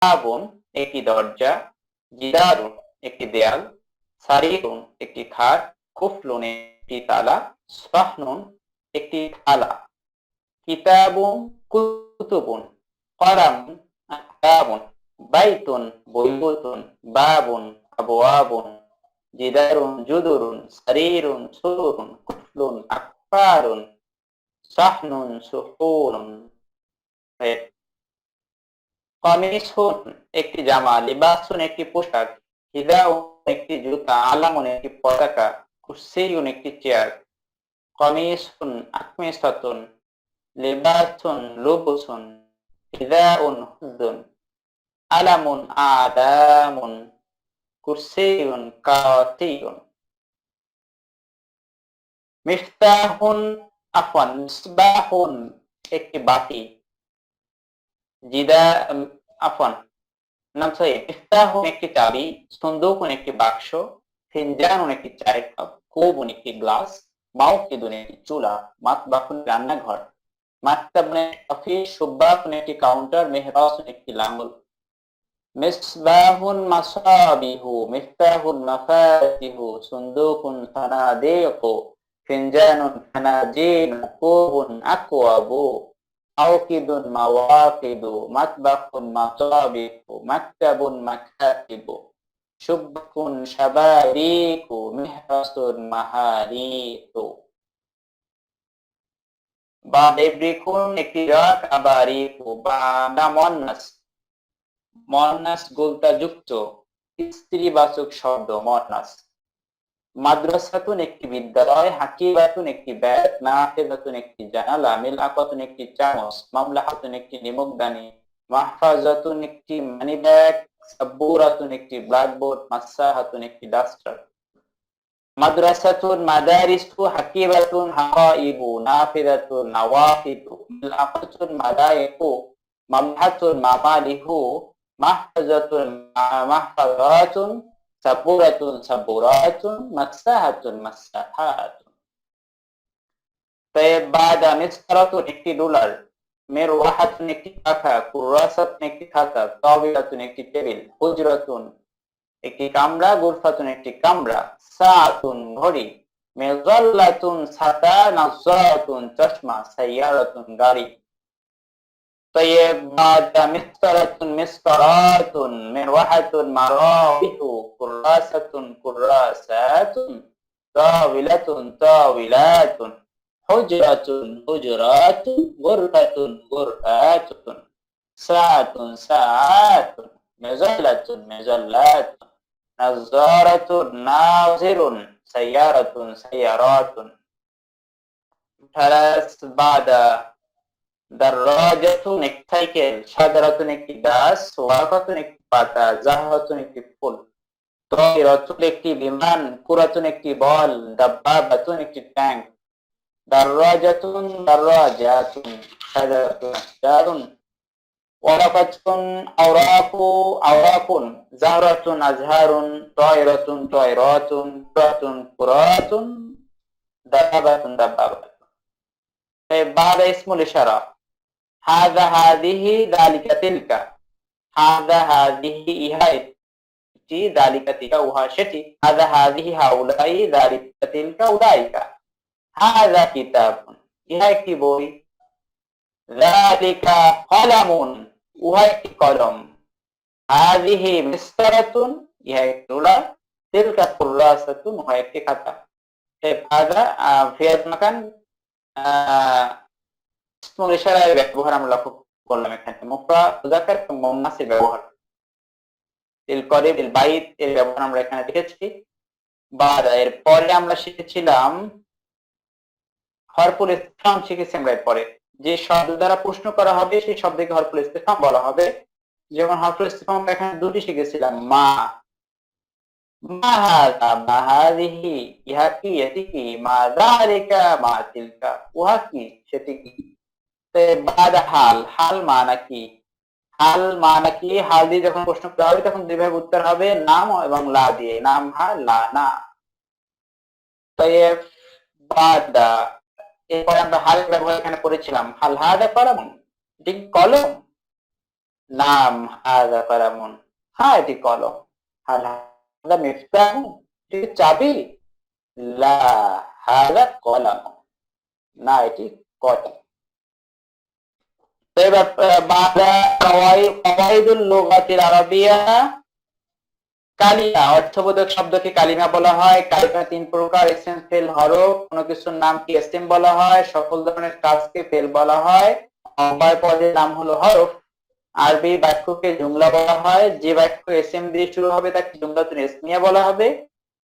বাবুন একটি দরজা, জিদারুন একটি দেয়াল, সারিরুন একটি খাট, কুফলুন একটি তালা, সাহনুন একটি থালা, কিতাবুন কুতুবুন, কলামুন আকতাবুন, বাইতুন বুয়ুতুন, বাবুন আবওয়াবুন, জিদারুন জুদুরুন, সারিরুন সুরুরুন, কুফলুন আকফারুন, সাহনুন সুহুরুন। কমিসুন একটি জামা, লিবাসুন একটি পোশাক, হিদাউন একটি জুতা, আলামুন একটি পতাকা, কুরসিয়ুন একটি চেয়ার। কমিসুন আকমিসাতুন, লিবাসুন লুবুসুন, হিদাউন হুজুন, আলামুন আলামুন, কুরসিয়ুন কাতিয়ুন। মিফতাহুন আফওয়ান মিসবাহুন একটি বাতি, জিদা আফওয়ান মিফতাহুন একটি চাবি, সুন্দুকুন একটি বাক্স, ফিনজানুন একটি চায়ের কাপ, কুবুন একটি গ্লাস, মাউকিদুন একটি চুলা, মাতবাহুন রান্নাঘর, মাকতাবুন অফিস, সুব্বাহুন একটি কাউন্টার, মেহরাসুন একটি লাঙ্গল। মিসবাহুন মাসাবিহু, মিফতাহুন মাফাতিহু, সুন্দুকুন সানাদিকু, ফিনজানুন ফানাজিন, কুবুন আকওয়াবু, মাওকিদুন মাওয়াকিদু, মাতবাখুন মাতাবিখু, মাকতাবুন মাকাতিবু, সুব্বাকুন শাবারিকু, মিহরাসুন মাহারিকু। বা দেব্রিকুন একটি রাত, আবারিকু বা মুয়ান্নাস, মুয়ান্নাস গোলতা যুক্ত স্ত্রীবাচক শব্দ মুয়ান্নাস। মাদ্রাসাতুন একটি বিদ্যালয়, হাকিবাতুন একটি ব্যাগ, নাফিযাতুন একটি জানালা, মিলআকাতুন একটি চামচ, মামলাহাতুন একটি নিমকদানি, মাহফাজাতুন একটি মানি ব্যাগ, সাব্বুরাতুন একটি ব্ল্যাকবোর্ড, মাসাহাতুন একটি ডাস্টার। মাদ্রাসাতুন মাদারিসু, হাকিবাতুন হাকাইবু, নাফিযাতুন নাওয়াফিদু, মিলআকাতুন মাদাইকু, মামলাহাতুন মামালিহু, মাহফাজাতুন মাহফাজাতুন, সাব্বুরাতুন সাব্বুরাতুন, মাসাহাতুন মাসাহাতুন। বাদা মিসরাতুন একটি রুলার, মিরওয়াহাতুন একটি পাখা, কুরাসাতুন একটি খাতা, তাওবিলাতুন একটি টেবিল, হুজরাতুন একটি কামরা, গুরফাতুন একটি কামরা, সাআতুন ঘড়ি, মিজাল্লাতুন ছাতা, নাযরাতুন চশমা, সাইয়ারাতুন গাড়ি। بعد مسطرة مسطرات، مروحة مراوح، كراسة كراسات، طاولة طاولات، حجرة حجرات، غرفة غرفات، ساعة ساعات، مجلة مجلات، نظارة ناظر، سيارة سيارات. بعد দারাজাতুন একটি সাইকেল, শাজারাতুন একটি গাছ, ওয়াকাতুন একটি পাতা, জাহাতুন একটি ফুল, তায়রাতুন একটি বিমান, কুরাতুন একটি বল, দাব্বাবাতুন একটি ট্যাঙ্ক, দারাজাতুন দারাজাতুন, শাজারাতুন আশজারুন, ওয়ারাকাতুন আওরাকু আওরাকুন, জাহরাতুন আজহারুন, তায়রাতুন তায়রাতুন, কুরাতুন কুরাতুন, দাব্বাবাতুন দাব্বাবাতুন। বাদা ইসমুল ইশারা, হাযা হাযিহি যালিকা তিলকা, হাযা হাযিহি ইহা এটি, যালিকা তিলকা উহা সেটি, হাযা হাযিহি হাউলাই, যালিকা তিলকা উলাইকা। হাযা কিতাবুন ইহা একটি বই, যালিকা কলামুন উহা একটি কলম, হাযিহি মিসতারাতুন ইহা একটি রুলার, তিলকা কুররাসাতুন উহা একটি খাতা। হাযা ফিয়াদ মাকান ইসমুল ইশারার ব্যবহার আমরা লক্ষ্য করলাম এখানে, মুফরাদ মুযাক্কার এবং মুন্নাসের ব্যবহার, তিল করিব তিল বাইত এর ব্যবহার আমরা এখানে দেখেছি। বাদা এর পরে আমরা শিখেছিলাম হরফুল ইসতিফহাম শিখেছি আমরা এরপরে, যে শব্দ দ্বারা প্রশ্ন করা হবে সেই শব্দকে হরফুল ইসতিফহাম বলা হবে। যেমন হরফুল ইসতিফহাম এখানে দুটি শিখেছিলাম, মা, মা হাযা, মা হাযিহি ইহা কি এটি কি, মা যালিকা মা তিলকা উহা কি সেটি কি। বাদা হাল, হাল মানা কি, হাল মানা কি, হাল দিয়ে যখন প্রশ্ন করা হবে তখন দুইভাবে উত্তর হবে, নাম এবং লা দিয়ে, নাম হা লা না। বাদা এরপরে আমরা হাল ব্যবহার এখানে করেছিলাম, হাল হাদা কলম, এটি কলম, নাম হাযা কলামুন, হ্যাঁ এটি কলম। হাল হাযা মিফতাহুন, এটি চাবি। লা হাযা কলাম, না এটি কলম। তো এবার বাদা কওয়াইদুল লুগাতিল আরাবিয়া, কালিমা অর্থবোধক শব্দকে কালিমা বলা হয়। কালিমা তিন প্রকার: ইসম, ফেল, হরফ। কোনো কিছুর নামকে ইসম বলা হয়, সকল ধরনের কাজকে ফেল বলা হয়, অব্যয় পদের নাম হলো হরফ। আরবি বাক্যকে জুমলা বলা হয়। যে বাক্য ইসম দিয়ে শুরু হবে তাকে জুমলাতুন ইসমিয়া বলা হবে,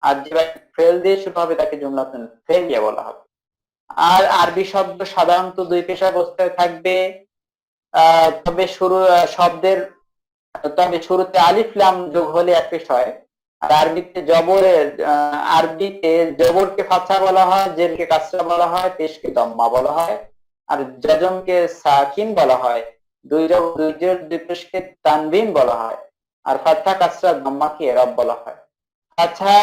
আর যে বাক্য ফেল দিয়ে শুরু হবে তাকে জুমলাতুন ফেলিয়া বলা হবে। আর আরবি শব্দ সাধারণত দুই পেশা অবস্থায় থাকবে। তবে শুরুতে আলিফ লাম যোগ হলে এক পেশ হয়। আর আরবিতে জবরকে ফাতহা বলা হয়, জেরকে কাসরা বলা হয়, পেশকে দম্মা বলা হয়, আর জজমকে সাকিন বলা হয়। দুই জবর দুই জের দুই পেশকে তানবিন বলা হয়, আর ফাতহা কাসরা দম্মাকে এরাব বলা হয়। আচ্ছা,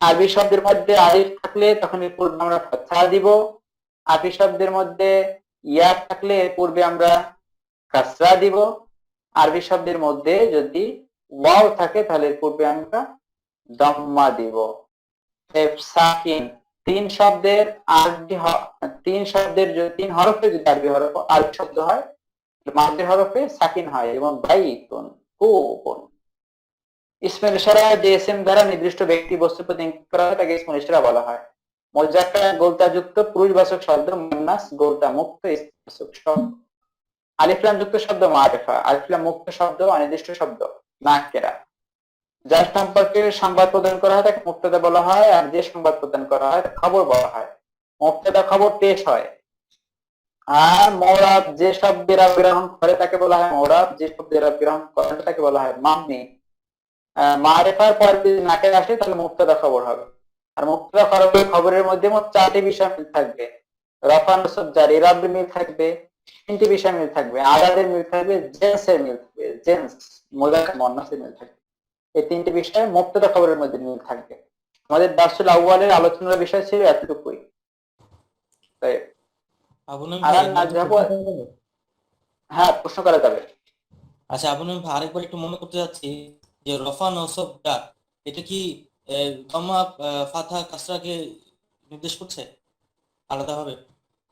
আরবি শব্দের মধ্যে আলিফ থাকলে তখন এর পূর্বে আমরা ফাতহা দিব। আরবি শব্দের মধ্যে ইয়া থাকলে এর পূর্বে আমরা কাসরা দিব। আরবি শব্দের মধ্যে যদি ওয়াও থাকে তাহলে এর পূর্বে আমরা দম্মা দিব। সাকিন, তিন শব্দের তিন হরফে যদি আরবি শব্দ হয়, মাঝের হরফে সাকিন হয়, এবং বাইতুন, কুবুন। ইসমুল ইশারা যে ইসম দ্বারা নির্দিষ্ট ব্যক্তি বস্তু প্রতি ইঙ্গিত করা হয় তাকে ইসমুল ইশারা বলা হয়। মুযাক্কার গোলতাযুক্ত পুরুষবাচক শব্দ, মুন্নাস গোলতা মুক্ত স্ত্রীবাচক শব্দ। আলিফ লাম যুক্ত শব্দ মারিফা, আলিফ লাম মুক্ত শব্দ অনির্দিষ্ট শব্দ নাকিরা। যার সম্পর্কে সংবাদ প্রদান করা হয় তাকে মুবতাদা বলা হয়, আর যে সংবাদ প্রদান করা হয় তাকে খবর বলা হয়। মুবতাদা খবর পেশ হয়। আর মুরাব যে শব্দের গ্রহণ করে তাকে বলা হয় মুরাব, যে শব্দের গ্রহণ করে তাকে বলা হয় মাবনি। মারিফার পর যদি নাকিরা আসে তাহলে মুবতাদা খবর হবে। আর মুবতাদা খবরের মধ্যে মোট চারটি বিষয় মিল থাকবে: রফা, নসব, জার, ইরাবের মিল থাকবে, তিনটি বিষয় মিল থাকবে: আদাদের মিল থাকবে, জেন্সের মিল থাকবে, জেন্স মুযাক্কার মুন্নাসের মিল থাকবে। এই তিনটি বিষয়ে মুবতাদা খবরের মধ্যে মিল থাকবে। আমাদের দার্সুল আউয়ালের আলোচনার বিষয় ছিল এতটুকুই। তাই আবু নঈম আর ভাই, এর মধ্যে যাবো, প্রশ্ন করা যাবে? হ্যাঁ প্রশ্ন করা যাবে। আচ্ছা আবু নঈম ভাই, আরেকবার একটু মনে করতে যাচ্ছি যে রফা নসব জার, এটা কি দম্মা ফাতহা কাসরাকে নির্দেশ করছে আলাদাভাবে?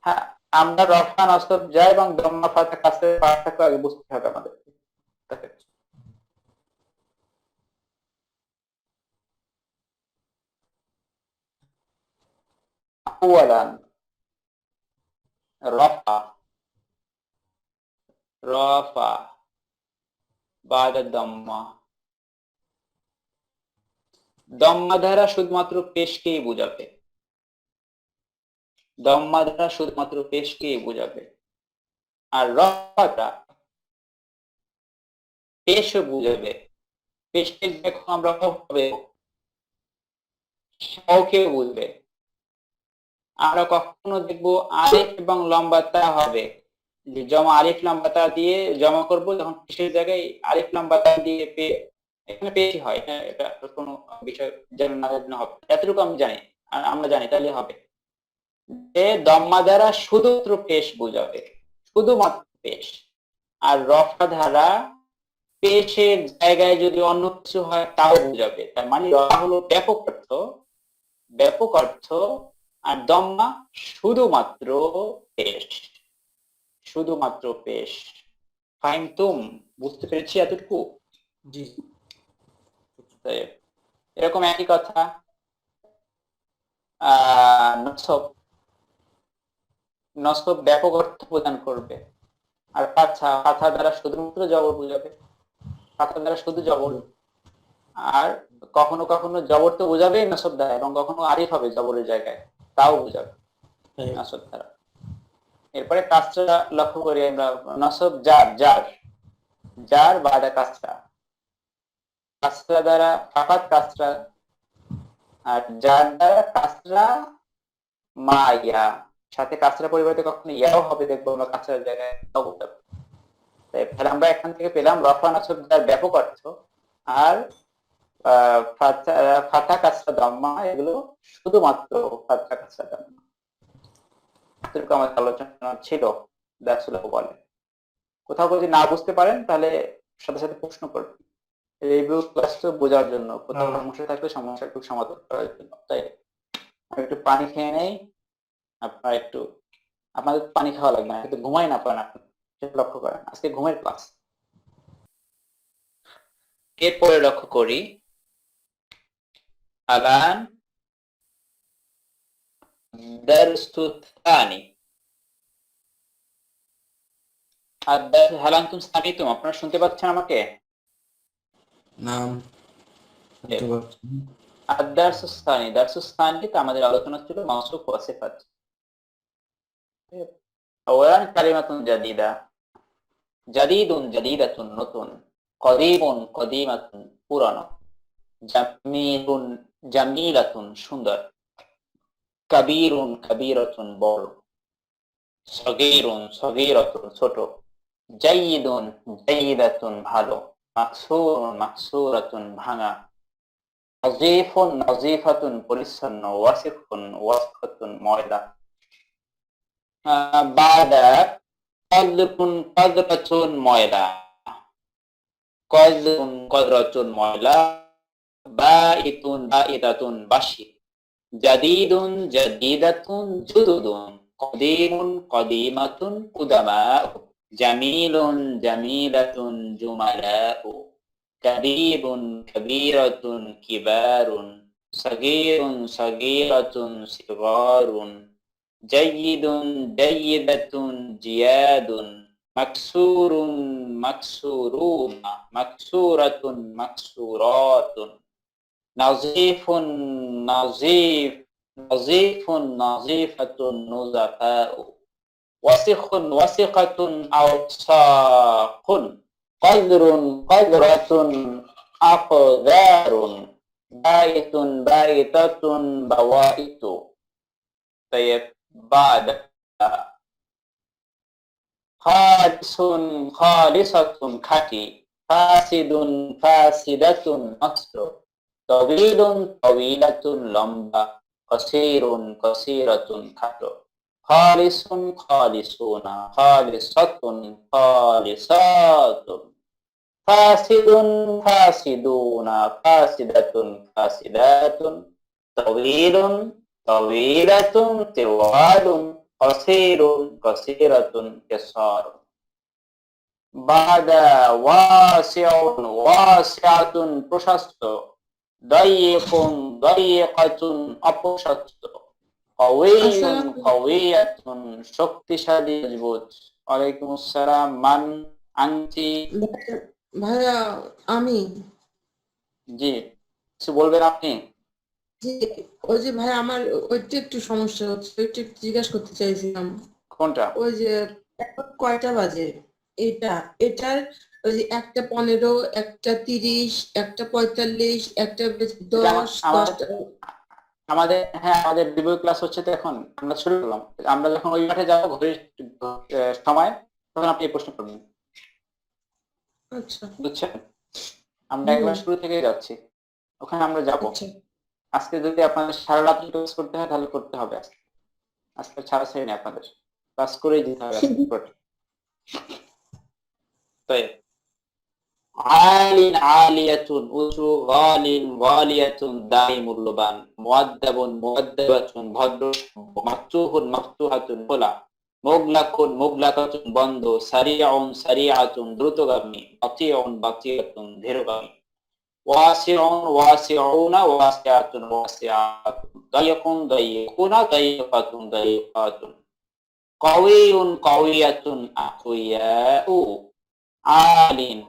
হ্যাঁ, আমরা রফা, নসব, জার এবং দম্মা, ফাতহা, কাসরের পার্থক্য আগে বুঝতে হবে আমাদের। আউয়ালান রফা, রফা বাদা দম্মা। দম্মা দ্বারা শুধুমাত্র পেশকেই বোঝাবে। দম্মা দ্বারা শুধুমাত্র পেশকেই বোঝাবে। আর রফাটা পেশও বুঝাবে। পেশকে দেখো আমরা হবে কেউ বুঝবে। আমরা কখনো দেখবো আলিফ এবং লম্বা তা হবে, যে জমা আলিফ লম্বা তা দিয়ে জমা করব, যখন পেশের জায়গায় আলিফ লম্বা তা দিয়ে এখানে পেশি হয়। এটা কোনো বিষয় যেন না জানা হবে, এতটুকু আমি জানি, আর আমরা জানি তাহলে হবে যে দম্মা দ্বারা শুধুমাত্র পেশ বোঝাবে, শুধুমাত্র পেশ। আর রফা দ্বারা পেশের জায়গায় যদি অন্য কিছু হয় তাও বোঝাবে। তার মানে রফা হলো ব্যাপক অর্থ, ব্যাপক অর্থ, আর দম্মা শুধুমাত্র পেশ, শুধুমাত্র পেশ। ফাহিমতুম, বুঝতে পেরেছি এতটুকু? জি। এরকম একই কথা নসব, নসব ব্যাপক অর্থ প্রদান করবে। আর ফাতহা, ফাতহা দ্বারা শুধুমাত্র জবর বোঝাবে, ফাতহা দ্বারা শুধু জবর। আর কখনো কখনো জবর তো বোঝাবে নসব দ্বারা, এবং কখনো আরিফ হবে জবরের জায়গায়, তাও বোঝাবে নসব দ্বারা। এরপরে কাসরা লক্ষ্য করি আমরা। নসব জার, জার, জার বাদা কাসরা, কাসরা দ্বারা ফাকাত কাসরা, আর জার দ্বারা কাসরা মা ইয়া, সাথে কাসরা পরিবর্তে কখনো ইয়াও হবে, দেখবো আমরা কাসরার জায়গায় তাও বোঝাবে। তাহলে আমরা এখান থেকে পেলাম রফা নসব জার ব্যাপক অর্থ, আর ফাতহা কাসরা দম্মা এগুলো শুধুমাত্র ফাতহা কাসরা দম্মা। এতটুকু আমাদের আলোচনা ছিল দার্সুল বলে। কোথাও যদি না বুঝতে পারেন তাহলে সাথে সাথে প্রশ্ন করবেন। রিভিউ ক্লাস তো বোঝার জন্য, কোথাও সমস্যা থাকলে সমস্যা একটু সমাধান করার জন্য। তাই আমি একটু পানি খেয়ে নেই, আপনার একটু, আপনাদের পানি খাওয়া লাগবে না, কিন্তু ঘুমাই না পারেন আপনি, সেটা লক্ষ্য করেন। আজকে ঘুমের ক্লাস। এরপরে লক্ষ্য করি আলান দারসু থানি। আর হাল আনতুম সামিতুম, আপনারা শুনতে পাচ্ছেন আমাকে? নাম শুনতে পাচ্ছি। আর দারসুস সানি, দারসুস সানিতে আমাদের আলোচনা ছিল মাউসুফ ওয়া সিফাত। আওয়ালান কালিমাতুন জাদিদা, জাদিদুন জাদিদাতুন নতুন, কদিমুন কদিমাতুন পুরানো, জামিলুন জামিলাতুন সুন্দর, কাবীরুন কাবীরাতুন বড়, সগীরুন সগীরাতুন ছোট, জাইয়িদুন জাইয়িদাতুন ভালো, মাকসুরুন মাকসুরাতুন ভাঙা, নাযীফুন নাযীফাতুন পরিচ্ছন্ন, ওয়াসিখুন ওয়াসিখাতুন ময়লা। বাদা কদরুন কদরাতুন ময়লা, কদরুন কদরাতুন ময়লা, বাইতুন বাইদাতুন বাসি, জাদিদুন জাদিদাতুন জুদুদুন, কদিমুন কদিমাতুন কুদামাউ, জামিলুন জামিলাতুন জুমালাউ, কাবীরুন কাবীরাতুন কিবারুন, সগীরুন সগীরাতুন সিগারুন, জাইয়িদুন জাইয়িদাতুন জিয়াদুন, মাকসুরুন মাকসুরুনা, মাকসুরাতুন মাকসুরাতুন, নাযীফুন নাযীফ, নাযীফুন নাযীফাতুন নুযাফাউ, ওয়াসিখুন ওয়াসিখাতুন আওসাখুন, কদরুন কদরাতুন আকদারুন, বাইতুন বাইতাতুন বাওয়াইতু। طيب بعد খালিসুন খালিসাতুন খাঁটি, ফাসিদুন ফাসিদাতুন নষ্ট, তবিলুন তবিলাতুন লম্বা, কসীরুন কসীরাতুন খাটো, খালিসুন খালিসুনা, খালিসাতুন খালিসাতুন, ফাসিদুন ফাসিদুনা, ফাসিদাতুন ফাসিদাতুন, তবিলুন তবিলাতুন তিওয়ালুন, কসীরুন কসীরাতুন কিসারুন। বাদা ওয়াসিউন ওয়াসিআতুন প্রশস্ত, দায়িকুন দায়িকাতুন অপ্রশস্ত, কাওয়িয়ুন কাওয়িয়াতুন শক্তিশালী মজবুত। ওয়ালাইকুম আসসালাম। মান আনতি? ভাইয়া আমি, জি, কিছু বলবেন আপনি? জি ওই যে ভাই আমার ওইটা একটু সমস্যা হচ্ছে, ওইটা একটু জিজ্ঞাসা করতে চাইছিলাম। কোনটা? ওই যে এখন কয়টা বাজে? এটার ওই যে 1:15, 1:30, 1:45, 1:10, আমাদের 10টা। আমাদের হ্যাঁ, আমাদের রিভিউ ক্লাস হচ্ছে, তো এখন আমরা শুরু করলাম। আমরা যখন ওই মাঠে যাবো ঘড়ির সময়, তখন আপনি এই প্রশ্ন করবেন, আচ্ছা বুঝছেন? আমরা একবার শুরু থেকে যাচ্ছি, ওখানে আমরা যাব। আচ্ছা আজকে যদি আপনাদের সারা রাত ক্লাস করতে হয় তাহলে করতে হবে। আজকে ছাড়া ছাড়ি আপনাদের ক্লাস করেই যেতে হবে আজকে। তাই আলিন আলিয়াতুন উঁচু, গালিন গালিয়াতুন দামি মূল্যবান, মুআদ্দাবুন মুআদ্দাবাতুন ভদ্র, মাফতুহুন মাফতুহাতুন খোলা, মুগলাকুন মুগলাকাতুন বন্ধ, সারিউন সারিআতুন দ্রুতগামী, বাতিউন বাতিয়াতুন ধীরগামী, ওয়াসিউন ওয়াসিউনা ওয়াসিআতুন ওয়াসিআতুন, দায়িকুন দায়িকুনা দায়িকাতুন দায়িকাতুন, কাওয়িয়ুন কাওয়িয়াতুন আকওয়িয়াউ, আলিন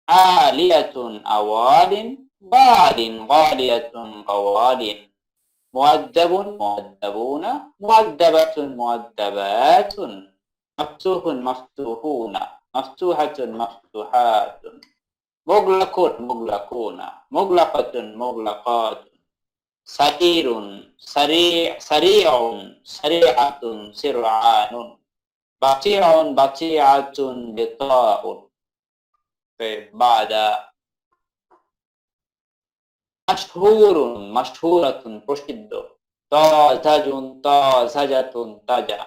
আলিয়াতুন আওয়ালিন, গালিন গালিয়াতুন গাওয়ালিন, মুআদ্দাবুন মুআদ্দাবুনা মুআদ্দাবাতুন মুআদ্দাবাতুন, মাফতুহুন মাফতুহুনা মাফতুহাতুন মাফতুহাতুন, মুগলাকুন মুগলাকুনা মুগলাকাতুন মুগলাকাতুন, সারিরুন সারিউন সারিআতুন সিরআনুন, বাতিউন বাতিআতুন বিতাউন। بعد মাশহুরুন মাশহুরাতুন প্রসিদ্ধ, তাজাজুন তাজাজাতুন তাজা,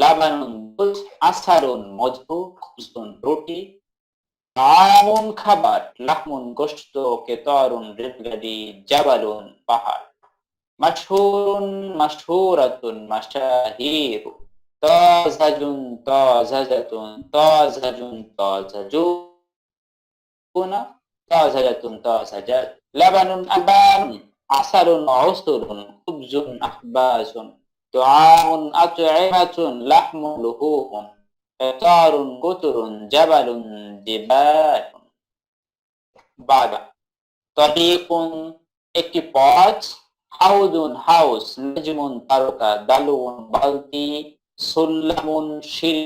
লাবানুন দুধ, আসারুন মধু, খুবজুন রুটি, তাআমুন খাবার, লাহমুন গোশত, কিতারুন রেলগাড়ি, জাবালুন পাহাড়, মাশহুরুন মাশহুরাতুন মাশাহিরু, তাজাজুন তাজাজাতুন তাজাজুন তাজাজুনা তাজাজাতুন তাজাজাত, লাবানুন আবানুন, আসারুন উসরুন, খুবজুন আহবাসুন, তুআমুন আত'iমাতুন, লাহমুন লুহুমুন, কিতারুন কুতুরুন, জাবালুন জিবালুন। বাদা তরিকুন একটি পথ, হাউজুন হাউস, নাজমুন তারকা, দালুন বালতি, সুল্লামুন সিঁড়ি,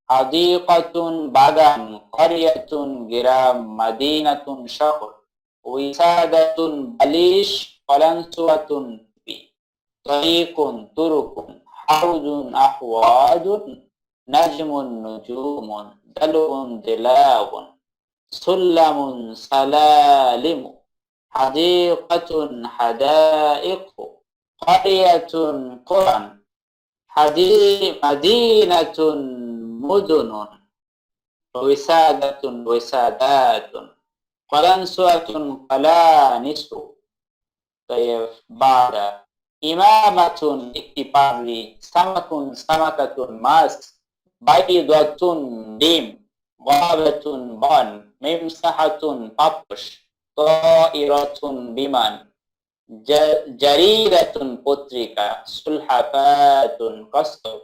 হাদিকাতুন বাগান, ক্বরিয়াতুন গ্রাম, মাদিনাতুন শহর, উইসাদাতুন বালিশ, কলানসুয়াতুন টুপি। তরিকুন তুরুকুন, হাউজুন আহওয়াজুন, নাজমুন নুজুমুন, দালুন দিলাউন, সুল্লামুন সালালিমু, হাদিকাতুন হাদাইক, ক্বরিয়াতুন কুরান, মাদিনাতুন মুদুনুন, উইসাদাতুন উইসাদাতুন, কলানসুয়াতুন কলানিসু। طيب بعد ইমামাতুন একটি পাগড়ি, সামাকুন সামাকাতুন মাছ, বাইদাতুন ডিম, গাবাতুন বন, মিমসাহাতুন পাপোশ, তাইরাতুন বিমান, জারিদাতুন পত্রিকা, সুলহাফাতুন কস্তব,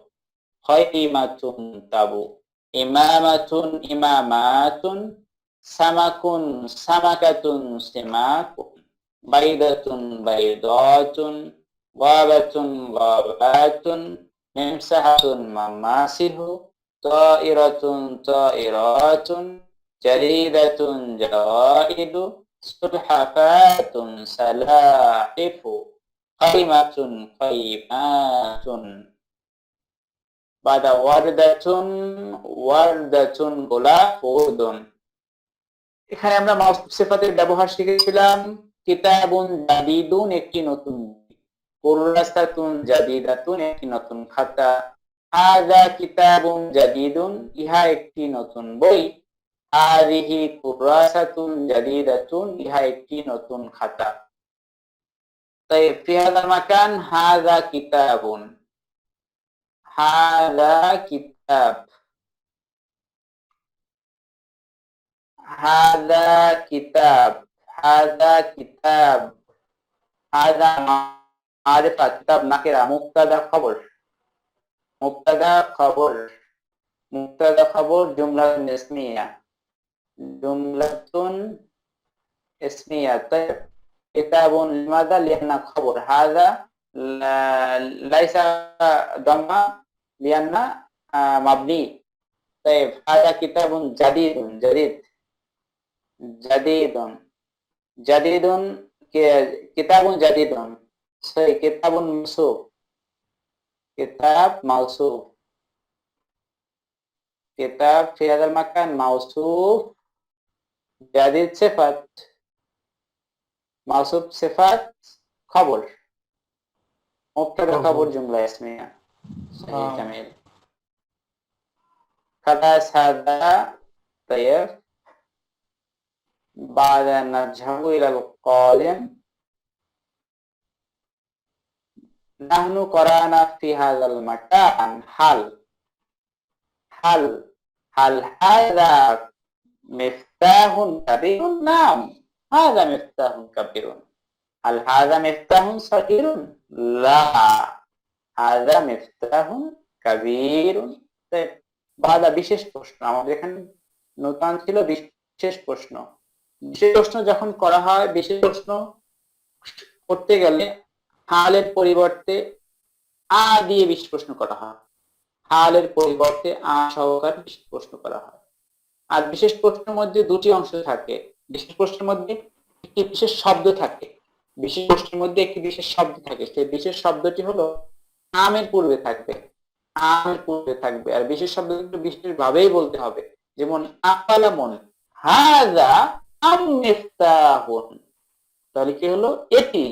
খাইমাতুন তাবু, ইমামাতুন ইমামাতুন, সামাকুন সামাকাতুন সিমাকুন, বাইদাতুন বাইদাতুন, গাবাতুন গাবাতুন, মিমসাহাতুন মামাসিহু, তাইরাতুন তাইরাতুন, জারিদাতুন জারাইদু, সুলহাফাতুন সালাহিফু, খাইমাতুন খাইমাতুন। বাদা ওয়ারদাতুন ওয়ারদাতুন গোলাপ, উর্দুন। এখানে আমরা মাউসুফ সিফাতের ব্যবহার শিখেছিলাম। কিতাবুন জাদিদুন একটি নতুন, কুররাসাতুন জাদিদাতুন একটি নতুন খাতা, হাযা কিতাবুন জাদিদুন ইহা একটি নতুন বই, হাযিহি কুররাসাতুন জাদিদাতুন ইহা একটি নতুন খাতা। তাই ফি হাযাল মাকান হাযা কিতাবুন, হাযা কিতাব, হাযা কিতাব, হাযা কিতাব, হাযা মারিফা, কিতাব নাকিরা, মুবতাদা খবর, মুবতাদা খবর, মুবতাদা খবর, জুমলাতুন ইসমিয়া, জুমলাতুন ইসমিয়া। তাইব কিতাবুন লিমাযা লিআন্না খবর, হাযা লাইসা দাম্মা লিআন্না মাবনি। তাইব হাযা কিতাবুন জাদিদুন, জাদিদ, জাদিদুন, জাদিদুন কিতাবুন জাদিদুন, সহি কিতাবুন মাওসুফ, কিতাব মাওসুফ, কিতাব ফি হাযাল মাকান মাওসুফ, জাদিদ সিফাত, মাওসুফ সিফাত খবর, মুবতাদা খবর জুমলা ইসমিয়া। সহি জামিল। খালাস হাযা। طيب بعد أن نذهب إلى القادم، نحن قرأنا في هذا المكان هل هل هل هذا مفتاح كبير؟ نعم هذا مفتاح كبير. هل هذا مفتاح صغير؟ لا هذا مفتاح كبير. বাদা বিশেষ প্রশ্ন, আমাদের এখানে নতুন ছিল বিশেষ প্রশ্ন। বিশেষ প্রশ্ন যখন করা হয়, বিশেষ প্রশ্ন করতে গেলে হালের পরিবর্তে আ দিয়ে বিশেষ প্রশ্ন করা হয়, হালের পরিবর্তে আ সহকারে বিশেষ প্রশ্ন করা হয়। আর বিশেষ প্রশ্নের মধ্যে দুটি অংশ থাকে। বিশেষ প্রশ্নের মধ্যে একটি বিশেষ শব্দ থাকে, বিশেষ প্রশ্নের মধ্যে একটি বিশেষ শব্দ থাকে। সেই বিশেষ শব্দটি হলো আমের পূর্বে থাকবে, আমের পূর্বে থাকবে। আর বিশেষ শব্দটি বিশেষ ভাবেই বলতে হবে। যেমন আকালামুন হাযা আম মিফতাহুন, তাহলে কি হলো? এটি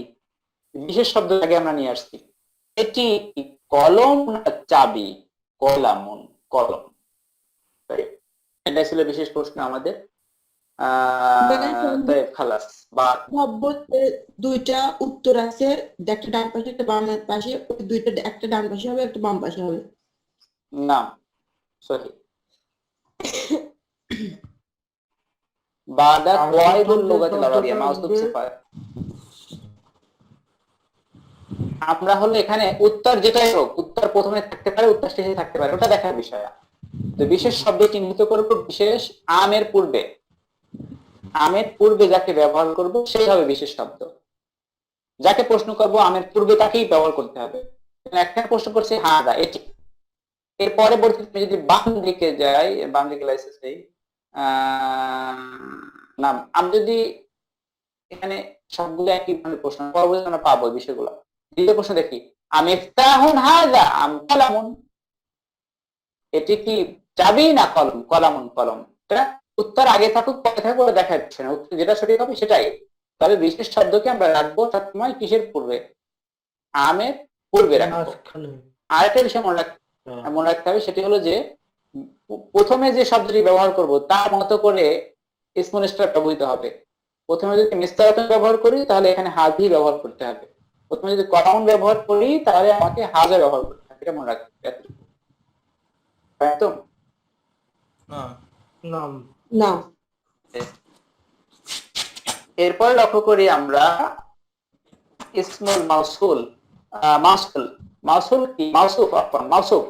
বিশেষ শব্দ আগে আমরা নিয়ে আসছি, এটি কলম না চাবি? কলামুন, কলম। তাই এটা ছিল বিশেষ প্রশ্ন আমাদের। মানে তাই খালাস বা সব বলতে দুইটা উত্তর আছে, একটা ডান পাশে একটা বাম পাশে, ওই দুইটা একটা ডান পাশে হবে একটা বাম পাশে হবে। নাম সহি। বাদা কওয়াইদুল লুগাতিল আরাবিয়া মাউসুফ সিফাত। আমরা হলো এখানে উত্তর যেটাই হোক, উত্তর প্রথমে থাকতে পারে, উত্তর শেষে থাকতে পারে, ওটা দেখার বিষয়। তো বিশেষ শব্দ চিহ্নিত করব বিশেষ আমের পূর্বে, আমের পূর্বে যাকে ব্যবহার করব সেই হবে বিশেষ শব্দ। যাকে প্রশ্ন করব আমের পূর্বে তাকেই ব্যবহার করতে হবে। একটা প্রশ্ন করছে হাদা, এটি। এর পরবর্তীতে যদি বাম দিকে যাই, বাম দিকে লাইসেন্স নেই, নাম আমি যদি এখানে সবগুলো একই ভাবে প্রশ্ন পরবর্তীতে আমরা পাবো বিষয়গুলো। দ্বিতীয় প্রশ্ন দেখি, আমিফতাহুন হাদা আম কলামুন, এটি কি চাবি না কলম? কলামুন, কলম। এটা উত্তর আগে থাকুক পরে থাকুক ওটা দেখা যাচ্ছে না, উত্তর যেটা সঠিক হবে সেটাই। তবে বিশেষ শব্দকে আমরা রাখবো সবসময় কিসের পূর্বে? আমের পূর্বে রাখবো। আরেকটা বিষয় মনে রাখতে হবে, সেটি হলো যে প্রথমে যে শব্দটি ব্যবহার করব তার মতো করে ইসমুল ইশরাক ব্যবহৃত হবে। প্রথমে যদি মিস্তারাত ব্যবহার করি তাহলে এখানে হাজি ব্যবহার করতে হবে। প্রথমে যদি কলামুন ব্যবহার করি তাহলে আমাকে হাজা ব্যবহার করতে হবে, এটা মনে রাখতে হবে। তাই তো? না এরপরে লক্ষ্য করি আমরা ইসমুল মাউসুল। মাউসুল, মাউসুল কি? মাউসুফ, মাউসুফ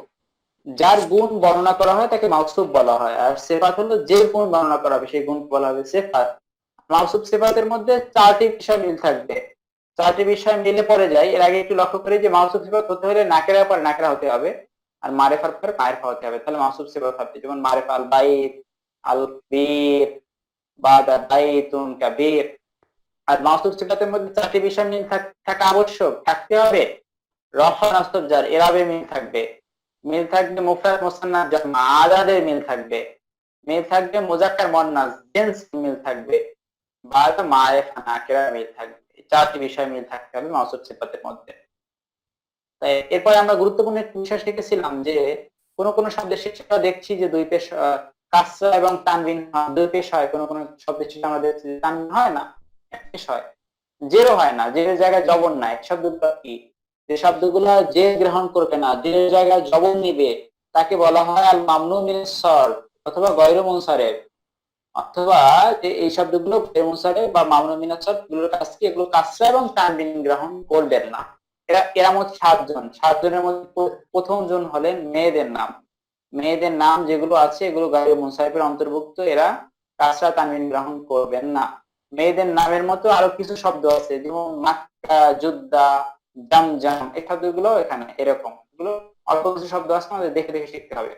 যার গুণ বর্ণনা করা হয় তাকে মাউসুফ বলা হয়। আর সিফাত হলো যে গুণ বর্ণনা করা হবে সেই গুণ বলা হবে সিফাত। মাউসুফ সিফাতের মধ্যে চারটি বিষয় মিল থাকবে, চারটি বিষয় মিলে পড়ে যায়। এর আগে একটু লক্ষ্য করি যে মাউসুফ সিফাত হতে হলে নাকেরার পর নাকেরা হতে হবে, আর মারিফার পর মারিফা হতে হবে, তাহলে মাউসুফ সিফাত হবে। যেমন মারিফা আল বাইত, আল বীর, বাদা বাইতুন কাবীর। আর মাউসুফ সিফাতের মধ্যে চারটি বিষয় মিল থাকা আবশ্যক, থাকতে হবে। রফা নাসব জার এরাবে মিল থাকবে, মিল থাকবে মুফরাদ মুসান্নাফ জামা আদাদের মিল থাকবে, মিল থাকবে মুজাক্কার মুয়ান্নাস জেন্টস মিল থাকবে, বাদ মারিফা নাকিরা মিল থাকবে। এই চারটি বিষয় মিল থাকতে হবে মাউসুফ সিফাতের মধ্যে। তাই এরপরে আমরা গুরুত্বপূর্ণ একটা বিষয় শিখেছিলাম যে কোন কোন শব্দের শেষে আমরা দেখছি যে দুই পেশ কাসরা এবং তানবিন দুই পেশ হয়, কোন কোন শব্দের শেষে আমরা দেখছি যে তানবিন হয় না, এক পেশ হয়, জেরো হয় না, জেরের জায়গায় জবর নাই। শব্দগুলো কি? যে শব্দগুলো যে গ্রহণ করবে না, যে জায়গায় জবর নিবে তাকে বলা হয় আল মামনু মিনাস সরফ অথবা গয়রু মুনসারিফ, অথবা যে এই শব্দগুলো গয়রু মুনসারিফ বা মামনু মিনাস সরফ এগুলোর কাছ থেকে এগুলো কাসরা এবং তানবিন গ্রহণ করবেন না। এরা মোট 7 জন। 7 জনের মধ্যে প্রথম জন হলেন মেয়েদের নাম। মেয়েদের নাম যেগুলো আছে এগুলো গয়রু মুনসারিফের অন্তর্ভুক্ত, এরা কাসরা তানবিন গ্রহণ করবেন না। মেয়েদের নামের মতো আরো কিছু শব্দ আছে, যেমন মাক্কা, যুদ্ধা, জামজাম, এই শব্দগুলো এখানে এরকম। এগুলো অল্প কিছু শব্দ আছে, আমাদের দেখে দেখে শিখতে হবে,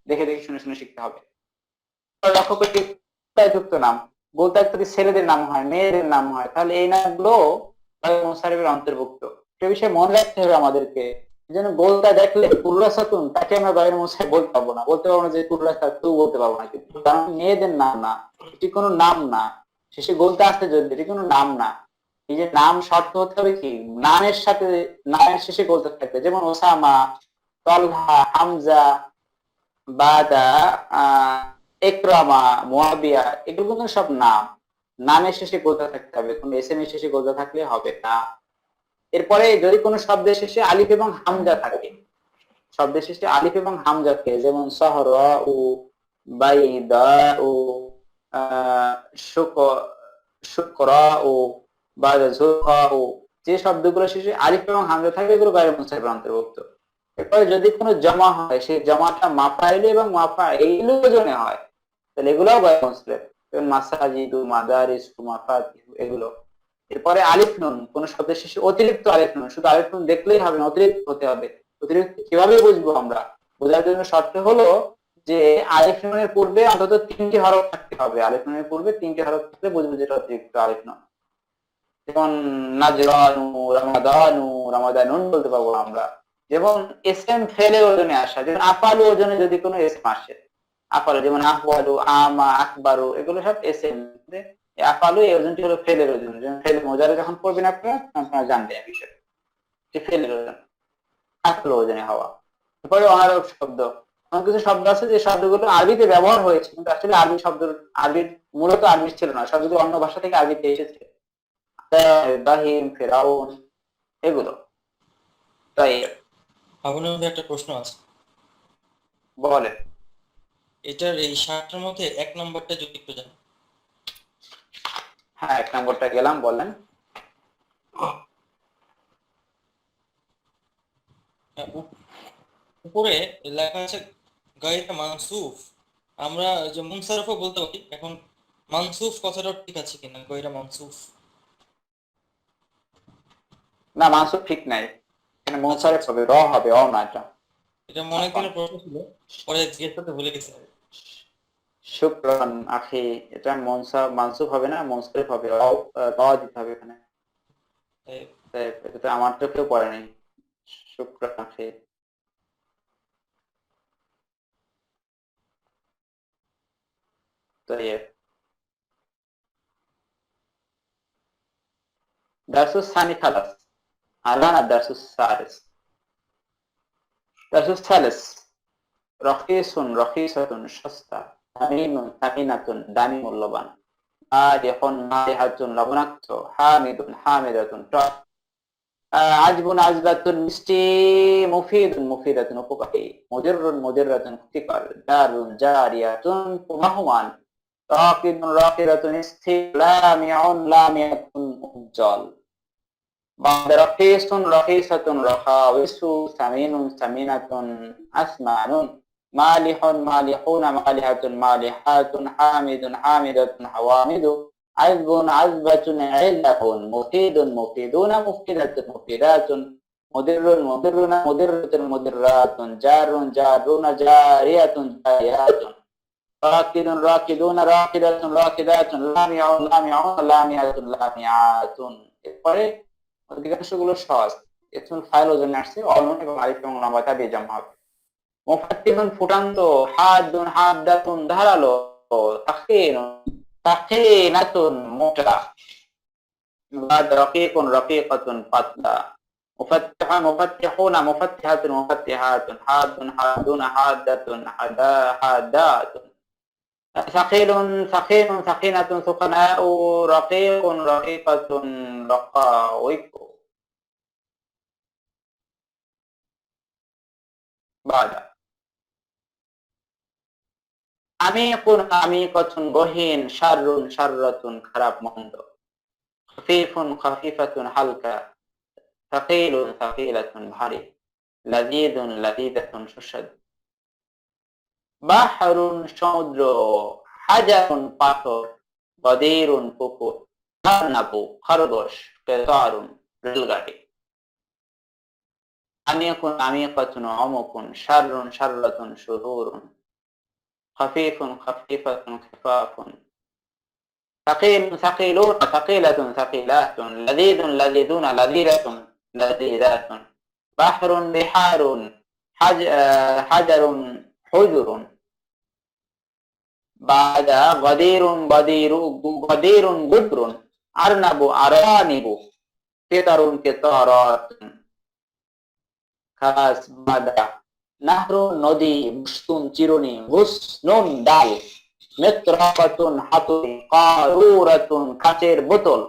দেখে দেখে শুনে শুনে শিখতে হবে। লক্ষ্য করি যুক্ত নাম, বলতে যদি ছেলেদের নাম হয়, মেয়েদের নাম হয়, তাহলে এই নামগুলো মুনসারিফের অন্তর্ভুক্ত। সে বিষয়ে মনে রাখতে হবে আমাদেরকে। যেন গোলটা দেখলে কুররাসাতুন তাকে আমরা গায়ের মুনসারিফ বলতে পারবো না, যে কুররাসাতু বলতে পারবো না, কিন্তু কারণ মেয়েদের নাম না, এটি কোনো নাম না। শেষে গোলটা আসতে যদি এটি কোনো নাম না। এই যে নাম শর্ত হতে হবে কি, নামের সাথে নামের শেষে গোলটা থাকবে। যেমন ওসামা, তলহা, হামজা, বাদা, ইকরামা, মুয়াবিয়া, এগুলো কিন্তু সব নাম। নামের শেষে গোলটা থাকতে হবে, কোনো এসএম এর শেষে গোলটা থাকলে হবে না। এরপরে যদি কোনো শব্দের শেষে আলিফ এবং হামজা থাকে, শব্দের শেষে আলিফ এবং হামজা থাকে, যেমন সাহরা ও বাইদা ও শুকরা ও বাদা জুহা ও, যে শব্দগুলো শেষে আলিফ এবং হামজা থাকে এগুলো গায়রু মুনসারিফের অন্তর্ভুক্ত। এরপরে যদি কোনো জমা হয়, সেই জমাটা মাফাইলে এবং মাফাইলু ওজনে হয়, তাহলে এগুলোও গায়রু মুনসারিফ, যেমন মাসাজিদু, মাদারিসু, মাফাতিহু, এগুলো। এরপরে আলিফ নুন, কোন শব্দের শেষে অতিরিক্ত আলিফ নুন, শুধু আলিফ নুন দেখলেই হবে না, অতিরিক্ত হতে হবে। অতিরিক্ত কিভাবে বুঝবো আমরা? বোঝার জন্য শর্ত হলো যে আলিফ নুনের পূর্বে অন্তত 3টি হরফ থাকতে হবে। আলিফ নুনের পূর্বে 3টি হরফ থাকলে বুঝবো যেটা অতিরিক্ত আলিফ নুন। যেমন নাজরানু, রামাদানু, রামাদানুন বলতে পারবো আমরা। যেমন এসএম ফেলে ওজনে আসা, যেমন আফালু ওজনে যদি কোনো এসএম আসে, আফালু, যেমন আহওয়ালু, আমা, আকবারু, এগুলো সব এসএম। আফালু এই ওজনটি হলো ফেলের ওজন। যেমন ফেলে মোজারে যখন পড়বেন আপনারা জানবেন এই বিষয়টা, ফেলের ওজন। আকল ওজনে হওয়া। এরপরে অনারব শব্দ, এমন কিছু শব্দ আছে যে শব্দগুলো আরবিতে ব্যবহার হয়েছে কিন্তু আসলে আরবি শব্দ, আরবির মূলত আরবি ছিল না, শব্দগুলো অন্য ভাষা থেকে আরবিতে এসেছে। ইব্রাহিম, ফেরাউন, এগুলো। তাই আপনার মধ্যে একটা প্রশ্ন আছে, বলে এটার এই 60টার মধ্যে 1 নম্বরটা যদি একটু জানেন। হ্যাঁ, 1 নম্বরটা গেলাম, বলেন। উপরে লেখা আছে গায়রে মানসুফ, আমরা যে মুনসারফও বলতে পারি, এখন মানসুফ কথাটা ঠিক আছে কিনা, গায়রে মানসুফ? না, মানসুব ঠিক নাই, এখানে আচ্ছা মুনসারিফ আচ্ছা, হবে, র হবে, অ না এটা। এটা মনে দিনের প্রশ্ন ছিল, পরে জিজ্ঞেস করতে ভুলে গেছি। শুকরান আখি, এটা মানসুব হবে না, মুনসারিফ হবে, র দিতে হবে এখানে। তাই তাই এটা তো আমার চোখেও পড়ে নাই। শুকরান আখি। طيب درس الثاني خلاص، الآن الدرس الثالث. درس الثالث رخيص رخيصة সস্তা, ثمين ثمينة দামি মূল্যবান, مالح مالحة লবণাক্ত, حامد حامدة টক, আজবুন আজবাতুন মিষ্টি, মুফিদুন মুফিদাতুন উপকারী, মুদিররুন মুদিররাতুন ক্ষতিকর, জারুন জারিয়াতুন প্রবাহমান, রাকিদুন রাকিদাতুন স্থির, লামিউন লামিয়াতুন উজ্জ্বল। بعد رخيص رخيصة رخاوس، ثمين ثمينة أثمان، مالح مالحون مالحة مالحات، حامد حامدة حوامد، عذب عذبة علة، مفيد مفيدون مفيدة مفيدات، مدر مدرون مدرة مدرات، جار جارون جارية جاريات، راكد راكدون راكدة راكدات، لامع لامعون لامعة لامعات। এরপরে অধিকাংশগুলো সহজ, ইসমুল ফাইল ওজনে আসছে, অলমন এবং আলিফ এবং লম্বা তাবিয়ে জামা হবে। মুফাত্তিহুন ফুটান্ত, হাদুন হাদাতুন ধারালো, তাখিনুন তাখিনাতুন মোটা, বাদ রকিকুন রকিকাতুন পাতলা, মুফাত্তিহুন মুফাত্তিহুনা মুফাত্তিহাতুন মুফাত্তিহাতুন, হাদুন হাদুন হাদাতুন হাদাতুন, সাকিলুন সাকিনুন সাকিনাতুন সুকানাউ, রকিকুন রকিকাতুন রকাউইকু। বাদা আমিকুন আমিকাতুন গহীন, শাররুন শাররাতুন খারাপ মন্দ, খফিফুন খফিফাতুন হালকা, সাকিলুন সাকিলাতুন ভারী, লাযীযুন লাযীযাতুন সুস্বাদু। বাহরুন সমুদ্র, হাজারুন পাথর, গদীরুন পুকুর, আরনাবু খরগোশ, কিতারুন রেলগাড়ি। আমিকুন আমিকাতুন অমুকুন, শাররুন শাররাতুন শুরুরুন, খফিফুন খফিফাতুন খিফাফুন, ثقيل ثقيلون ثقيلة ثقيلات، لذيذ لذيذون لذيذة لذيذات. بحر بحار، حجر حجر. بعد غدير بدير غدير غدر، أرنب أرانب، قطر قطارات. খাস বাদা নাহর নদী, বুসতুন চিরুনি, বুসনুন ডাল, মিত্রাকাতুন হাতুড়ি, কারুরাতুন কাচের বোতল,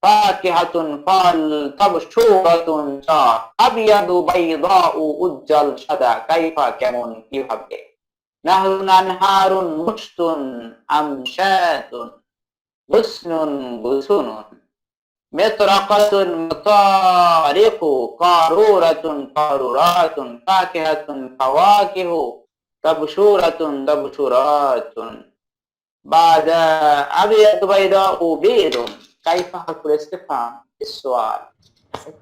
ফাকিহাতুন ফল, তাবশুরাতুন চা, আবিয়াদু বাইদাউ উজ্জ্বল সাদা, কাইফা কেমন কিভাবে, নাহরুন আনহারুন মুসতুন আমশাতুন, বুসনুন বুসুনুন, মিত্রাকাতুন মুতারিকু, কারুরাতুন কারুরাতুন, ফাকিহাতুন ফাওয়াকিহু, তাবশুরাতুন তাবশুরাতুন। بعد أبيض بيضاء بيض، كيف حرف الاستفهام السؤال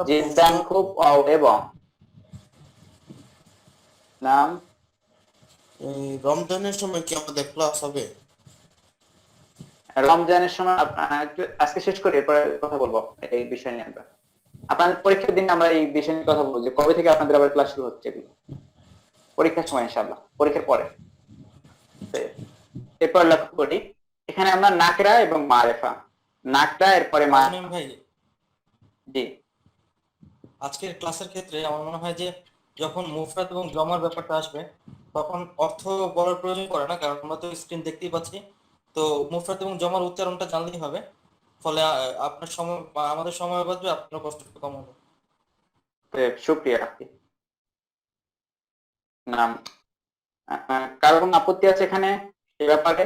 جدا খুব أو এবং। নাম এই রমজানের সময় কি আমাদের ক্লাস হবে? রমজানের সময় আজকে শেষ করি, এরপরে কথা বলবো এই বিষয় নিয়ে। আমরা আপনাদের পরীক্ষার দিন আমরা এই বিষয় নিয়ে কথা বলবো যে কবে থেকে আপনাদের আবার ক্লাস শুরু হচ্ছে, এগুলো পরীক্ষার সময় ইনশাআল্লাহ, পরীক্ষার পরে। এরপর লক্ষ্য করি এখানে আমরা নাকরা এবং মারেফা, নাকরা এরপরে ভাই জি আজকের ক্লাসের ক্ষেত্রে আমার মনে হয় যে যখন মুফরাদ এবং জমার ব্যাপারটা আসবে তখন অর্থ বলার প্রয়োজন পড়ে না, কারণ আমরা তো স্ক্রিন দেখতেই পাচ্ছি। তো মুফরাদ এবং জমার উচ্চারণটা জানলেই হবে, ফলে আপনার সময় বা আমাদের সময় বাঁচবে, আপনার কষ্ট একটু কম হবে। শুক্রিয়া। নাম কারো কোনো আপত্তি আছে এখানে এ ব্যাপারে?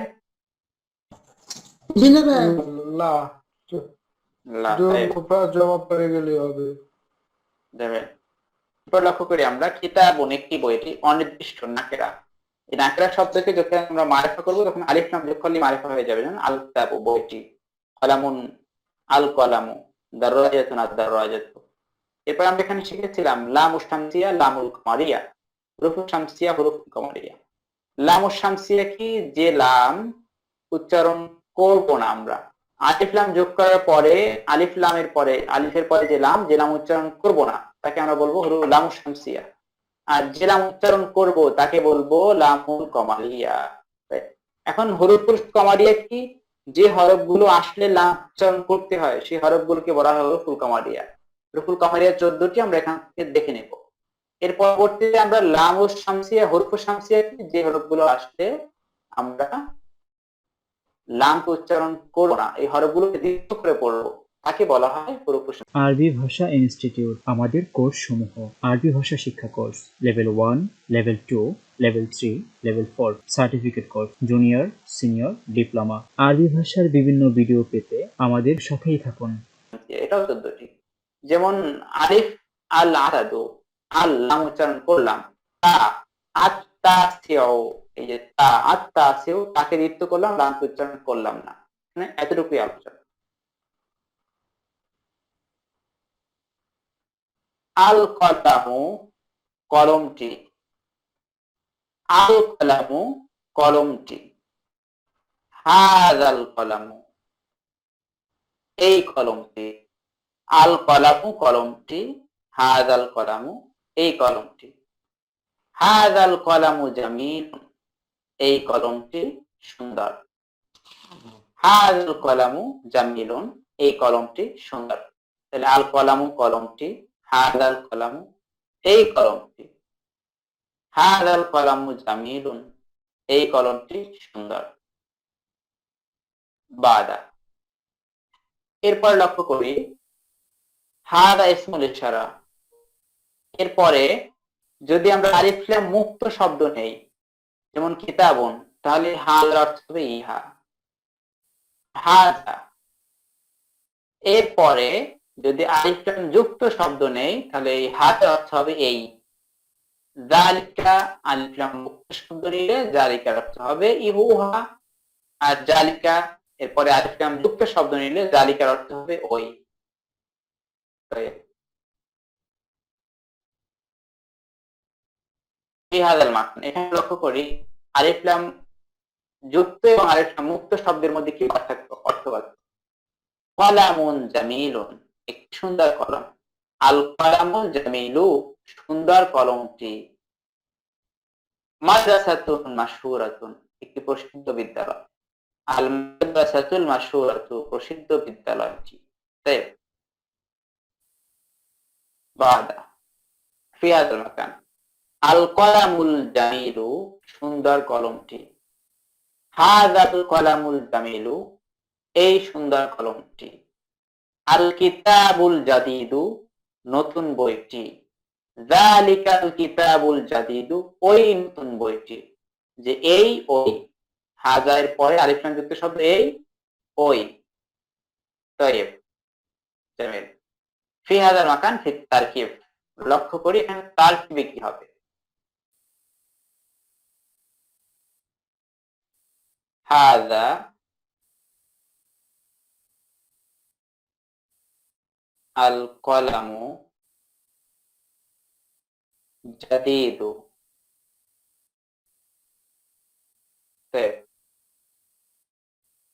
জি না ভাই, না, লা, তাই জমা পড়ে গেলে হবে। যাবে। এরপর লক্ষ্য করি আমরা কিতাবুন একটি বই, এটি অনির্দিষ্ট নাকেরা। এই নাকেরা শব্দকে যখন আমরা মারিফা করবো তখন আলিফ লাম যোগ করলে মারিফা হয়ে যাবে। যেমন আল কিতাবু বইটি, কলামুন আল কলামু, দাররাজাতুন আদ দাররাজাতু। এরপর আমরা এখানে শিখেছিলাম লামুশ শামসিয়া লামুল কমারিয়া, হুরুফুশ শামসিয়া হুরুফুল কমারিয়া। লামুশ শামসিয়া কি? যে লাম উচ্চারণ করব না আমরা। আলিফ লাম যোগ করার পরে আলিফ লামের পরে আলিফের পরে যে লাম উচ্চারণ করব না তাকে আমরা বলবো লামুশ শামসিয়া। আর যে লাম উচ্চারণ করব তাকে বলবো লামুল কমারিয়া। এখন হরফুল কমারিয়া কি? যে হরফগুলো আসলে লাম উচ্চারণ করতে হয় সেই হরফগুলোকে বলা হয় হরফুল কমারিয়া। হরফুল কমারিয়া 14টি আমরা এখান থেকে দেখে নেব। এর পরবর্তীতে আমরা লাম ও শামসিয়া, হরফুল শামসিয়া কি? যে হরফগুলো আসলে আমরা লামকে উচ্চারণ করব না, এই হরফগুলোকে দীর্ঘ করে পড়বো, তাকে বলা হয় হরফুল শামসিয়া। আরবি ভাষা ইনস্টিটিউট আমাদের কোর্সসমূহ: আরবি ভাষা শিক্ষা course level 1, level 2, level 3, level 4, certificate course, junior, senior, diploma. আরবি ভাষার বিভিন্ন ভিডিও পেতে আমাদের সাথেই থাকুন। এটাও 14টি। যেমন আলিফ আল আতাদু, আল লাম উচ্চারণ করলাম। তা আত্তা সিও, এই যে তা আত্তা সিও, তাকে দীপ্ত করলাম, লামকে উচ্চারণ করলাম না। মানে এতটুকুই আলোচনা। আল কলামু কলমটি, আল কলামু কলমটি, হাযাল কলামু এই কলমটি, আল কলামু কলমটি, হাযাল কলামু এই কলমটি, হাযাল কলামু জামিল এই কলমটি সুন্দর, হাযাল কলামু জামিলুন এই কলমটি সুন্দর। তাহলে আল কলামু কলমটি, হাযাল কলামু এই কলমটি, হাযাল কলামু জামিলুন এই কলমটি সুন্দর। বাদা। এরপর লক্ষ্য করি হাদা ইসমুল ইশারা। এরপরে যদি আমরা আলিফ লাম মুক্ত শব্দ নেই, যেমন কিতাবুন, তাহলে হাদার অর্থ হবে ইহা, হাদা। এরপরে যদি আলিফ লাম যুক্ত শব্দ নেই তাহলে এই হাদার অর্থ হবে এই। জালিকা আলিফ লাম মুক্ত শব্দ নিলে জালিকার অর্থ হবে ইহুহা, আর জালিকা এরপরে আলিফ লাম যুক্ত শব্দ নিলে জালিকার অর্থ হবে ওই। এখানে লক্ষ্য করি আলিফ লাম যুক্ত এবং আলিফ লাম মুক্ত শব্দের মধ্যে কি পার্থক্য? অর্থবাদ। কলামুন জামিলুন একটি সুন্দর কলম, আল কলামুল জামিলু সুন্দর কলমটি, মাদ্রাসাতুন মাশহুরাতুন একটি প্রসিদ্ধ বিদ্যালয়, আল মাদ্রাসাতুল মাশহুরাতু প্রসিদ্ধ বিদ্যালয়টি। তাই বাদা ফি হাযাল মাকান আল কলামুল জামিলু সুন্দর কলমটি, হাযাল কলামুল জামিলু এই সুন্দর কলমটি, আল কিতাবুল জাদিদু নতুন বইটি, যালিকাল কিতাবুল জাদিদু ওই নতুন বইটি। যে এই ওই, হাজার পরে আলিফ লাম যুক্ত শব্দ এই ওই। তাইব জামিল। ফি হাযাল মাকান ফি তারকিব। লক্ষ্য করি এখানে তারকিবে কি হবে? হাযা আল কলামু জাদিদু।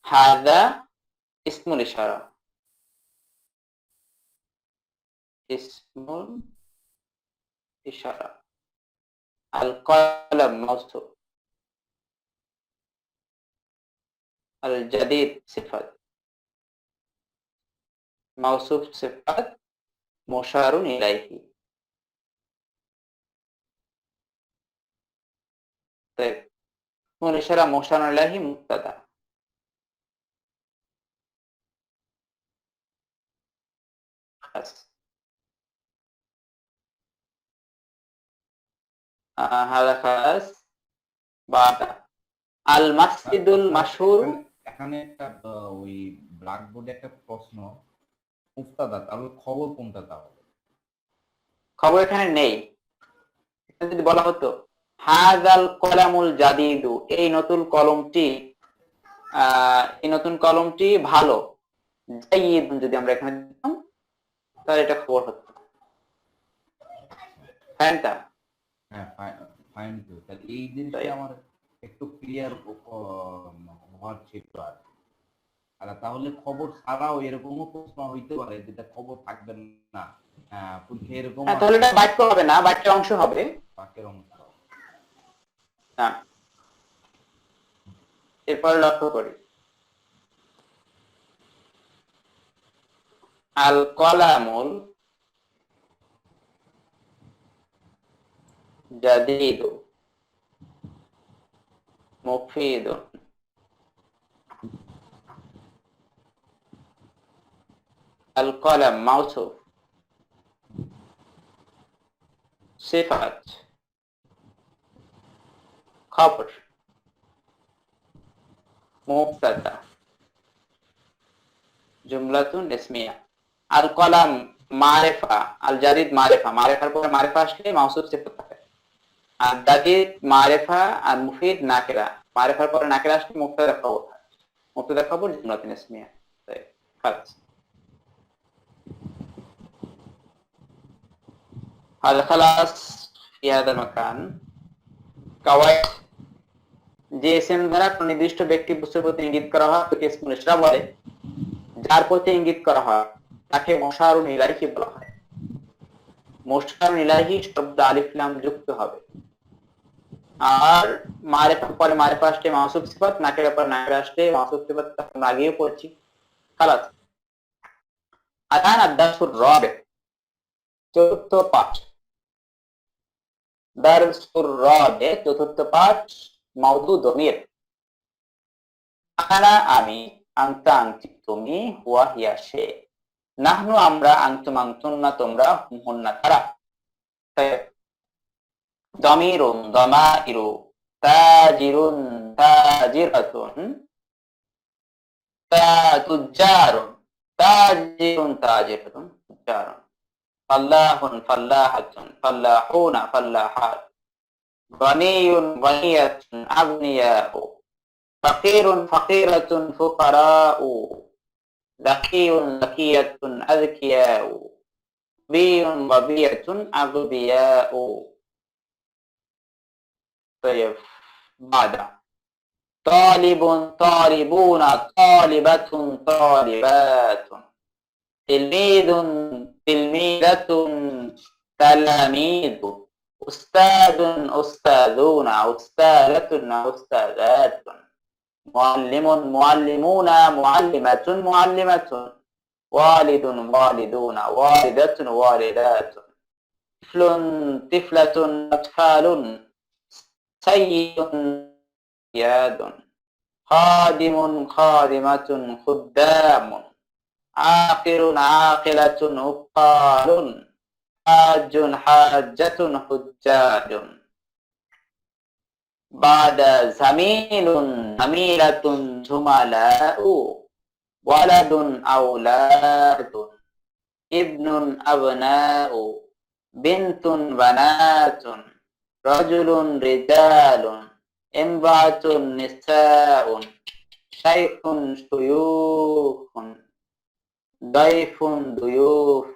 হাযা ইসমুল ইশারা, ইসমুল ইশারা, আল কলাম মাওসুফ, আল জাদিদ সিফাত, মাওসুফ সিফাত মুশারুন ইলাইহি। طيب اسم الإشارة مشار إليه مبتدأ بس هذا خلاص بعد المسجد المشهور এখানে একটা ওই ব্ল্যাকবোর্ডে একটা প্রশ্ন মুফতাদা, তাহলে খবর কোনটা তাহলে? খবর এখানে নেই। এখানে যদি বলা হতো হাযাল কলামুল জাদিদু, এই নতুন কলমটি ভালো, জাইয়িদুন যদি আমরা এখানে দিতাম তাহলে এটা খবর হতো। ফাহিমতা? হ্যাঁ, ফাইন টু। তাহলে এই জিনিসটা আমার একটু ক্লিয়ার হওয়ার ছিল আর কি। আর তাহলে খবর ছাড়াও এরকমও প্রশ্ন হইতে পারে যেটা খবর থাকবে না, পরীক্ষা এরকম তাহলে এটা বাক্য হবে না, বাক্যের অংশ হবে। বাক্যের অংশ। হ্যাঁ, এরপর লক্ষ্য করি আল কলামুল জাদিদু মুফিদুন আল কলাম মাউসুফ সিফাত খবর মুবতাদা জুমলাতুন ইসমিয়া। আল কলাম মারিফা, আল জাদিদ মারিফা, মারিফার পরে মারিফা আসলে মাউসুফ সিফাত থাকে। আর জাদিদ মারিফা আর মুফিদ নাকিরা, মারিফার পরে নাকিরা আসলে মুবতাদা খবর, মুবতাদা খবর জুমলাতুন ইসমিয়া। طيب خلاص هذا خلاص في هذا المكان قواعد যে ইসম দ্বারা কোন নির্দিষ্ট ব্যক্তি বস্তুর প্রতি ইঙ্গিত করা হয় তাকে ইসমুল ইশারা বলে। যার প্রতি ইঙ্গিত করা হয় তাকে মুশারুন ইলাইহি বলা হয়। মুশারুন ইলাইহি শব্দ আলিফ লাম যুক্ত হবে। আর মারিফার পরে মারিফা আসলে মাউসুফ সিফাত, নাকিরার পরে নাকিরা আসলে মাউসুফ সিফাত, আমরা আগেও পড়ছি। خلاص الآن الدرس الرابع চতুর্থ পাঠ। درس الرابع চতুর্থ পাঠ মাউদু দমির। আনা আমি, আনতা আনতি তুমি, হুয়া হিয়া সে, নাহনু আমরা, আনতুম আনতুন্না তোমরা, হুম হুন্না তারা। দমিরুন দমাইরু, তাজিরুন তাজিরাতুন, তুজ্জারুন তাজিরুন তাজিরাতুন তুজ্জারুন, ফাল্লাহুন ফাল্লাহাতুন ফাল্লাহুনা ফাল্লাহাত, গনিয়ুন গনিয়াতুন আগনিয়াউ, ফাকিরুন ফাকিরাতুন ফুকারাউ, যাকিয়ুন যাকিয়াতুন আযকিয়াউ, বিয়ুন ওয়াবিয়াতুন আগবিয়াউ। طيب بعد طالب طالبون طالبة طالبات، تلميذ تلميذة تلاميذ، أستاذ أستاذون أستاذة أستاذات، معلم معلمون معلمة معلمة، والد والدون والدة والدات، طفل طفلة أطفال، سيد سياد، خادم خادمة خدام، عاقل عاقلة عقال، حاج حاجة حجاج. بعد زميل زميلة زملاء، ولد أولاد، ابن أبناء، بنت بنات، رجل رجال، امرأة نساء، شيخ شيوخ، ضيف ضيوف،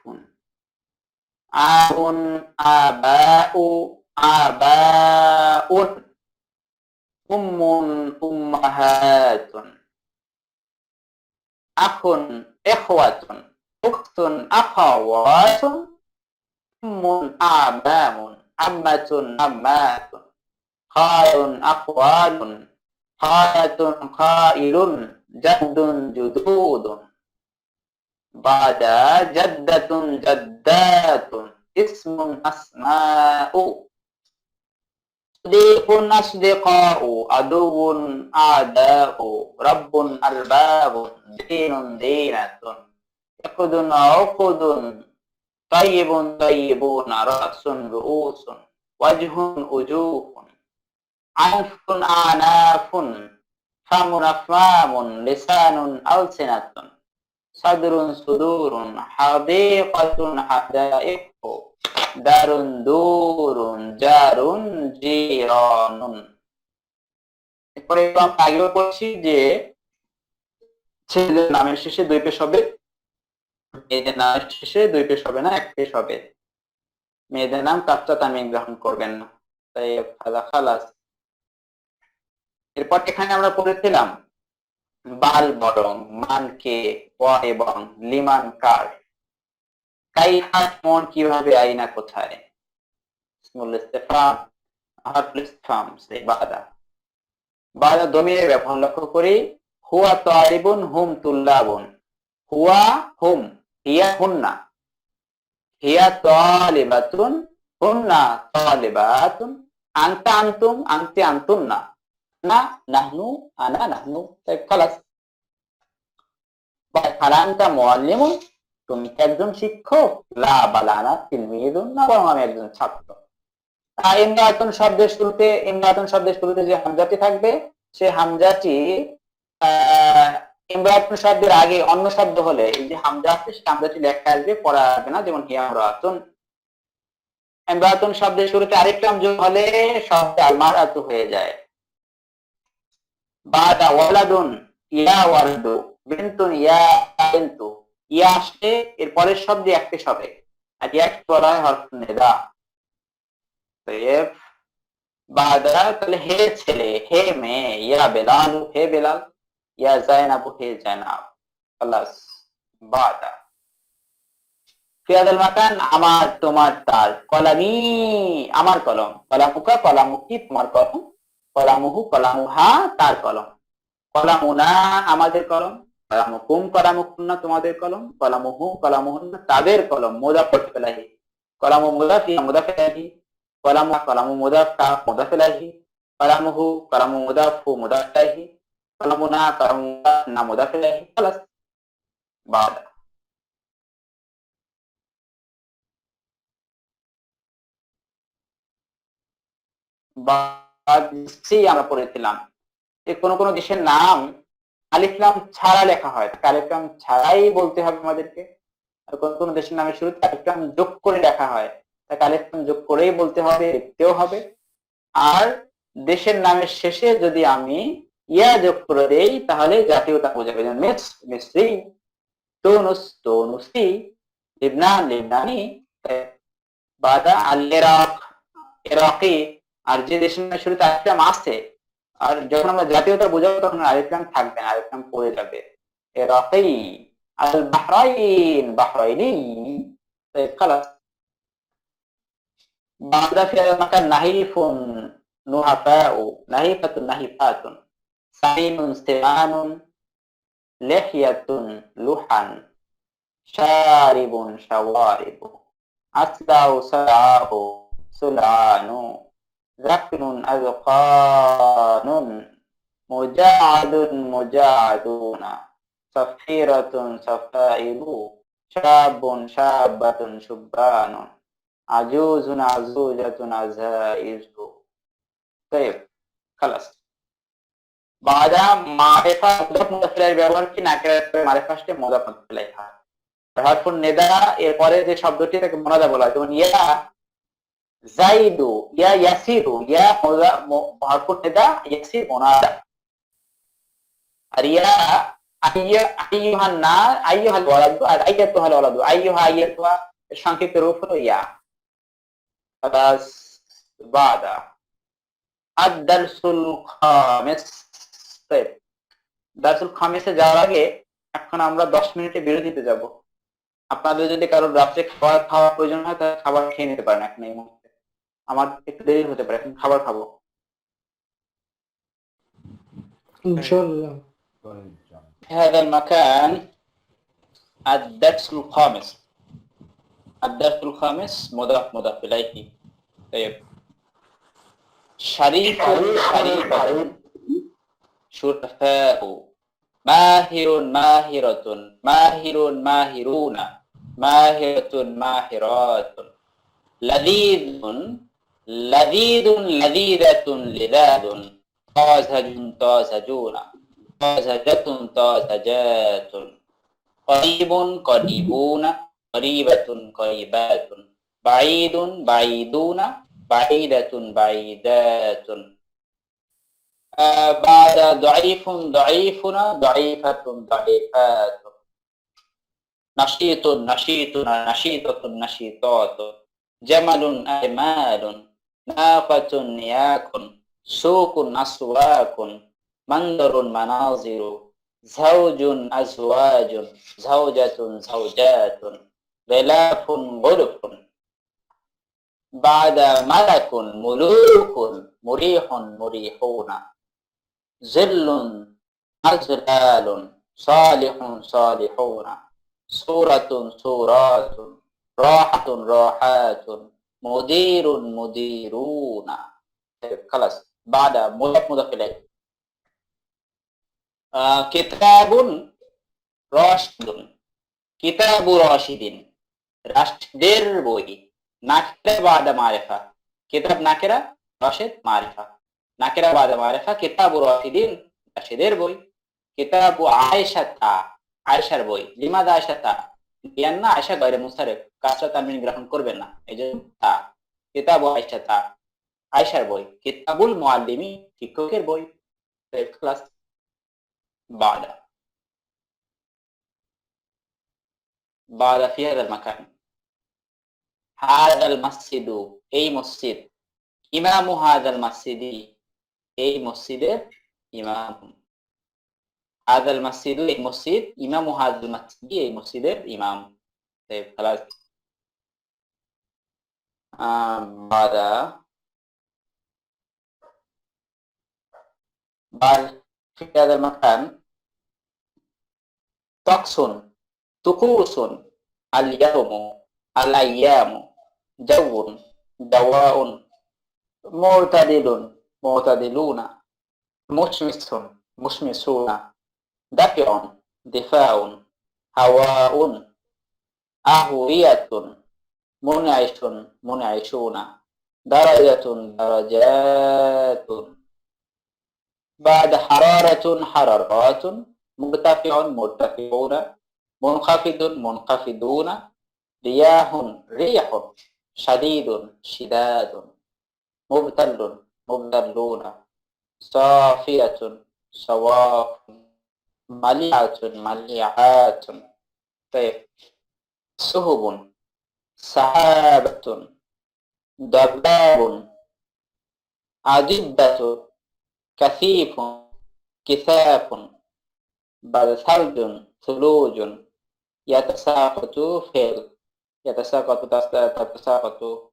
آب آباء آباء، أم أمهات، أخ إخوة، أخت أخوات، أم أعمام، عمة عمات، خال أخوال، خالة خائل، جد جدود. بعد جدة جدات، اسم أسماء، صديق أصدقاء عدو أعداء رب أرباب دين دينة عقد عقد طيب طيبون رأس رؤوس وجه وجوه عنف أعناف فم أفهام لسان ألسنة صدر صدور حديقة حدائق دار دور جار জিরান। এরপরে আমরা আগেও বলছি যে ছেলেদের নামের শেষে দুই পেশ হবে, মেয়েদের নামের শেষে দুই পেশ হবে না, এক পেশ হবে। মেয়েদের নাম কাচ্চা তামিম গ্রহণ করবেন না। তাই খালাস। এরপর এখানে আমরা পড়েছিলাম বাল বরং, মানকে, এবং লিমান কার, কাইফাত মন কিভাবে, আইনা কোথায়। ইসমুল ইস্তিফহাম, হারফুল ইস্তিফহাম সে বাদা। বাদা দমিরের ব্যবহার লক্ষ্য করি। হুয়া তালিবুন হুম তুল্লাবুন। হুয়া হুম, হিয়া হুন্না, হিয়া তালিবাতুন হুন্না তালিবাতুন, আনতা আনতুম আনতি আনতুন্না, না নাহনু আনা নাহনু। তাই খালাস। ফালান্তা মুআল্লিমুন, তুমি কি একজন শিক্ষক? লা বালানা তিলমিযুন, না বরং আমি একজন ছাত্র। ইমরাতুন শব্দের শুরুতে, ইমরাতুন শব্দের শুরুতে যে হামজাটি থাকবে, সে হামজাটি ইমরাতুন শব্দের আগে অন্য শব্দ হলে এই যে হামজা আছে, সে হামজাটি লেখা আসবে, পড়া আসবে না। যেমন হিয়া ইমরাতুন। ইমরাতুন শব্দের শুরুতে আরেক নাম যোগ হলে শব্দ আলমারাতু হয়ে যায়। বাদা ওয়ালাদুন ইয়া ওয়ালদু, বিনতুন ইয়া বিনতু, ইয়া আসলে এর পরের শব্দে এক পেশ হবে, আর এক বলা হয় হরফুন নিদা। বাদা তাহলে হে ছেলে, হে মেয়ে, ইয়া বেলাল, হে বেলাল, ইয়া জাইনাবু, হে জাইনাব। খালাস। বাদা ফিয়াদাল মাকান, আমার, তোমার, তার। কলামি, আমার কলম। কলামুকা, কলামুকি, তোমার কলম। কলামুহু, কলামুহা, তার কলম। কলামুনা, আমাদের কলম। কলামুকুম, কলামুকুন্না, তোমাদের কলম। কলামুহু, কলামুহুন্না, তাদের কলম। মুদাফ ইলাইহি। কলামু মুদাফ ইলা মুদাফ ইলাইহি। কলামু, কলামু মুদাফ কা মুদাফ ইলাইহি। কলামুহু, কলামু মুদাফ হু মুদাফ ইলাইহি। কলামুনা, কলামু মুদাফ না মুদাফ ইলাইহি। খালাস। বাদা আমরা পড়েছিলাম যে কোন কোন দেশের নাম আলিফ লাম ছাড়া লেখা হয়, আলিফ লাম ছাড়াই বলতে হবে আমাদেরকে। আর কোন কোন দেশের নামের শুরুতে আলিফ লাম যোগ করে লেখা হয়, তাকে আলিফ লাম যোগ করেই বলতে হবে, লিখতেও হবে। আর দেশের নামের শেষে যদি আমি ইয়া যোগ করে দেই তাহলে জাতীয়তা বোঝাবে। যেমন মিসরি, তুনুস তুনুসি, লিবনান লিবনানি, বাদা আল ইরাক ইরাকি। আর যে দেশের নামের শুরুতে আলিফ লাম আছে, আর যখন আমরা জাতীয়তা বোঝাবো তখন আলিফ লাম থাকবে না, আলিফ লাম পড়ে যাবে। ইরাকি, আল বাহরাইন বাহরাইনি। খালাস। বাদা ফিল মাকান নাহিফুন নুহাফাউ, নাহিফাতুন নাহিফাতুন, সাইনুন সিমানুন, লিহিয়াতুন লুহান, শারিবুন শাওয়ারিবু, আসলাউ সালাউ সুলানু, যাকনুন আযকানুন, মুজাআদুন মুজাআদুনা, সাফিরাতুন সাফাইবু, শাবুন শাবাতুন শুববানুন, আজুজুন আজুজাতুন আজাইজু। তাইব, খালাস। বাদা মারিফা মুদাফ মুদাফ ইলাইহির ব্যবহার কি নাকিরাত মারিফা আসলে মুদাফ মুদাফ ইলাইহি হয়। হরফুন নিদা এর পরে যে শব্দটি তাকে মুনাদা বলা হয়। যেমন ইয়া জাইদু, ইয়া ইয়াসিরু, ইয়া হরফুন নিদা, ইয়াসির মুনাদা। আর ইয়া আইয়ুহান না, আইয়ুহাল ওয়ালাদু, আর আইয়াতুহাল ওয়ালাদু, আইয়ুহা আইয়াতুহা এর সংক্ষিপ্ত রূপ হলো ইয়া। খালাস। বাদা আদ-দারসুল খামিস। দারসুল খামিসে যাওয়ার আগে এখন আমরা 10 মিনিটে বিরতিতে যাব। আপনাদের যদি কারো রাত্রে খাওয়ার প্রয়োজন হয় তাহলে খাবার খেয়ে নিতে পারেন এখন এই মুহূর্তে। আমার একটু দেরি হতে পারে, এখন খাবার খাবো। ইনশাআল্লাহ। هذا المكان الدرس الخامس. الدرس الخامس مضاف مضاف إليه. طيب শারিফুন শারিফাতুন শুরফাউ মাহিরুন মাহিরাতুন মাহিরুন মাহিরুনা মাহিরাতুন মাহিরাতুন লাযীযুন লাযীযুন লাযীযাতুন লিযাদুন তাযাজুন তাযাজুনা তাযাজাতুন তাযাজাতুন করিবুন করিবুনা করিবাতুন করিবাতুন বাঈদুন বাঈদুনা বাঈদাতুন বাঈদাতুন بعد ضعيف ضعيفنا ضعيفة ضعيفات نشيط نشيطنا نشيطة نشيطات جمل أجمال ناقة نياق سوق أسواق منظر مناظر زوج أزواج زوجة زوجات غلاف غرف بعد ملك ملوك مريح مريحون ظل أظلال صالح صالحون سورة سورات راحة راحات مدير مديرون خلاص بعد مضاف مضاف إليه كتاب راشد كتاب راشد রাশিদের বই নাকিরা বাদা মারিফা কিতাব নাকিরা রাশিদ মারিফা নাকিরা বাদা মারিফা কিতাবু রাশিদিন রাশিদের বই কিতাবু আয়েশাতা আয়েশার বই লিমাদা আয়েশাতা লিয়ান্না আয়েশা গায়রে মুনসারিফ কাসরা তানবিন গ্রহণ করবেন না এজন্য তা কিতাবু আয়েশাতা আয়েশার বই কিতাবুল মুআল্লিমি শিক্ষকের বই ক্লাস বাদা বাদা ফি হাযাল মাকান হাযাল মাসজিদু এই মসজিদ ইমামু হাযাল মাসজিদি এই মসজিদের ইমাম হাযাল মাসজিদু এই মসজিদ ইমামু হাযাল মাসজিদি এই মসজিদের ইমাম خلاص বাদা بعد في هذا المكان طقس طقوس اليوم الأيام جو دواء معتدل معتدلون مشمس مشمسون دفع دفاع هواء أهوية منعش منعشون درجة درجات بعد حرارة حرارات مرتفع مرتفعون منخفض منخفضون رياح ريح شديد شداد مبتل مبتلون صافية صواف مليعة مليعات طيب سهب سحابة ضباب عجبة كثيف كثاف بل ثلج ثلوج يتساقط فعل يتساقط تتساقط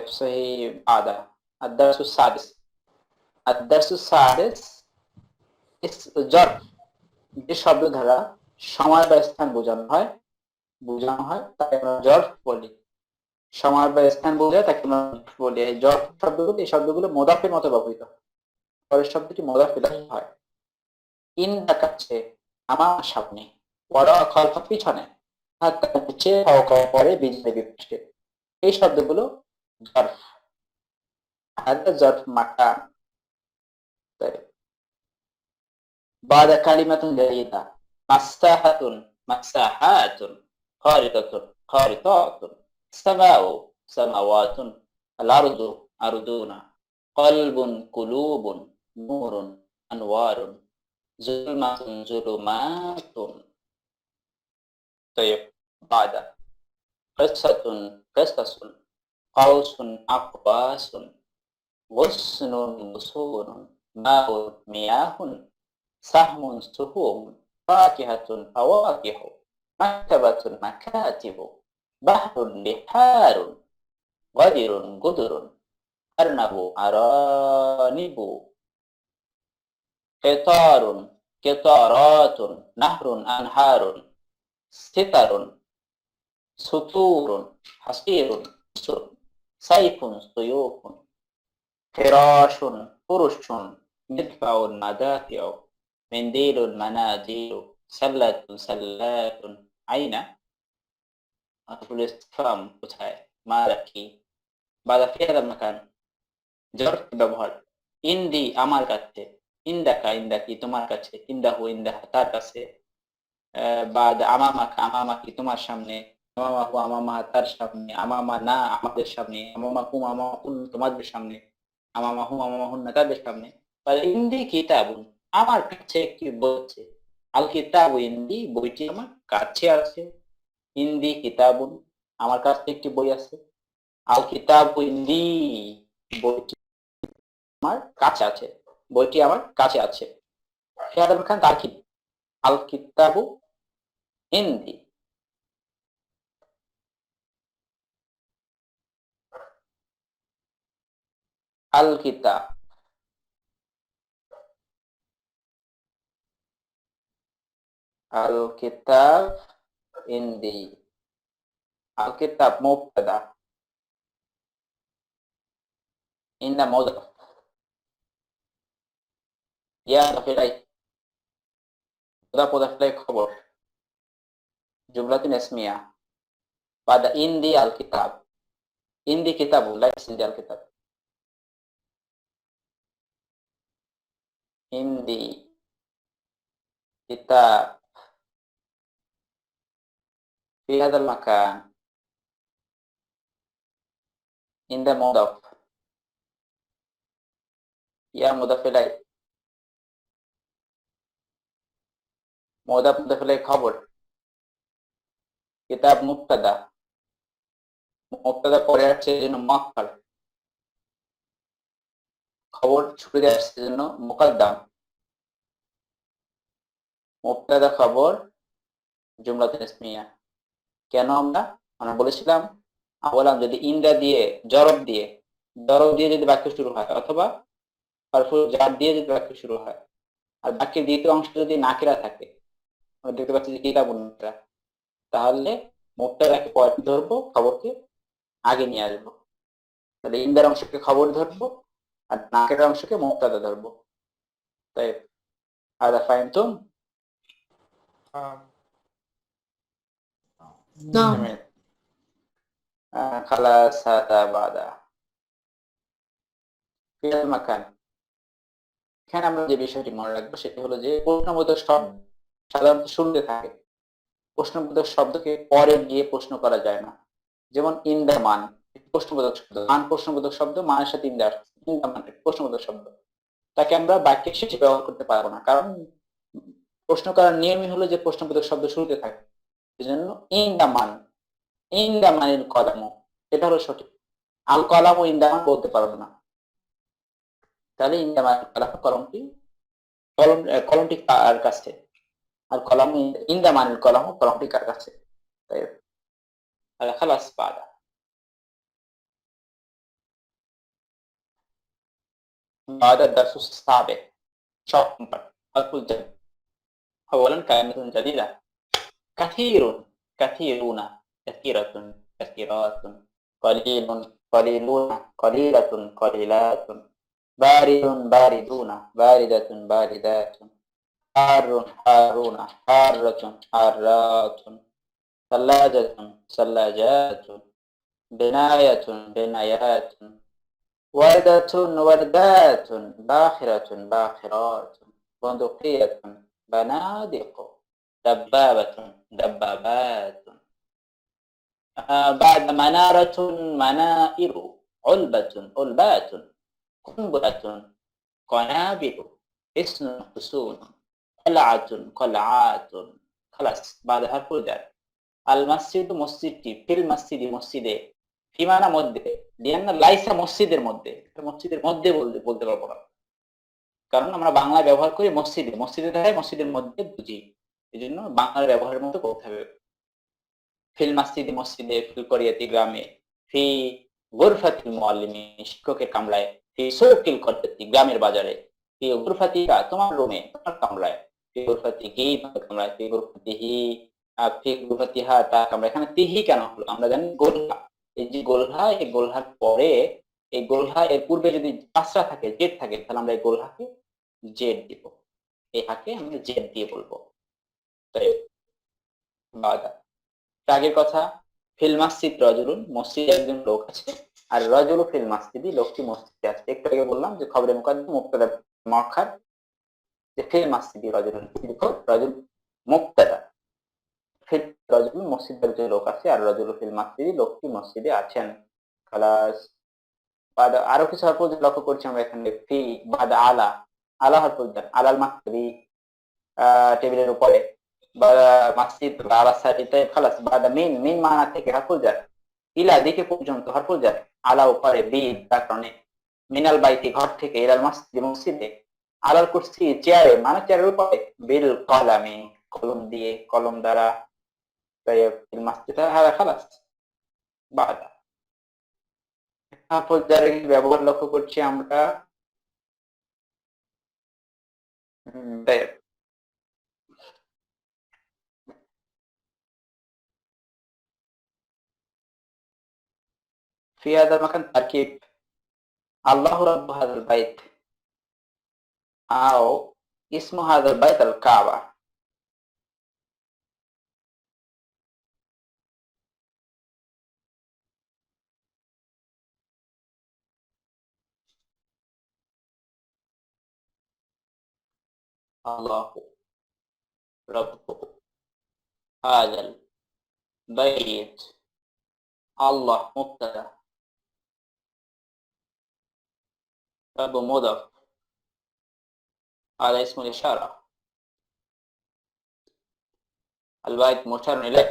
صحيح بعد الدرس السادس الدرس السادس ظرف যে শব্দ দ্বারা সময় বা স্থান বোঝানো হয় তাকে আমরা জর্ফ বলি সময় বা স্থান বোঝায় তাকে আমরা বলি এই জর্ফ শব্দগুলো এই শব্দগুলো মুদাফের মতো ব্যবহৃত হয় পরের শব্দটি মুদাফ ইলাইহি হয় ইন দেখাচ্ছে আমার সামনে ওয়ারা খালফা পিছনে হাত নিচে ফাওকা পরে বিজয় বিপক্ষে এই শব্দগুলো জর্ফ হাদা জর্ফ মাকান بعد كلمة جيدة مساحة مساحات خارطة خارطات سماء سماوات الأرض أرضون قلب قلوب نور أنوار ظلمة ظلمات طيب بعد قصة قصص قوس أقواس غصن غصون ماء مياه سهم سهوم فاكهة فواكه مكتبة مكاتب بحر بحار غدر قدر أرنب أرانب قطار قطارات نهر أنهار ستر سطور حصير سيف سيوف ফিরাশুন ফুরুশুন, মিদফাউন মাদাফিউ, মিন্দিলুন মানাজিলু, সাল্লাতুন সাল্লাতুন। আইনা হারফুল ইসতিফহাম কোথায়? মাদা কি? বাদা ফি হাদাল মাকান, জরফ ব্যবহার। ইন্দি আমার কাছে, ইন্দাকা ইন্দাকি তোমার কাছে, ইন্দাহু ইন্দাহা তার কাছে। বাদ আমামাকা আমামাকি তোমার সামনে, আমামাহু আমামাহা তার সামনে, আমামানা আমাদের সামনে, আমামাকুম আমামাকুন তোমাদের সামনে, আমামাহুম আমামাহুন্না তাদের সামনে। ইন্দি কিতাবুন আমার কাছে একটি বই আছে। আল কিতাবু ইন্দি বইটি আমার কাছে আছে। ইন্দি কিতাবুন আমার কাছে একটি বই আছে। আল কিতাবু ইন্দি বইটি আমার কাছে আছে, বইটি আমার কাছে আছে। ফিয়াদাল খান তাকিদ, আল কিতাবু ইন্দি। আল কিতাব, আল কিতাব ইন্দি। আল কিতাব মুবতাদা, ইন্না মুদাফ, ইয়া মুদাফিলাই, মুদাফ মুদাফিলাই খবর, জুমলাতুন ইসমিয়া। বাদা ইন্দি আল কিতাব, ইন্দি কিতাবু লাইস ইন্দি আল কিতাব। ইন্দি কিতাব في هذا المكان، عند مضاف، يا مضاف إليه، مضاف إليه খবর। কিতাব মুবতাদা, মুবতাদা পরে আসছে এজন্য মুআক্কার, খবর ছুটে আসছে এজন্য মুকদ্দাম। মুবতাদা খবর জুমলাতুন ইসমিয়া। কেন আমরা বলেছিলাম, বললাম যদি ইন্দা দিয়ে জরব দিয়ে যদি বাক্য শুরু হয়, অথবা হারফুল জার দিয়ে যদি বাক্য শুরু হয়, আর বাক্যের দ্বিতীয় অংশ যদি নাকিরা থাকে, আমরা দেখতে পাচ্ছি যে কিতাবুন নাকিরা, তাহলে মুবতাদাকে পরে ধরবো, খবরকে আগে নিয়ে আসবো। তাহলে ইন্দার অংশকে খবর ধরবো আর নাকিরার অংশকে মুবতাদা ধরবো। তাই আদা ফাহিমতুম? নাম تمام. خلاص هذا بعد في المكان। এখানে আমরা যে বিষয়টি মনে রাখবো সেটি হলো যে প্রশ্নবোধক শব্দ সাধারণত শুরুতে থাকে। প্রশ্নবোধক শব্দকে পরে গিয়ে প্রশ্ন করা যায় না। যেমন ইন দা মান, প্রশ্নবোধক শব্দ, মান প্রশ্নবোধক শব্দ, মানের সাথে ইন দা মান প্রশ্নবোধক শব্দ, তাকে আমরা বাক্যের শেষে ব্যবহার করতে পারবো না, কারণ প্রশ্ন করার নিয়মই হলো যে প্রশ্নবোধক শব্দ শুরুতে থাকে। এজন্য ইন দা মান, ইন দা মানিল কলাম, এটা হলো সঠিক। আল কলাম ও ইন দা মান বলতে পারবো না। তাহলে ইন দা মানিল কলাম, কলমটি কার কাছে, আর কলাম ইন দা মানিল কলাম, কলমটি কার কাছে। তাই خلاص بعد الدرس السابع شابتر حرف الجر. أولا كلمة جديدة، كثير كثيرون كثيرة كثيرات، قليل قليلون قليلة قليلات، بارد باردون باردة باردات، حار حارون حارة حارات، ثلاجة ثلاجات، بناية بنايات، وردة وردات، باخرة باخرات، بندقية بنادق، دبابة دبابات. بعد منارة منائر، علبة علبات، قنبلة قنابل، حصن حصون، قلعة قلعات. خلاص بعد حرف الجر. المسجد মসজিদটি, ফিল মসজিদি মসজিদে, ফিমানা মধ্যে, লিয়ান্না লাইসা মসজিদের মধ্যে, মসজিদের মধ্যে বলতে পারবো না, কারণ আমরা বাংলা ব্যবহার করি মসজিদে, মসজিদে থাকে মসজিদের মধ্যে বুঝি, এই জন্য বাংলার ব্যবহারের মতো করতে হবে। ফিল মসজিদি মসজিদে, ফিল করিয়াতি গ্রামে, ফি গুরফাতিল মুআল্লিমিন শিক্ষকের কামরায়, ফি সুকিল করিয়াতি গ্রামের বাজারে, ফি গুরফাতিকা তোমার রুমে তোমার কামরায়, ফি গুরফাতিকি তোমার কামরায়, ফি গুরফাতিহি ফি গুরফাতিহা তার কামরা। এখানে তিহি কেন হলো? আমরা জানি গোলহা, এই যে গোলহা, এই গোলহার পরে এই গোলহা এর পূর্বে যদি কাসরা থাকে, জেড থাকে, তাহলে আমরা এই গোলহাকে জেড দিব, এই হাকে আমরা জেড দিয়ে বলবো। তাই বাদা আগের কথা, ফিল মাসজিদ রজুলুন, মসজিদে একজন লোক আছে, আর রজুলু ফিল মাসজিদি, লোকটি মসজিদে আছে। একটু আগে বললাম যে খবরে মুকাদ্দাম মুবতাদা মুআক্খার, যে ফিল মাসজিদি রজুলুন, দেখো রজুল মুবতাদা, ফিল রজুলুন মসজিদে একজন লোক আছে, আর রজুলু ফিল মাসজিদি, লোকটি মসজিদে আছেন। খালাস। বাদা আরো কিছু হরফ লক্ষ্য করছি আমরা এখানে, ফি বাদা আলা, আলা হরফ আলাল মাকতাবি, টেবিলের উপরে, মাসজিদ আলা সাইডে, খালাস। বাদা মিন, মিন মানা থেকে হরফুল জার, ইলা দিকে পর্যন্ত হরফুল জার, আলা উপরে, বি তার কারণে, মিনাল বাইতি ঘর থেকে, ইলাল মসজিদ মসজিদে, আলাল কুরসি চেয়ারে মানে চেয়ারের উপরে, বিল কলামি কলম দিয়ে, কলম দ্বারা, তাই ফিল মাসজিদ হাদা খালাস। বাদা হরফুল জারের ব্যবহার লক্ষ্য করছি আমরা। তাই في هذا المكان تركيب الله رب هذا البيت أو اسم هذا البيت الكعبة. الله رب هذا البيت، الله مبتدأ، رب مضاف، هذا اسم الإشارة، البيت مشار إليه،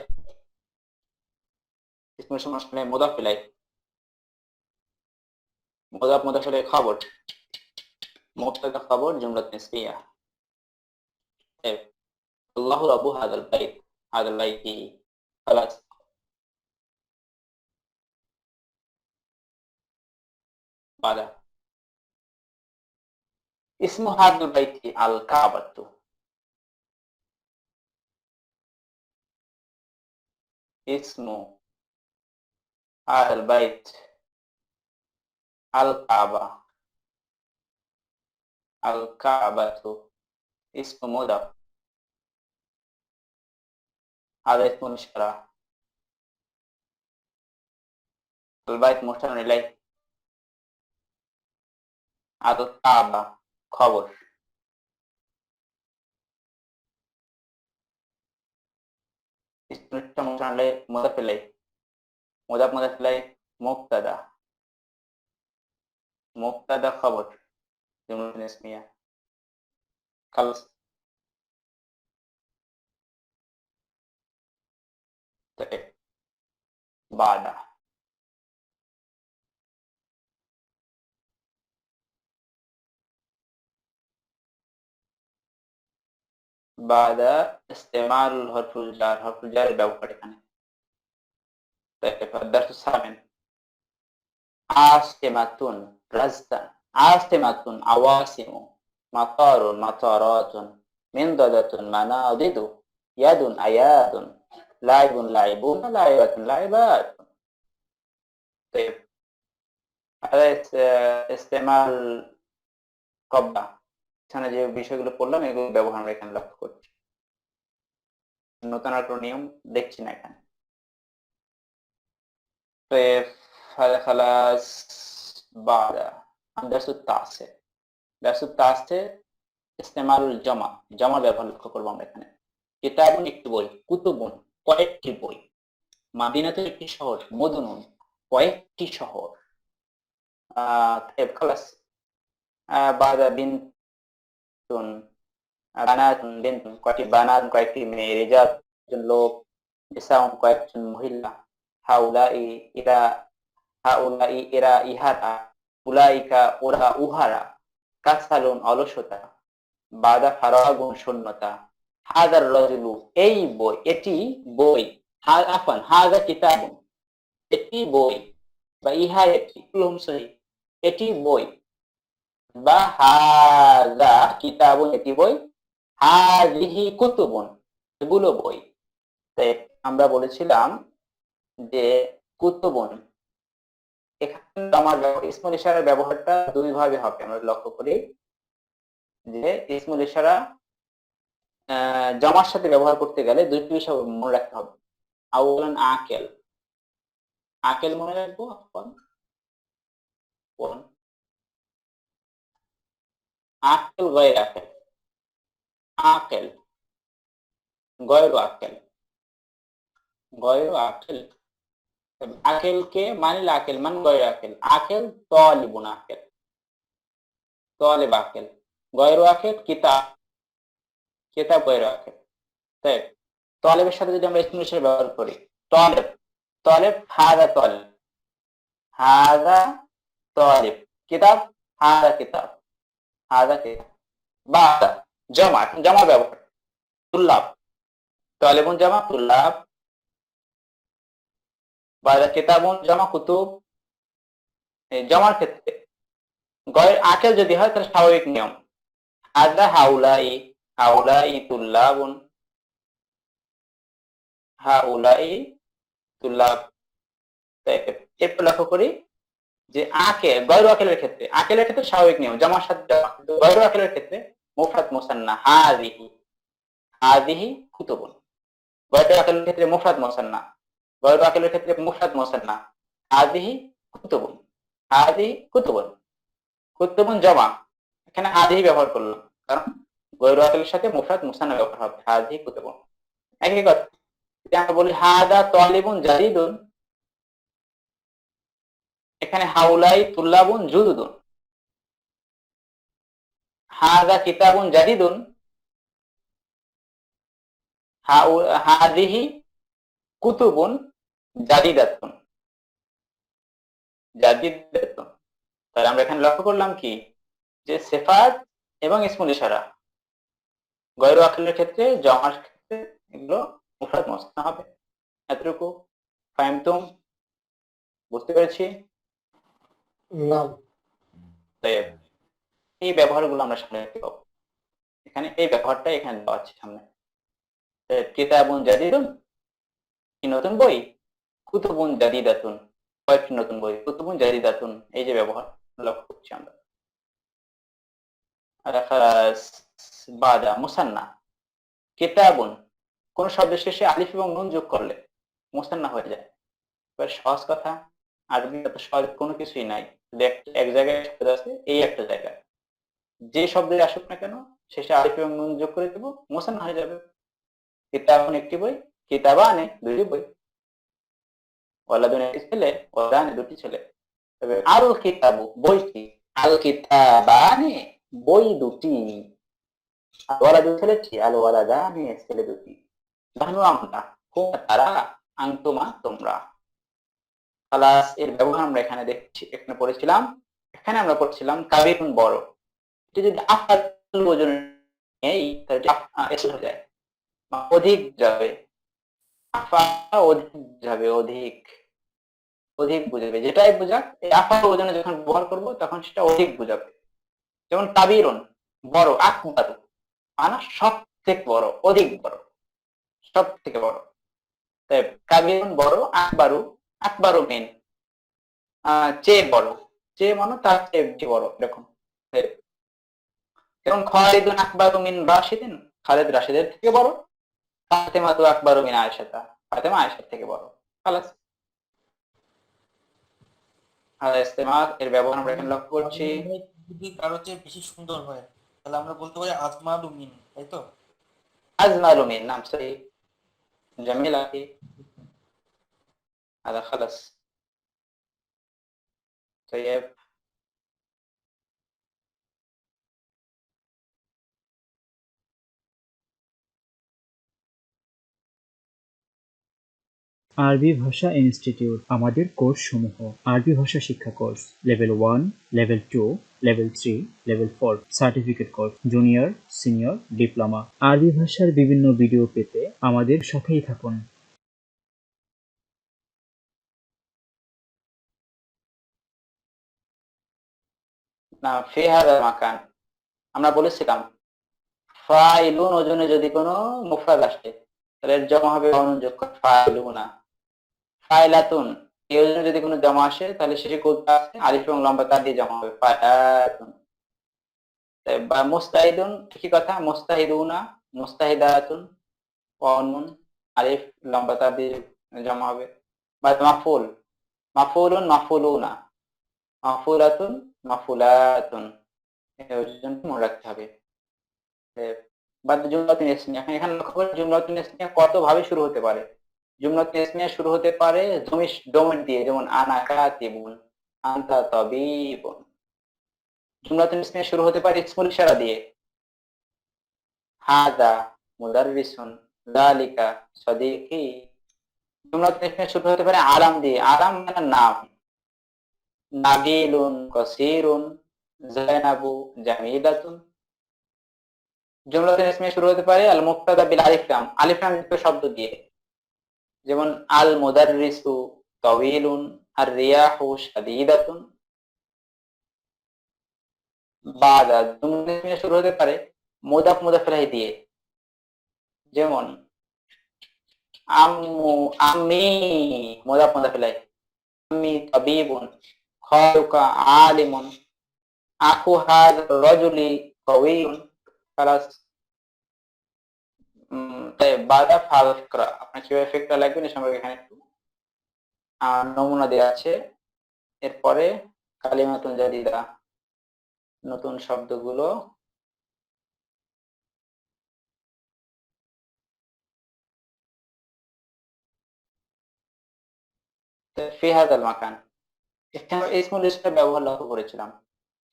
اسم الإشارة مضاف إليه، مضاف إليه خبر، مبتدأ خبر جملة نسبية. الله رب هذا البيت، هذا البيت خلاص. بعد اسم هذا البيت الكعبة، اسم هذا البيت الكعبة، الكعبة اسم مضاف، هذا اسم الإشارة، البيت مشار إليه، الكعبة خبر، اسم مشار إليه مضاف إليه، مضاف إليه مبتدأ، مبتدأ خبر جملة اسمية. خلص. طيب بعد استعمال حرف الجار، حرف الجار ব্যবহার এখানে। طيب الدرس الثامن، عاصمة رزة، عاصمة عواصم، مطار مطارات، منضدة مناضد، يد أياد، لاعب لاعبون، لاعبة لاعبات. طيب هذا استعمال قبل এখানে যে বিষয়গুলো পড়লাম এগুলো ব্যবহার আমরা এখানে লক্ষ্য করছি, নতুন আর কোনো নিয়ম দেখছি না এখানে। طيب هذا خلاص. بعد الدرس التاسع، درس التاسع استعمال الجمع، جمع ব্যবহার লক্ষ্য করব আমরা এখানে। কিতাবুন একটি বই, কুতুবুন কয়েকটি বই, মাদিনাতুন একটি শহর, মদুনুন কয়েকটি শহর। طيب خلاص. بعد بنت বানাতুন, বিনতুন কয়েকটি বানাত, কয়েকটি মেয়ে, রিজাল একজন লোক, নিসাউন কয়েকজন মহিলা, হাউলাই ইরা, হাউলাই এরা ইহারা, উলাইকা ওরা উহারা, কাসালুন অলসতা, বাদা ফারাগুন শূন্যতা, হাজার রজুলু এই বই, এটি বই, আফান হাজা কিতাবুন এটি বই, বা ইহা একটি, এটি বই, বা হাযা কিতাবুন এটি বই, হাযিহি কুতুবুন এগুলো বই। তাই আমরা বলেছিলাম যে কুতুবুন এখানে আমার ইসমুল ইশারার ব্যবহারটা দুই ভাবে হবে। আমরা লক্ষ্য করি যে ইসমুল ইশারা জমার সাথে ব্যবহার করতে গেলে দুইটি বিষয় মনে রাখতে হবে। আউয়ালান আকেল, আকেল মনে রাখবো এখন কোন আকেল গয়ের আকেল, আকেল গয়ের আকেল, গয়ের আকেল, আকেলকে মানিল আকেল মান গয়ের আকেল, আকেল তলিবুন আকেল, তলিব আকেল, গয়ের আকেল কিতাব, কিতাব গয়ের আকেল। তাই তলেবের সাথে যদি আমরা ইসমুল ইশারা ব্যবহার করি, তলেব, তলেব হাদা তলেব, হাদা তলেব, কিতাব হাদা কিতাব, হাদা কিতাব। বাদা জমা, এখন জমা ব্যবহার, তুল্লাব, তলেবুন জমা তুল্লাব, বাদা কিতাবুন জমা কুতুব। এই জমার ক্ষেত্রে গয়ের আকেল যদি হয় তাহলে স্বাভাবিক নিয়ম, হাদা হাউলাই, হাউলাই তুল্লাবুন, হাউলাই তুল্লাব। এরপর লক্ষ্য করি যে আকেল গয়রু আকেলের ক্ষেত্রে, আকেলের ক্ষেত্রে স্বাভাবিক নিয়ম জমার সাথে জমা, কিন্তু গয়রু আকেলের ক্ষেত্রে মুফরাদ মুসান্না, হাযিহি, হাযিহি কুতুবুন। গয়রু আকেলের ক্ষেত্রে মুফরাদ মুসান্না, গয়রু আকেলের ক্ষেত্রে মুফরাদ মুসান্না, হাযিহি কুতুবুন, হাযিহি কুতুবুন, কুতুবুন জমা, এখানে হাযিহি ব্যবহার করলাম কারণ গয়রু আকেলের সাথে মুফরাদ মুসান্না ব্যবহার হবে, হাযিহি কুতুবুন। একই কথা যদি আমরা বলি হাদা তালিবুন জাদিদুন, এখানে হাউলাই তুল্লাবুন জুদুদুন, হাদা কিতাবুন জাদিদুন, হাদিহি কুতুবুন জাদিদাতুন, জাদিদাতুন। তাহলে আমরা এখানে লক্ষ্য করলাম কি যে সিফাত এবং ইসমুল ইশারা গয়রু আকিলের ক্ষেত্রে জমার ক্ষেত্রে এগুলো মুফরাদ মুসান্না হবে। এতটুকু ফাহিমতুম, বুঝতে পেরেছি? নাম তাই এই ব্যবহারগুলো আমরা সামনে দেখতে পাবো। এখানে এই ব্যবহারটা এখানে দেওয়া আছে সামনে। কিতাবুন জাদিদুন কি নতুন বই, কুতুবুন জাদিদাতুন কয়েকটি নতুন বই, কুতুবুন জাদিদাতুন এই যে ব্যবহার লক্ষ্য করছি আমরা। বাদা মুসান্না, কিতাবুন কোন শব্দের শেষে আলিফ এবং নুন যোগ করলে মুসান্না হয়ে যায়। এবার সহজ কথা, আরবি এত সহজ কোনো কিছুই নাই, এক জায়গায় শব্দ আছে, এই একটা জায়গায় যে শব্দের আসুক না কেন শেষে আলিফ এবং নুন যোগ করে দেবো, মুসান্না হয়ে যাবে। কিতাবুন একটি বই, কিতাবানে দুটি বই, ওয়ালাদুন একটি ছেলে, ওয়ালাদানে দুটি ছেলে। তবে আল কিতাবু বইটি, আল কিতাবানে বই দুটি, ওয়ালাদুন ছেলেটি, আল ওয়ালাদানে ছেলে দুটি। নাহনু আমরা, তারা, আনতুমা তোমরা। খালাস এর ব্যবহার আমরা এখানে দেখছি, এখানে পড়েছিলাম। এখানে আমরা পড়ছিলাম কাবিরুন বড়, এটি যদি আফাল ওজন এই তাহলে এসে হয়ে যায়, অধিক যাবে, আফা অধিক যাবে, অধিক, অধিক বুঝাবে, যেটাই বুঝাক এই আফাল ওজনে যখন ব্যবহার করব তখন সেটা অধিক বুঝাবে। যেমন কাবিরুন বড়, আকবারু মানে সব থেকে বড়, অধিক বড়, সব থেকে বড়। তাই কাবিরুন বড়, আকবারু, আকবারু মেন চেয়ে বড়, চেয়ে মানে তার চেয়ে বড়, এরকম। যেমন খালিদুন আকবারু মিন রাশিদিন, খালিদ রাশিদের থেকে বড়, ফাতেমা তু আকবারু মিন আয়েশা, ফাতেমা আয়েশার থেকে বড়। খালাস আলা ইস্তেমাল এর ব্যবহার আমরা এখানে লক্ষ্য করছি। যদি কারো চেয়ে বেশি সুন্দর হয় তাহলে আমরা বলতে পারি আজমালু মিন, তাই তো? আজমালু মিন নাম সহি, জামিল আখি, هذا خلص طيب। আরবি ভাষা ইনস্টিটিউট আমাদের কোর্স সমূহ: আরবি ভাষা শিক্ষা course level 1, level 2, level 3, level 4, certificate course, junior, senior, diploma. আরবি ভাষার বিভিন্ন ভিডিও পেতে আমাদের সাথেই থাকুন। না ফি হাদা মাকান আমরা বলেছিলাম ফাইলুন ওজনে যদি কোনো মুফরাদ আসে তাহলে এর জমা হবে অনুযোগ ফাইলুনা, ফাইলাতুন এর জন্য যদি কোনো জমা আসে তাহলে শেষে কোনটা আছে আলিফ এবং লম্বা তার দিয়ে জমা হবে ফায়াতুন। বা মুস্তাহিদুন কি কথা, মুস্তাহিদুনা, মুস্তাহিদাতুন, নুন আলিফ লম্বা তার দিয়ে জমা হবে। বা মাফুল, মাফুলুন মাফুলুনা, মাফুলাতুন মাফুলাতুন, এর জন্য মনে রাখতে হবে। বাদ জুমলাতুন ইসমিয়া, এখানে লক্ষ্য করে জুমলাতুন ইসমিয়া কত ভাবে শুরু হতে পারে। জুমলাতুন ইসমিয়া শুরু হতে পারে ডোমেন দিয়ে, যেমন আনা কাতিবুন, আনতা তাবিবুন। জুমলাতুন ইসমিয়া শুরু হতে পারে ইসমুল ইশারা দিয়ে, হাদা মুদাররিসুন, যালিকা সাদিকি। জুমলাতুন ইসমিয়া শুরু হতে পারে আলাম দিয়ে, আলাম মানে নাম, নাবিলুন কাসিরুন, যায়নাবু জামিলাতুন। জুমলাতুন ইসমিয়া শুরু হতে পারে আল মুক্তাদা বিল আলিফ লাম, আলিফ লাম যুক্ত শব্দ দিয়ে, যেমন আল মুদাররিসু তাওয়িলুন, আর রিয়াহু শাদীদাতুন। বাদা জুমলাতুন ইসমিয়া শুরু হতে পারে মুদাফ মুদাফ ইলাইহি দিয়ে, যেমন আম্মু আম্মি মুদাফ মুদাফ ইলাইহি, আম্মি তাবিবুন, খালুকা আলিমুন, আখু হাযা রাজুলি কাওয়িয়ুন। খালাস। তাই বাদা ফাল ফিকরা, আপনি কিভাবে ফিকরা লাগবেন এই সম্পর্কে এখানে একটু নমুনা দেওয়া আছে। এরপরে কালিমাতুন জাদিদা, নতুন শব্দগুলো। ফি হাযাল মাকান, এখানে ইসমুল ইশারা ব্যবহার লক্ষ্য করেছিলাম।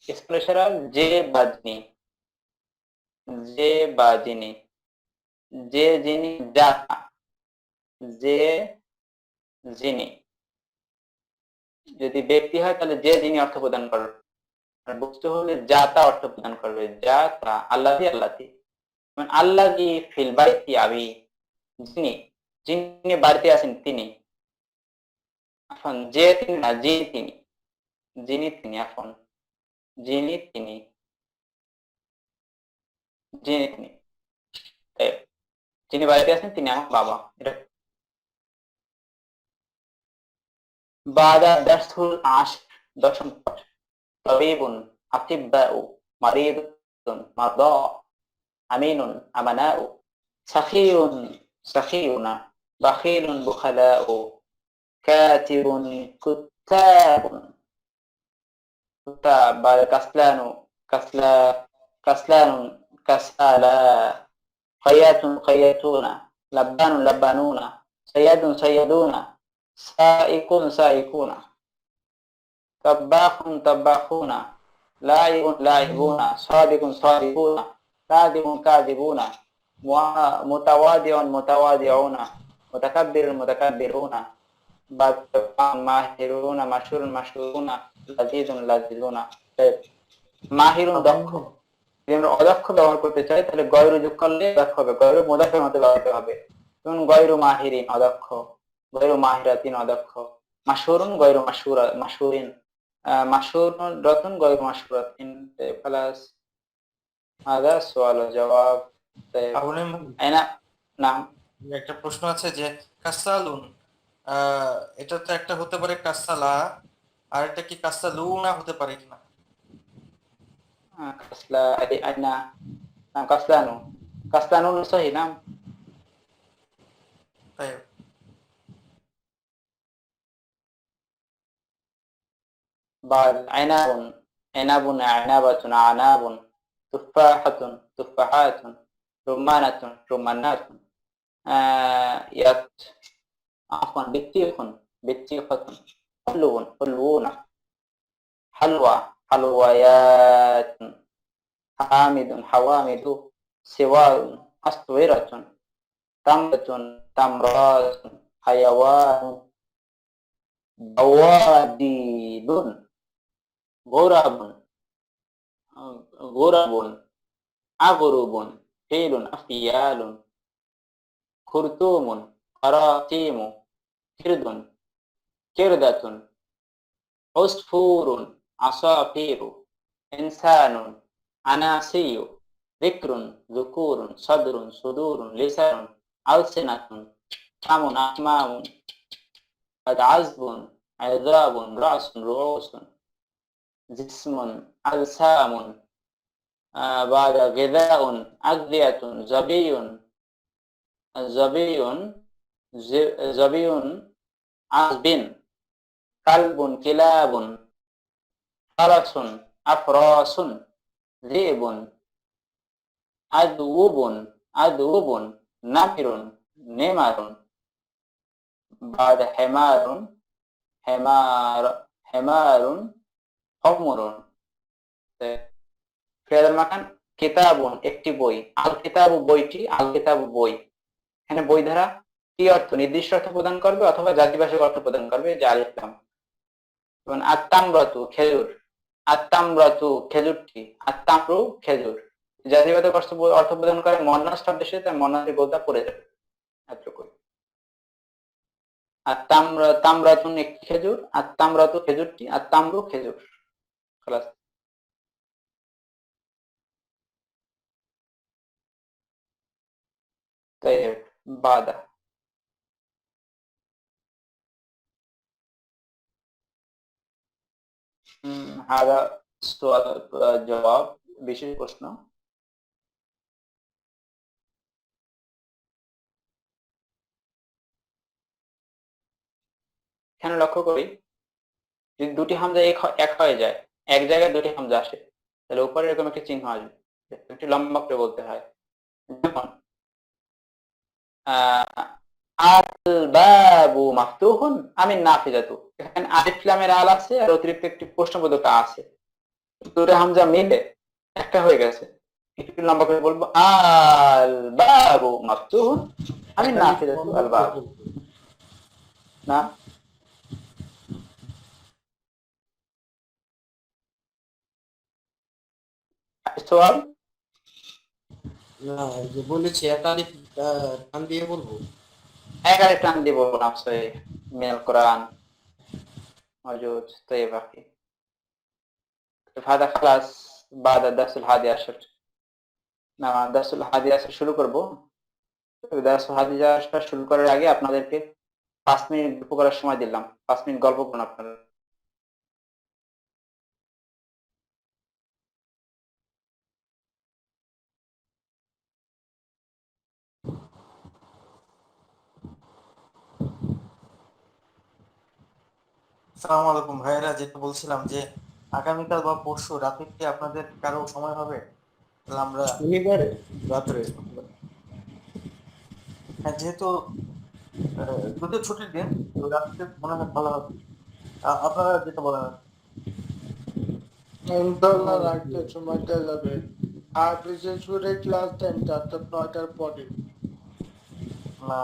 ইসমুল ইশারা যে বা যিনি, যে বা যিনি, যে যিনি, যা, যে যিনি। যদি ব্যক্তি হয় তাহলে যে যিনি অর্থ প্রদান করবে, আর বস্তু হলে যা তা অর্থ প্রদান করবে, যা তা। আল্লাহি আল্লাহি, মানে আল্লাহি ফিল বাইতি আবি, যিনি, যিনি বাড়িতে আছেন তিনি। এখন যে তিনি না, যিনি তিনি, যিনি তিনি, এখন যিনি তিনি, যিনি তিনি, যিনি বাড়িতে আছেন তিনি আমার বাবা। এটা বাদা দারসুল আশর, দশম পাঠ। তাবিবুন আতিব্বাউ, মারিদুন মারদা, আমিনুন আমানাউ, সাখিয়ুন সাখিয়ুনা, বাখিলুন বুখালাউ, কাতিবুন কুত্তাবুন। কুত্তাব বা কাসলানু, কাসলানুন কাসালা, খায়াতুন খায়াতুনা, লাব্বানুন লাব্বানুনা, সাইয়াদুন সাইয়াদুনা, সাইকুন সাইকুনা, তাব্বাখুন তাব্বাখুনা, লাইবুন লাইবুনা, সাদিকুন সাদিকুনা, কাযিবুন কাযিবুনা, মুতাওয়াদিউন মুতাওয়াদিউনা, মুতাকাব্বিরুন মুতাকাব্বিরুনা, মাহিরুনা মাশহুরুন মাশহুরুনা, লাযীযুন লাযীযুনা। মাহিরুন দক্ষ, যদি আমরা অদক্ষ ব্যবহার করতে চাই তাহলে গয়রু যোগ করলে দক্ষ হবে, গয়রু মুদাফের মতো ব্যবহৃত হবে। যেমন গয়রু মাহিরিন অদক্ষ, গয়রু মাহিরাতিন অদক্ষ, মাশহুরুন গয়রু মাশহুরা মাশহুরিন, মাশহুরুন রাতুন গয়রু মাশহুরাতিন। খালাস, হাদা সুয়াল ওয়া জওয়াব। আপনি আইনা নাম, একটা প্রশ্ন আছে যে কাসালুন, এটা তো একটা হতে পারে কাসালা, আর এটা কি কাসালুনা হতে পারে কিনা? কাসলা আইনা নাম, কাসলানু, কাসলানুন সহি নাম। তাই بعد عناب عناب عنابة عناب، تفاحة تفاحات، رمانة رمانات، يت عفوا بطيخ بطيخة، حلو حلوون، حلوى حلويات، حامد حوامد، سوار أسطورة، تمرة تمرات، حيوان، بواديد، غراب غرب، أغرب، فيل أفيال، خرطوم خراطيم، كرد كردة، عصفور عصافير، إنسان أناسي، ذكر ذكور، صدر صدور، لسان ألسنة، فم أكمام، عزب عظام رأس رؤوس جسم أجسام بعد غذاء أغذية زبي زبي عصب كلب كلاب فرس أفراس ذئب أذوب نمر نمر بعد حمار حمر ফেরার মাকান কিতাবুন একটি বই, আল কিতাবু বইটি, আল কিতাবু বই। এখানে বই ধারা কি অর্থ, নির্দিষ্ট অর্থ প্রদান করবে অথবা জাতিবাচক অর্থ প্রদান করবে, যে আলিফলাম। যেমন আত্তামরাতু খেজুর, আত্তামরাতু খেজুরটি, আত্তামরু খেজুর। জাতিবাচক অর্থ প্রদান করে মন্নাস শব্দ এসে তার মন্নাসের গোলটা পড়ে যাবে এতটুকু। তামরাতুন একটি খেজুর, আত্তামরাতু খেজুরটি, আত্তামরু খেজুর। খালাস। طيب بعد هذا سؤال জবাব বিশেষ প্রশ্ন। এখানে লক্ষ্য করি যদি দুটি হামজা এক হয়ে যায়, এক জায়গায় দুটি হামজা আসে, তাহলে উপরে এরকম একটি চিহ্ন আসবে, একটি লম্বা করে বলতে হয়। যেমন আল বাবু মাফতুহুন আমি নাফিজাতু, এখানে আলিফ লামের আল আছে আর অতিরিক্ত একটি প্রশ্নবোধক আছে, দুটো হামজা মিলে একটা হয়ে গেছে। একটু লম্বা করে বলবো আল বাবু মাফতুহুন আমি নাফিজাতু আল বাবু। না সোয়াল না, এই যে বলেছি একাধিক টান দিয়ে বলবো। একারে টান দিয়ে বলবো নাফসে মিনাল কোরআন موجود طيب أخي هذا خلاص بعد الدرس الحادي عشر না الدرس الحادي عشر শুরু করব। الدرس الحادي عشر শুরু করার আগে আপনাদেরকে 5 মিনিট গল্প করার সময় দিলাম, 5 মিনিট গল্প করুন আপনারা। আসসালামু আলাইকুম ভাইরা, যেটা বলছিলাম যে আগামীকাল বা পরশু রাতে কি আপনাদের কারো সময় হবে? তাহলে আমরা শনিবারে রাত্রে যেহেতু দুটো ছুটির দিন, তো রাত্রে মনে হয় ভালো হবে। আপনারা যেটা বলেন। ইনশাল্লাহ রাখতে সময়টা যাবে। আর বিশেষ করে ক্লাস 9টার পরে। না,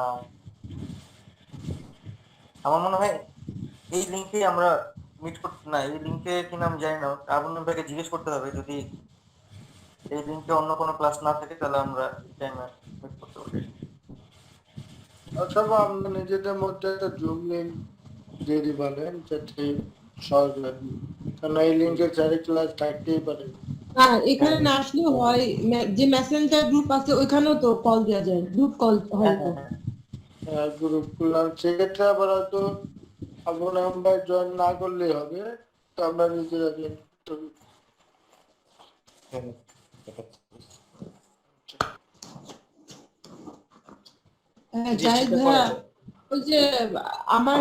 আমার মনে হয় এই লিঙ্কে আমরা মিট করতে, না এই লিঙ্কে কি নাম জানি না, আবুল ভাইকে জিজ্ঞেস করতে হবে। যদি এই লিঙ্কে অন্য কোনো ক্লাস না থাকে তাহলে আমরা এই টাইমে মিট করতে পারি। অথবা আমরা নিজেদের মধ্যে একটা জুম লিঙ্ক দিয়ে দিবেন, যেটি সহজ হবে। কারণ এই লিঙ্কে 4 ক্লাস থাকতেই পারে। আর এখানে না আসলেও হয়, যে মেসেঞ্জার গ্রুপ আছে ওইখানেও তো কল দেওয়া যায়, গ্রুপ কল হয় তো। গ্রুপ করলাম, সেক্ষেত্রে আবার হয়তো আপনার আমরা জয়েন না করলেই হবে, তো আমরা নিজেরা join করতে হবে। জাহিদ ভাইয়া, ওই যে আমার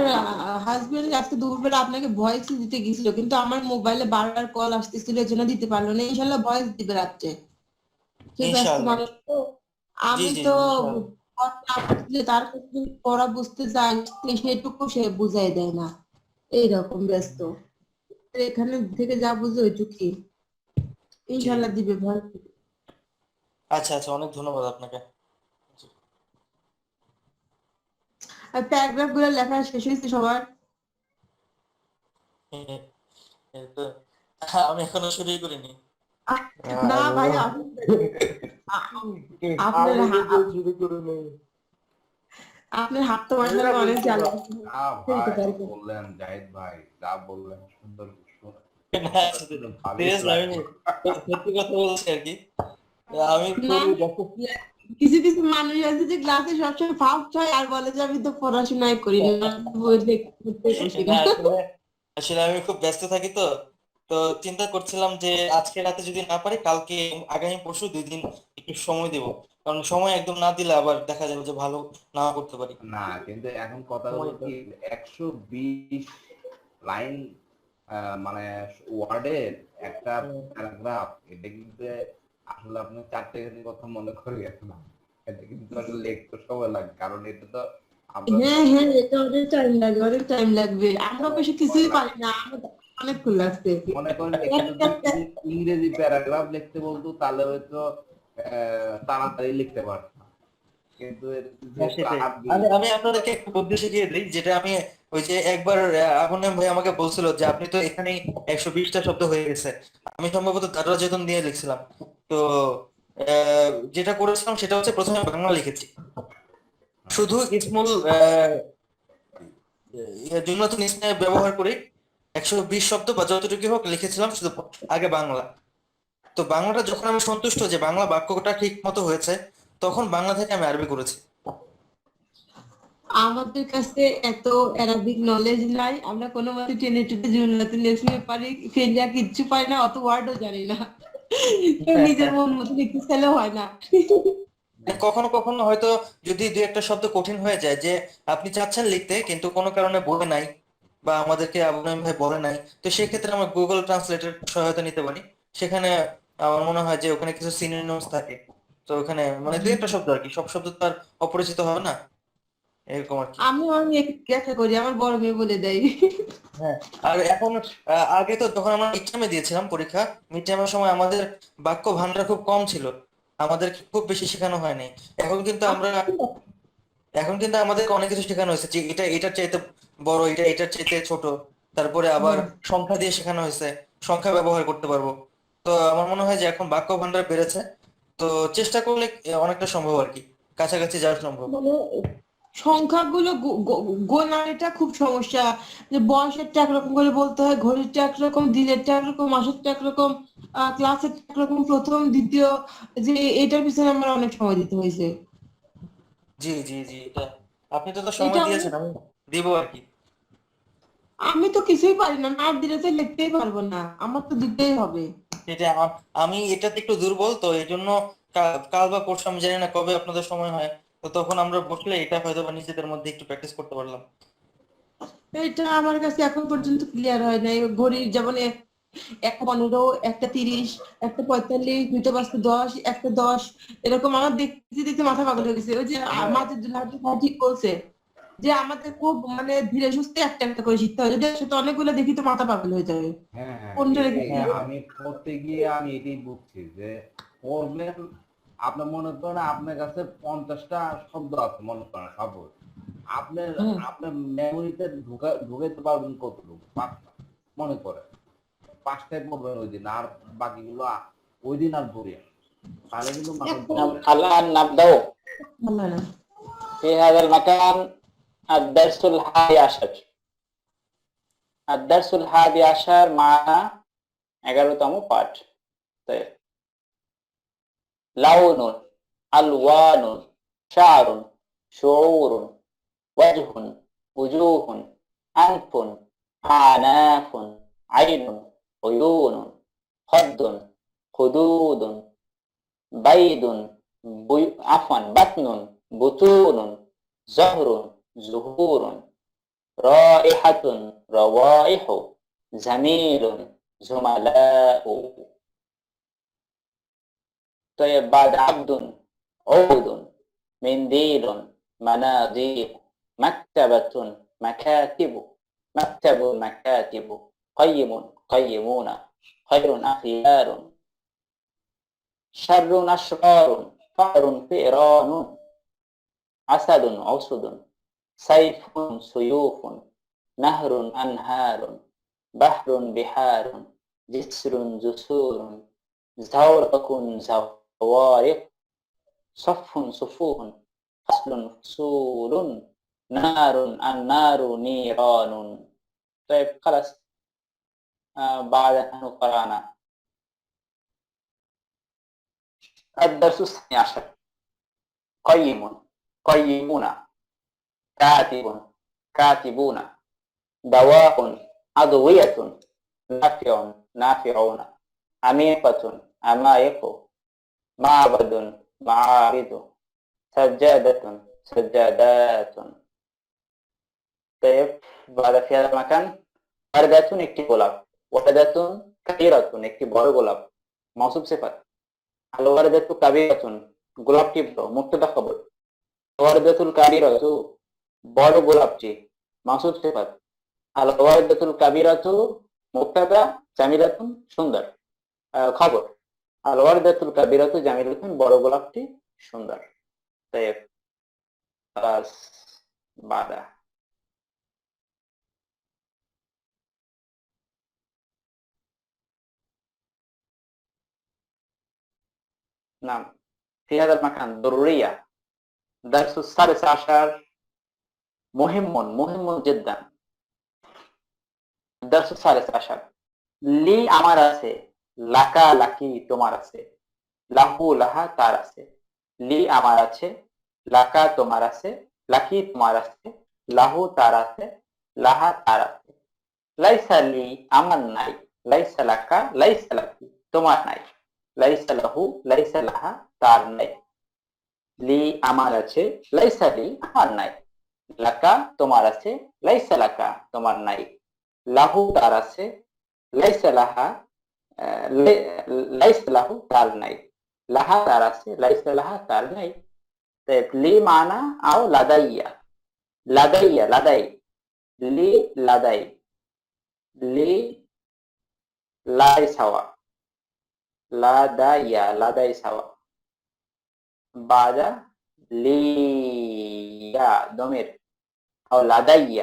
হাজবেন্ড আজকে দুপুরবেলা আপনাকে ভয়েস দিতে গেছিল, কিন্তু আমার মোবাইলে বারবার কল আসতেছিল, এর জন্য দিতে পারলো না। ইনশাল্লাহ ভয়েস দিবে রাত্রে, সে ব্যস্ত ইনশাআল্লাহ। মানুষ তো। আমি জি তো ইনশাআল্লাহ। কথা বুঝলে তার কাছে পড়া বুঝতে চাই, সেটুকু সে বুঝাই দেয় না, এইরকম ব্যস্ত। এখানে থেকে যা বুঝে ওইটুকি, ইনশাল্লাহ দিবে ভয়েস। আচ্ছা আচ্ছা, অনেক ধন্যবাদ আপনাকে। আর প্যারাগ্রাফ গুলো লেখা শেষ হয়েছে সবার? এই তো, আমি এখনো শুরুই করিনি। না ভাই, আপনার আমি যদি শুরু করে নেই। আপনার হাত তো মাশাআল্লাহ অনেক চালু। ভাই বললেন জাহিদ ভাই, যা বললেন সুন্দর না, serious না, আমি সত্যি কথা বলছি আর কি। আমি খুবই কিছু কিছু মানুষ আছে যে ক্লাসে সবসময় ফার্স্ট হয় আর বলে যে আমি তো পড়াশোনাই করি না, বই দেখতে বসি না না। আসলে আসলে আমি খুব ব্যস্ত থাকি তো, তো চিন্তা করছিলাম যে আজকে রাতে যদি না পারি কালকে আগামী পরশু 2 দিন একটু সময় দেব, কারণ সময় একদম না দিলে আবার দেখা যাবে যে ভালো না করতে পারি। না কিন্তু এখন কথা হলো সময় কি, 120 লাইন মানে ওয়ার্ডের একটা হুম। প্যারাগ্রাফ, এটা কিন্তু আসলে আপনি 4 টা কথা মনে করে গেছেন না, এটা কিন্তু আসলে লিখতে সময় লাগে, কারণ এটা তো আমরা তো হ্যাঁ হ্যাঁ, এটা অনেক টাইম লাগবে, অনেক টাইম লাগবে, আমরা অবশ্য সময় কিছুই লাগে। পারি না, আমাদের অনেক ভুল লাগছে। মনে করেন এটা একটা যদি একটা ইংরেজি প্যারাগ্রাফ লিখতে বলতো তাহলে হয়তো তাড়াতাড়ি লিখতে পারতাম, কিন্তু হ্যাঁ যেহেতু সেটাই। আরবি। আমি আমি আপনাদেরকে একটু বুদ্ধি শিখিয়ে দিই, যেটা আমি ওই যে একবার আবুনাম ভাই আমাকে বলছিল যে আপনি তো এখানেই 120টা শব্দ হয়ে গেছে, আমি সম্ভবত দারুল চেতন দিয়ে লিখছিলাম। তো যেটা করেছিলাম সেটা হচ্ছে প্রথমে বাংলা লিখেছি, শুধু ইসমুল জুমলাতুল ইসমিয়া ব্যবহার করে 120 শব্দ বা যতটুকু হোক লিখেছিলাম, শুধু আগে বাংলা। তো বাংলাটা যখন আমি সন্তুষ্ট যে বাংলা বাক্যটা ঠিক মতো হয়েছে, তখন বাংলা থেকে আমি আরবি করেছি। আমাদের কাছে এত অ্যারাবিক নলেজ নাই, আমরা কোনো মতে টেনে টুনে জুমলাতে লিখতে পারি, ফেলিয়া কিচ্ছু পারি না, অত ওয়ার্ডও জানি না, কেউ নিজের মন মতো লিখতে চাইলেও হয় না। কখনো কখনো হয়তো যদি দুই একটা শব্দ কঠিন হয়ে যায়, যে আপনি চাচ্ছেন লিখতে কিন্তু কোনো কারণে বলে নাই বা আমাদেরকে আবু নাঈম ভাই বলে নাই, তো সেক্ষেত্রে আমরা গুগল ট্রান্সলেটের সহায়তা নিতে পারি। সেখানে আমার মনে হয় যে ওখানে কিছু সিনোনিমস থাকে, তো ওখানে মানে দুই একটা শব্দ আর কি, সব শব্দ তো আর অপরিচিত হবে না, এরকম আর কি। আমি অনেক ব্যাখ্যা করি, আমার বড় মেয়ে বলে দেয়। হ্যাঁ। আর এখন আগে তো যখন আমরা মিড টার্মে দিয়েছিলাম পরীক্ষা, মিড টার্মের সময় আমাদের বাক্য ভান্ডার খুব কম ছিল, আমাদের খুব বেশি শেখানো হয়নি। এখন কিন্তু আমরা এখন কিন্তু আমাদেরকে অনেক কিছু শেখানো হয়েছে, যে এটা এটার চাইতে বড়, এটা এটার চাইতে ছোট, তারপরে আবার হ্যাঁ, সংখ্যা দিয়ে শেখানো হয়েছে, সংখ্যা ব্যবহার করতে পারবো। তো আমার মনে হয় যে এখন বাক্য ভান্ডার বেড়েছে, তো চেষ্টা করলে অনেকটা সম্ভব আর কি, কাছাকাছি যাওয়া সম্ভব। মানে সংখ্যাগুলো গোনার এটা খুব সমস্যা, যে বয়সেরটা একরকম করে বলতে হয়, ঘড়িরটা একরকম, দিনেরটা একরকম, মাসেরটা একরকম, ক্লাসের একরকম, প্রথম দ্বিতীয়, যে এটার পিছনে আমার অনেক সময় দিতে হয়েছে। জি জি জি, এটা আপনি তো সময় এটা দিয়েছেন, আমি দিব আর কি। আমি তো কিছুই পারি না, না দিলে তো লিখতেই পারবো না, আমার তো দিতেই হবে। সেটা আমি এটাতে একটু দুর্বল, তো এই জন্য কাল বা পরশু, আমি জানি না কবে আপনাদের সময় হয়, তো তখন আমরা বসলে এটা হয়তো বা নিজেদের মধ্যে একটু প্র্যাকটিস করতে পারলাম। এটা আমার কাছে এখন পর্যন্ত ক্লিয়ার হয় নাই, ঘড়ির যেমন 1:15, 1:30, 1:45, 2:10, 1:10, এরকম আমার দেখতে দেখতে মাথা পাগল হয়ে গেছে। ওই যে মাজিদুল হাসান ভাই ঠিক বলছে যে আমাদের খুব মানে ধীরে সুস্থে একটা একটা করে শিখতে হয়, যদি একসাথে অনেকগুলো দেখি তো মাথা পাগল হয়ে যাবে, হ্যাঁ হ্যাঁ, কোনটা রেখে কি হ্যাঁ আমি পড়তে গিয়ে আমি এটাই বুঝছি যে পড়বেন, আপনি মনে করেন আপনার কাছে 50টা শব্দ আছে, মনে করেন শব্দ, আপনার হ্যাঁ আপনার মেমোরিতে ঢুকাইতে পারবেন কতটুকু, 5টা মনে করেন, 5টায় পড়বেন ওই দিন, আর বাকিগুলো ওই দিন আর পড়ি, তাহলে কিন্তু মাথায় একটা ধরবে। الآن نبدأ ভালো না। في هذا المكان الدرس الحادي عشر. الدرس الحادي عشر معنا 11তম পাঠ। طيب لون، ألوان، شعر، شعور، وجه، وجوه، أنف، أعناف، عين، عيون، خد، خدود، بيض، عفوا بطن، بطون، زهر، زهور، رائحة، روائح، زميل، زملاء. طيب بعد عبد، عود، منديل، مناديل، مكتبة، مكاتب، مكتب، مكاتب، قيم، قيمون، خير، أخيار، شر، أشرار، فأر، فئران، عسد، عسد، سيف، سيوف، نهر، أنهار، بحر، بحار، جسر، جسور، زورق، زوارق، صف، صفوف، فصل، فصول، نار، النار، نيران. طيب خلاص، بعد أن قرأنا الدرس الثاني عشر. قيم قيمون كاتب كاتبون دواء أضوية نافع نافعون عميقة عمائق معبد معابد سجادة سجادات. طيب بعد في هذا المكان وردة একটি গোলাপ وردة كثيرة একটি বড় গোলাপ মওসুফ সিফাত আল ওয়ারদাতু কাবীরাতুন গোলাপটি বড় মুবতাদা খবর ওয়ারদাতুল কাবীরাতু বড় গোলাপটি মওসুফ সিফাত আল ওয়ারদাতুল কাবীরাতু মুবতাদা জামিলাতুন সুন্দর খবর আল ওয়ারদাতুল কাবীরাতু জামিলাতুন বড় গোলাপটি সুন্দর। طيب خلاص بعدها نعم في هذا المكان ضرورية درس السادس عشر مهم جدا درس السادس عشر লি আমার আছে লাকা লাকি তোমার আছে লাহু লাহা তার আছে লি আমার আছে লাকা তোমার আছে লাকি তোমার আছে লাহু তার আছে লাহা তার আছে লাইসা লি আমার নাই লাইসা লাকা লাইসা লাকি তোমার নাই লাইসা লাহু লাইসা লাহা তার নাই লি আমার আছে লাইসা লি আমার নাই লাকা তোমার আছে লাইসা লাকা তোমার নাই লাহু তার আছে লাইসা লাহা লাইসা লাহু তার নাই লাহা তার আছে লাইসা লাহা তার নাই। طيب لي معنى أو لدي لدي لي لدي لي লাই سوا لدي سوا بعد لي يا ضمير أو لدي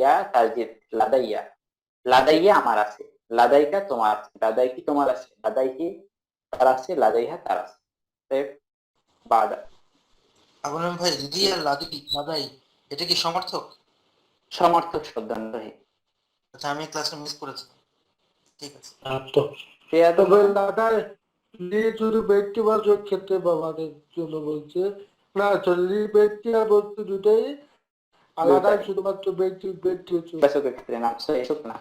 يا ترجيح لدي আমার আছে লাদাইকা তোমার আছে লাদাইকি তোমার আছে লাদাইকি তার আছে লাদাইহা তার আছে। طيب بعد আপনার ভাই লি আর লাদাই এটা কি সমার্থক? সমর্থক শব্দান্তহী। আচ্ছা আমি ক্লাসটা মিস করেছি, ঠিক আছে। তবে লাদাই লি শুধু ব্যক্তিবাচক ক্ষেত্রে ব্যবহারের জন্য বলছে না, লি ব্যক্তি আর বস্তু দুটাই আলাদা, শুধুমাত্র ব্যক্তি হচ্ছে বাচকের ক্ষেত্রে না এসব না।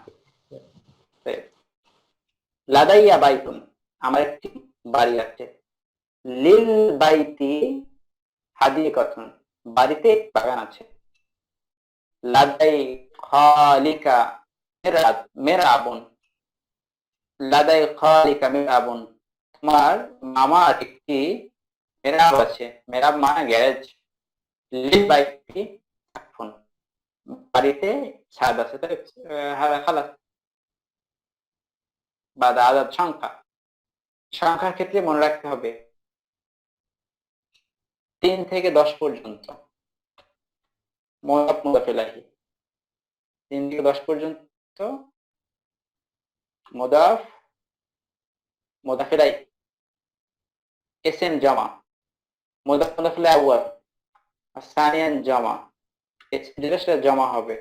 লাদাইয়া বাইতুন আমার একটি বাড়ি আছে লিল বাইতি হাদিকাতুন বাড়িতে বাগান আছে লাদাই খালিকা মেরাবুন লাদাই খালিকা মেরাবুন তোমার মামার একটি মেরাব আছে মেরাব মানে গ্যারেজ লিল বাইতি সাকফুন বাড়িতে ছাদ আছে তাই খালাস। বাদ আদাদ সংখ্যার ক্ষেত্রে মনে রাখতে হবে 3 থেকে 10 পর্যন্ত মুদাফ মুদাফ ইলাইহি 3 থেকে 10 পর্যন্ত মুদাফ মুদাফ ইলাইহি ইসম জামা মুদাফ মুদাফ ইলাইহি আউয়াল সানিয়ান জামা এটা জমা হবে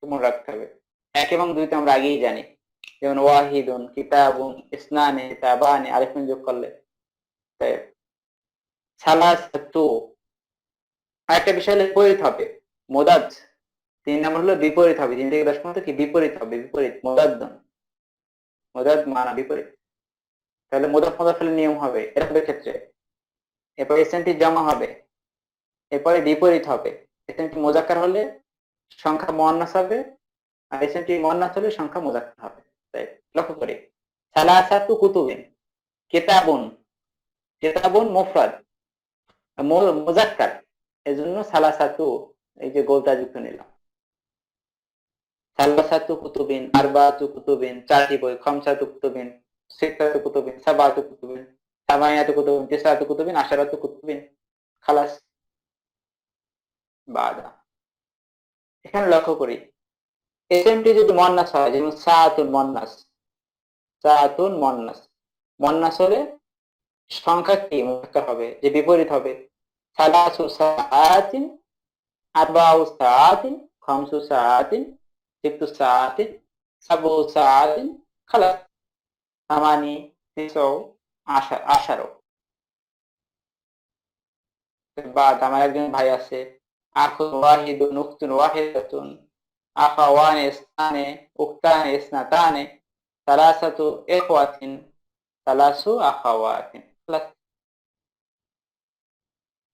মনে রাখতে হবে। 1 এবং 2 তে আমরা আগেই জানি, যেমন ওয়াহিদুন কিতাবুন ইসনানে কিতাবানে আলিফুন যোগ করলে। তাই সালাসাতু আরেকটা বিষয় বিপরীত হবে মুদাদ 3 নম্বর হলো বিপরীত হবে 3 থেকে 10 পর্যন্ত কি বিপরীত হবে বিপরীত মুদাদ্দন মুদাদ মানে বিপরীত। তাহলে মুদাফ মুদাফের নিয়ম হবে এর ক্ষেত্রে, এরপর এসএনটি জমা হবে, এরপরে বিপরীত হবে। এসএনটি মুজাক্কার হলে সংখ্যা মুয়ান্নাস হবে আর এসএনটি মুয়ান্নাস হলে সংখ্যা মুজাক্কার হবে। তাই লক্ষ্য করি সালাসাতু কুতুবিন কিতাবুন কিতাবুন মুফরাদ মুজাক্কার এজন্য সালাসাতু এই যে গোলটা যুক্ত নিলাম। সালাসাতু কুতুবিন আরবাতু কুতুবিন 4টি বই খামসাতু কুতুবিন সিত্তাতু কুতুবিন সাবাতু কুতুবিন সামানিয়াতু কুতুবিন তিসআতু কুতুবিন আশারাতু কুতুবিন খালাস। বাদা এখানে লক্ষ্য করি এসএমটি যদি মুয়ান্নাস হয় যেমন সাআতুন মুয়ান্নাস হলে সংখ্যা কি মুজাক্কার হবে যে বিপরীত হবে সালাসু সাআতিন আরবাউ সাআতিন খামসু সাআতিন সিত্তু সাআতিন সাবু সাআতিন খালাস সামানি তিসউ আশারো। বাদ আমার একজন ভাই আছে, আখুন ওয়াহিদুন উখতুন ওয়াহিদাতুন, আখাওয়ানে ইসনানে উখতানে ইসনাতানে, সালাসাতু ইখওয়াতিন, সালাসু আখাওয়াতিন।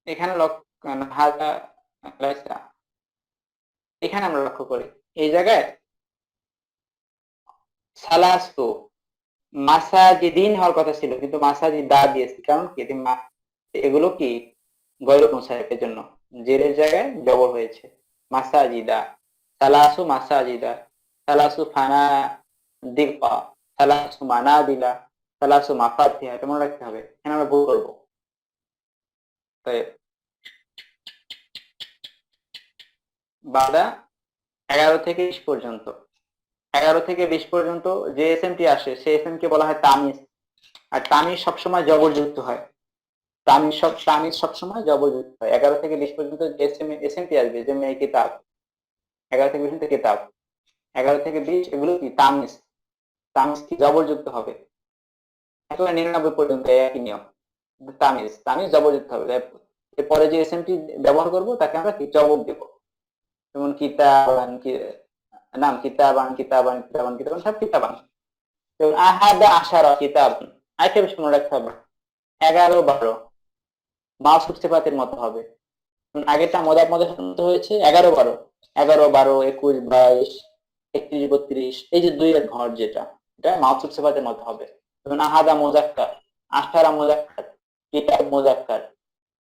এখানে হাজা লাইসা, এখানে আমরা লক্ষ্য করি এই জায়গায় সালাসু মাসাজিদিন হওয়ার কথা ছিল, কিন্তু মাসাজিদা দিয়েছি। কারণ কি এগুলো কি গয়রুল মুনসারিফের জন্য জেরের জায়গায় জবর হয়েছে। মাসাজিদা, সালাসু মাসাজিদা, সালাসু ফানা দিকা, সালাসু মানাদিলা, সালাসু মাফাতিহা, এটা মনে রাখতে হবে। এখানে আমরা ভুল করবো। বাদা 11 থেকে 20 পর্যন্ত, 11 থেকে 20 পর্যন্ত যে এসএমটি আসে সেই এসএম কে বলা হয় তামিজ। আর তামিজ সবসময় জবরযুক্ত হয়। তামিজ সবসময় জবরযুক্ত হয়। 11 থেকে 20 পর্যন্ত যে এসএমটি আসবে, যেমন এই কিতাব, 11 থেকে 20 পর্যন্ত কিতাব, 11 থেকে 20 এগুলো কি তামিজ। তামিজ কি জবরযুক্ত হবে। একেবারে 99 পর্যন্ত একই নিয়ম, তামিজ জবরযুক্ত হবে। এরপরে যে এসএমটি ব্যবহার করব তাকে আমরা কি জবর দেব। যেমন কিতাবান, নাম কিতাবান, কিতাবান, কিতাবান, কিতাবান, সব কিতাবান। যেমন আহাদা আশারা কিতাবান, আরেকটা বিষয় মনে রাখতে হবে, 11 12 মাউসুফ সিফাতের মতো হবে। আগেরটা মজার মতো হয়েছে 11 12, 11 12 21 22 31 32, এই যে 2 এর ঘর যেটা, এটা মাউসুফ সিফাতের মতো হবে। যেমন আহাদা মুজাক্কার, আশারা মুজাক্কার, কিতাব মুজাক্কার,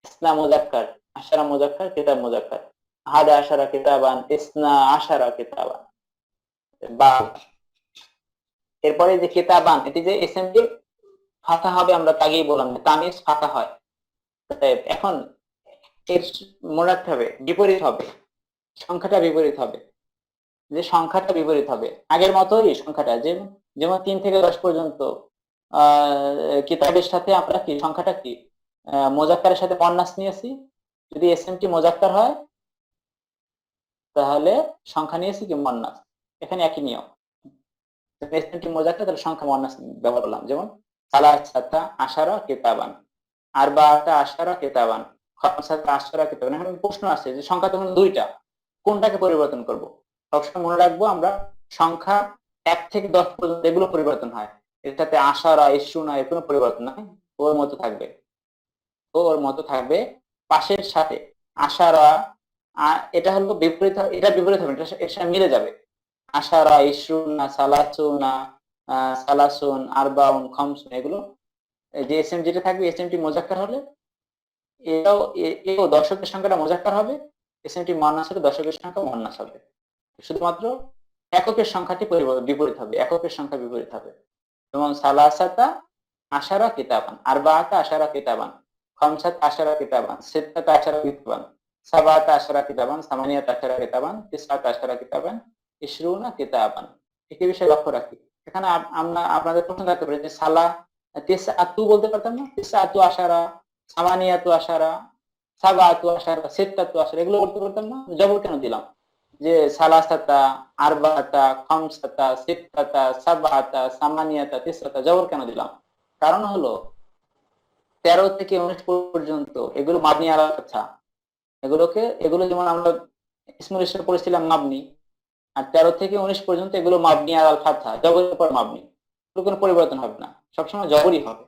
ইসনা মুজাক্কার, আশারা মুজাক্কার, কিতাব মুজাক্কার, আহাদা আশারা কিতাবান, ইসনা আশারা কিতাবান। বা এরপরে যে কিতাবান, এটি যে এসএমটি ফাতা হবে, আমরা আগেই বললাম যে তামিজ ফাতা হয়। এখন এর মনে রাখতে হবে বিপরীত হবে, সংখ্যাটা বিপরীত হবে। যে সংখ্যাটা বিপরীত হবে আগের মতোই সংখ্যাটা, যেমন 3 থেকে 10 পর্যন্ত কিতাবের সাথে আমরা কি সংখ্যাটা কি মোজাক্কারের সাথে মুয়ান্নাস নিয়েছি। যদি এসএমটি মোজাক্কার হয় তাহলে সংখ্যা নিয়েছি কি মুয়ান্নাস। এখানে একই নিয়ম, এসএমটি মোজাক্কার তাহলে সংখ্যা মুয়ান্নাস ব্যবহার করলাম। যেমন সালাসাতা আশারা কিতাবান, আরবাআতা আশারা কিতাবান, খামসাতা আশারা কিতাবান। এখন প্রশ্ন আসছে যে সংখ্যা তখন 2টা, কোনটাকে পরিবর্তন করব। সবসময় মনে রাখবো আমরা সংখ্যা 1 থেকে 10 পর্যন্ত এগুলো পরিবর্তন হয়, এর সাথে আশারা ইশরুনা এর কোনো পরিবর্তন নাই, ওর মতো থাকবে। পাশের সাথে আশারা, এটা হলো বিপরীত, এটা বিপরীত হবে, এর সাথে মিলে যাবে। আশারা ইশরুনা সালাসুনা, সালাসুন আরবাউন খামসুন, এগুলো যে এসএম যেটা থাকবে, এসএমটি মোজাক্কার হলে এও দর্শকের সংখ্যাটা মোজাক্কার হবে, এসএমটি মুয়ান্নাস হলে দর্শকের সংখ্যা মুয়ান্নাস হবে। শুধুমাত্র এককের সংখ্যাটি বিপরীত হবে, এককের সংখ্যা বিপরীত হবে। যেমন সালাসাতা আশারা কিতাবান, আরবাআতা আশারা কিতাবান, খামসাতা আশারা কিতাবান, সিত্তাতা আশারা কিতাবান, সাবাতা আশারা কিতাবান, সামানিয়াতা আশারা কিতাবান, তিসআতা আশারা কিতাবান, ইশরুনা কিতাবান। একই বিষয় লক্ষ্য রাখি। এখানে আমরা আপনাদের প্রশ্ন থাকতে পারে যে সালা তিসআতু বলতে পারতাম না, তিসআতু আশারা, সামানিয়াতু আশারা, সাবাতু আশারা, সিত্তাতু আশারা, এগুলো বলতে পারতাম না। জবর কেন দিলাম? যে সালাসাতা, আরবাআতা, খামসাতা, সিত্তাতা, সাবাতা, সামানিয়াতা, তিসআতা, জবর কেন দিলাম? কারণ হলো 13 থেকে 19 পর্যন্ত এগুলো মাবনি আলাল ফাতহা। এগুলো যেমন আমরা ইসমুল ইশারা পড়েছিলাম মাবনি, আর 13 থেকে 19 পর্যন্ত এগুলো মাবনি আলাল ফাতহা, জবরের পর মাবনি, কোনো পরিবর্তন হবে না, সবসময় জবরই হবে।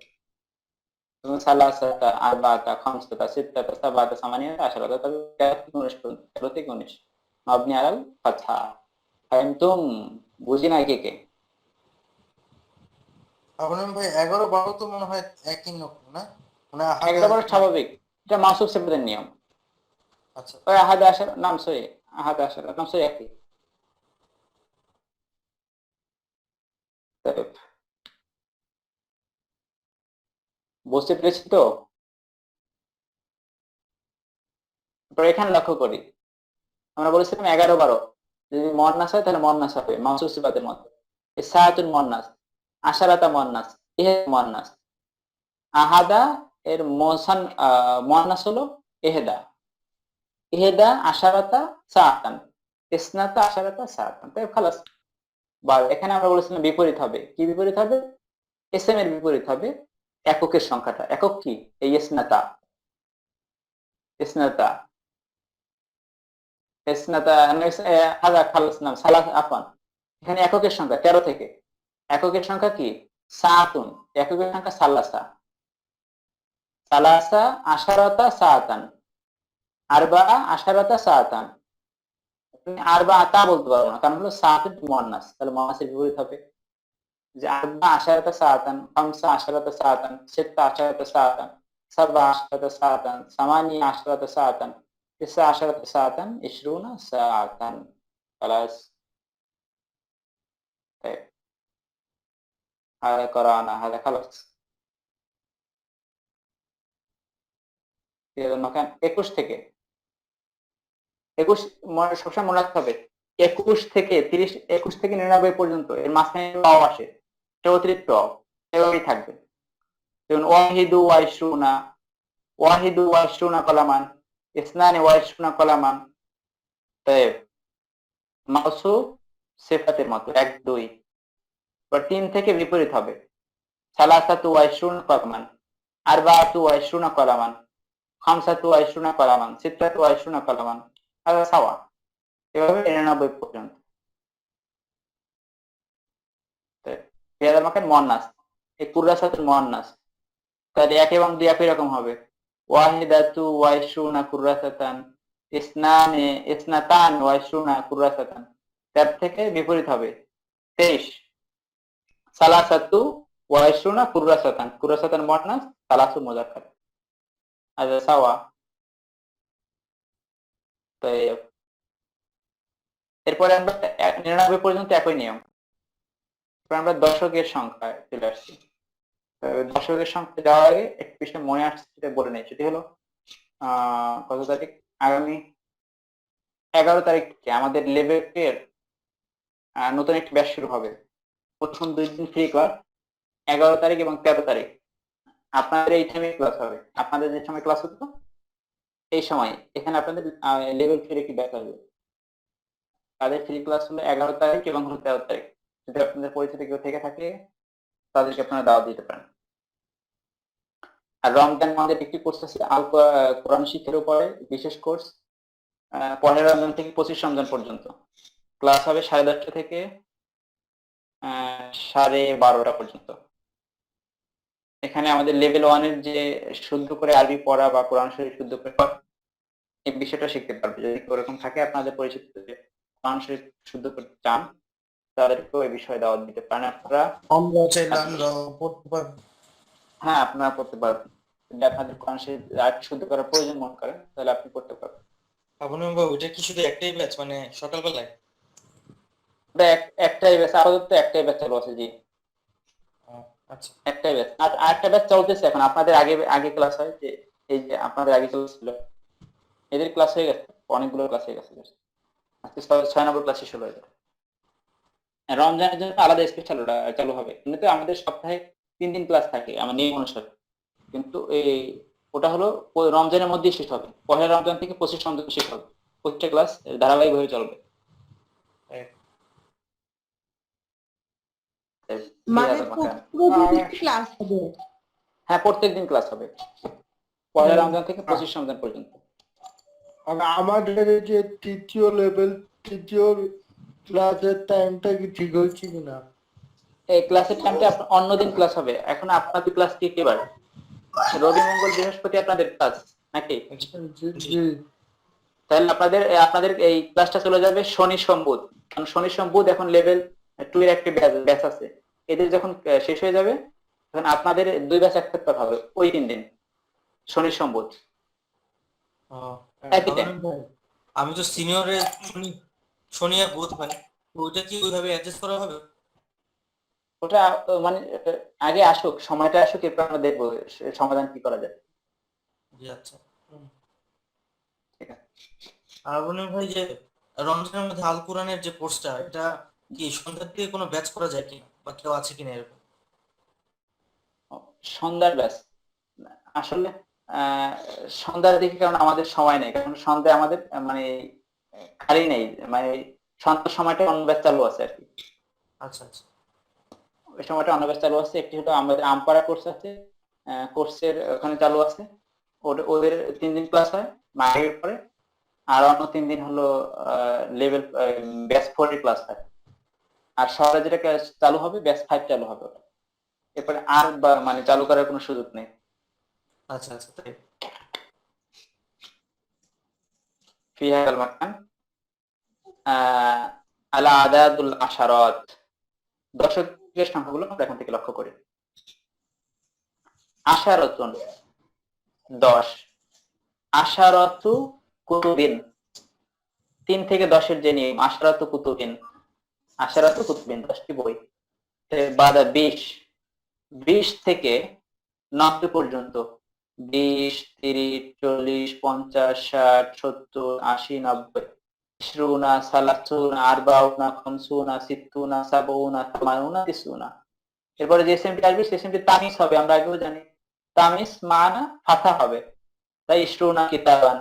যেমন সালাসাতা, আরবাআতা, খামসাতা, সিত্তাতা, সাবাতা, সামানিয়াতা, আশারাতা, 13 থেকে 19 পর্যন্ত, 13 থেকে 19 মাবনি আলাল ফাতহা। ফাহিমতুম? বুঝি না কে? আপনার ভাই 11 12 তো মনে হয় একই নিয়ম না, মানে একেবারে স্বাভাবিক, এটা মাসুফ সিফাতের নিয়ম। আচ্ছা, ওই আহাদা আশার নাম সই, আহাদা আশার নাম সই একই। বুঝতে পেরেছি তো? এখানে লক্ষ্য করি, আমরা বলেছিলাম 11 12 যদি মুয়ান্নাস হয় তাহলে মুয়ান্নাস হবে মাউসুফ সিফাতের মতো। সায়াতুন মুয়ান্নাস, আশারাতা মুয়ান্নাস, ইহে মুয়ান্নাস। আহাদা এর মুয়ান্নাস হলো ইহদা, ইহদা আশারাতা সাআতান, ইসনাতা আশারাতা সাআতান। তাই খালাস। এখানে আমরা বলেছিলাম বিপরীত হবে। কি বিপরীত হবে? এসএম এর বিপরীত হবে এককের সংখ্যাটা। একক কি? এই ইসনাতা। ইসনাতা ইসনাতা হাজা খালাসনাম সালাস আফান। এখানে এককের সংখ্যা 13 থেকে। এককের সংখ্যা কি? সাতুন। এককের সংখ্যা সালাসা। সালাসা আশারাতা সাআতান। আরবা আশারাতা সাআতান। তুমি আরবা আতা বলতে পারবো না, কারণ হলো সাআতুন মুয়ান্নাস, তাহলে মুয়ান্নাসের বিপরীত হবে যে আরবা আশারাতা সাআতান, খামসা আশারাতা সাআতান, সিত্তা আশারাতা সাআতান, সাবা আশারাতা সাআতান, সামানিয়া আশারাতা সাআতান, তিসা আশারাতা সাআতান, ইশরুনা সাআতান। خلاص طيب هذا قرأنا هذا خلاص المكان 21 থেকে 21 সবসময় মনে রাখতে হবে 21 থেকে 30, 21 থেকে 99 পর্যন্ত এর মাঝখানে পাও আসে, এটা অতিরিক্ত এভাবেই থাকবে। যেমন ওয়াহিদু ওয়াইশরুনা কলামান, ইসনানি ওয়াইশরুনা কলামান। তাই মাউসুফ সিফাতের মতো 1 2। বা 3 থেকে বিপরীত হবে সালাসাতু ওয়াইশরুনা কলামান, আরবাআতু ওয়াইশরুনা কলামান, খামসাতু ওয়াইশরুনা কলামান, সিত্তাতু ওয়াইশরুনা কলামান। আর সাওয়া এভাবে 99 পর্যন্ত। পেয়াদা মাকান মুয়ান্নাস, এই কুররাসাতুল মুয়ান্নাস, তাহলে 1 এবং 2 একই রকম হবে। ওয়াহিদাতু ওয়াইশরুনা কুররাসাতান, ইসনানে ইসনাতান ওয়াইশরুনা কুররাসাতান। তার থেকে বিপরীত হবে 23 সালাসাতু ওয়াইশরুনা কুররাসাতান। কুররাসাতান মুয়ান্নাস, সালাসু মুযাক্কার। আর সাওয়া। তাই এরপরে আমরা 99 পর্যন্ত একই নিয়ম। এরপর আমরা দশকের সংখ্যায় চলে আসছি। দশকের সংখ্যা যাওয়ার আগে একটু বিষয় মনে আসছে, সেটা বলে নেই। সেটি হলো কত তারিখ? আগামী 11 তারিখ থেকে আমাদের লেভেলের নতুন একটি ব্যাচ শুরু হবে। প্রথম 2 দিন ফ্রি ক্লাস, 11 তারিখ এবং 13 তারিখ আপনাদের এই টাইমে ক্লাস হবে। আপনাদের যে সময় ক্লাস হতো এই সময় এখানে আপনাদের লেভেল 3 একটি ব্যাচ আসবে। তাদের ফ্রি ক্লাস হলো 11 তারিখ এবং 13 তারিখ। যদি আপনাদের পরিচিত কেউ থেকে থাকে তাদেরকে আপনারা দাওয়াত দিতে পারেন। আর রমজান আমাদের একটি কোর্স আছে আল কোরআন শিক্ষার উপরে বিশেষ কোর্স, 15 রমজান থেকে 25 রমজান পর্যন্ত ক্লাস হবে 10:30 থেকে 12:30 পর্যন্ত। এখানে আমাদের লেভেল 1 এর যে শুদ্ধ করে আরবি পড়া বা কোরআন শরীফ শুদ্ধ করে পড়া, এই বিষয়টা শিখতে পারবে। যদি ওরকম থাকে আপনাদের পরিচিত যে কোরআন শরীফ শুদ্ধ করতে চান তাদেরকেও এই বিষয়ে দাওয়াত দিতে পারেন আপনারা। আমরা চাইলে আমরা পড়তে পারবো। হ্যাঁ, আপনারা পড়তে পারবেন। যদি আপনাদের কোরআন শরীফ আর শুদ্ধ করার প্রয়োজন মনে করেন তাহলে আপনি করতে পারবেন। আপনি ওটা কি শুধু একটাই ব্যাচ, মানে সকালবেলায়? ওটা একটাই ব্যাচ, আপাতত একটাই ব্যাচ চালু আছে। জি, আচ্ছা। একটাই ব্যাচ। আর আরেকটা ব্যাচ চলতেছে এখন। আপনাদের আগে ক্লাস হয়, যে এই যে আপনাদের আগে ক্লাস ছিল, এদের ক্লাস হয়ে গেছে, অনেকগুলো ক্লাস হয়ে গেছে। আজকে 6 নম্বর ক্লাস শেষ হলো। রমজানের জন্য আলাদা স্পেশাল চালু হবে। এমনিতে আমাদের সপ্তাহে 3 দিন ক্লাস থাকে আমার নিয়ম অনুসারে, কিন্তু ওটা হলো রমজানের মধ্যেই শেষ হবে। 1 রমজান থেকে 25 রমজান শেষ হবে। প্রত্যেকটা ক্লাস ধারাবাহিকভাবে চলবে। মানে প্রতিদিন ক্লাস হবে? হ্যাঁ, প্রত্যেকদিন ক্লাস হবে 1 রমজান থেকে 25 রমজান পর্যন্ত। আর আমাদের এই যে তৃতীয় ক্লাসের টাইমটা কি ঠিক হচ্ছে কিনা? এই ক্লাসের টাইমটা অন্যদিন ক্লাস হবে। এখন আপনাদের ক্লাস কি বার? রবি, মঙ্গল, বৃহস্পতি আপনাদের ক্লাস নাকি? তাহলে আপনাদের এই ক্লাসটা চলে যাবে শনি সোম বুধ। কারণ শনি সোম বুধ এখন লেভেল 2 এর একটা ব্যাচ আছে। এদের যখন শেষ হয়ে যাবে তখন আপনাদের 2 ব্যাচ একসাথে হবে ওই 3 দিন, শনি সোম বুধ। আমি তো সিনিয়রে শনি আর বুধ হয়, ওইটা কি ওইভাবে অ্যাডজাস্ট করা হবে? ওটা মানে আগে আসুক, সময়টা আসুক, এরপর আমরা দেখবো সমাধান কি করা যায়। জি আচ্ছা। ঠিক আছে। আর বলুন ভাই, যে রমজানের মধ্যে আল কোরআনের যে কোর্সটা, এটা কি সন্ধ্যার দিকে কোনো ব্যাচ করা যায় কিনা, বা কেউ আছে কিনা এরকম? সন্ধ্যার ব্যাচ আসলে সন্ধ্যার দিকে, কারণ আমাদের সময় নেই। কারণ সন্ধ্যায় আমাদের মানে খালি নেই, মানে সন্ধ্যার সময়টা অন্য ব্যাচ চালু আছে আর কি। আচ্ছা আচ্ছা। ওই সময়টা অন্য ব্যাচ চালু আছে। একটি হলো আমাদের আমপাড়া কোর্স আছে, কোর্সের ওখানে চালু আছে। ওদের 3 দিন ক্লাস হয়। মাগরিবের পরে। আর অন্য 3 দিন হলো লেভেল ব্যাচ 4 এর ক্লাস থাকে। আর সকালে যেটা ক্লাস চালু হবে ব্যাচ 5 চালু হবে ওটা। এরপরে আর মানে চালু করার কোনো সুযোগ নেই। আচ্ছা আচ্ছা তাই। في هذا المكان الأعداد العشرات দশকের সংখ্যাগুলো আমরা এখান থেকে লক্ষ্য করি। আশারাতুন 10, আশারাতু কুতুবিন 3 থেকে 10 এর যে নিয়ম, আশারাতু কুতুবিন, আশারাতু কুতুবিন 10টি বই। বাদা 20 থেকে 90 পর্যন্ত, 20, 30, 40, 50, 60, 70, 80, 90, 20, 30, 40, 50, 60, 70, 80, 90। এরপরে যে এসএমটি আসবে সেই এসএমটি তামিজ হবে, আমরা আগেও জানি তামিজ মানা ফাথা হবে, তাই 20 কিতাবান,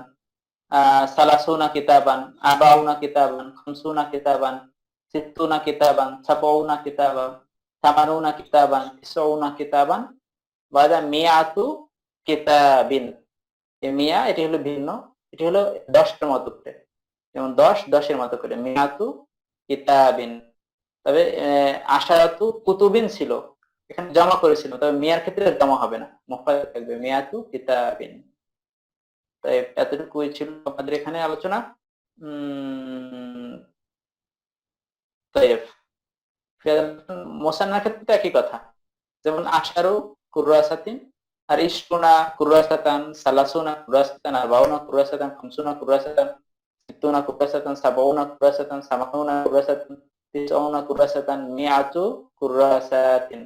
30 কিতাবান, 40 কিতাবান, 50 কিতাবান, 60 কিতাবান, 70 কিতাবান, 80 কিতাবান, 90 কিতাবান, বাদা মিয়াতু কিতাবিন। মিয়া এটি হলো ভিন্ন, এটি হলো 10 এর মতো করে, যেমন 10 এর মতো করে, মিয়াতু কিতাবিন। তবে আশারাতু কুতুবিন ছিল, এখানে জমা করেছিল, তবে মিয়ার ক্ষেত্রে জমা হবে না, মুফরাদ থাকবে মিয়াতু কিতাবিন। তাই এতটুকুই ছিল আমাদের এখানে আলোচনা। মোসান্নার ক্ষেত্রে একই কথা, যেমন আশারু কুররাসাতিন, আর ইশকুনা কুররাসাতান, সালাসুনা কুররাসাতান, আরবাউনা কুররাসাতান, খামসুনা কুররাসাতান, সিত্তুনা কুররাসাতান, সাবাউনা কুররাসাতান, সামাউনা কুররাসাতান, তিসউনা কুররাসাতান, মিআতু কুররাসাতিন।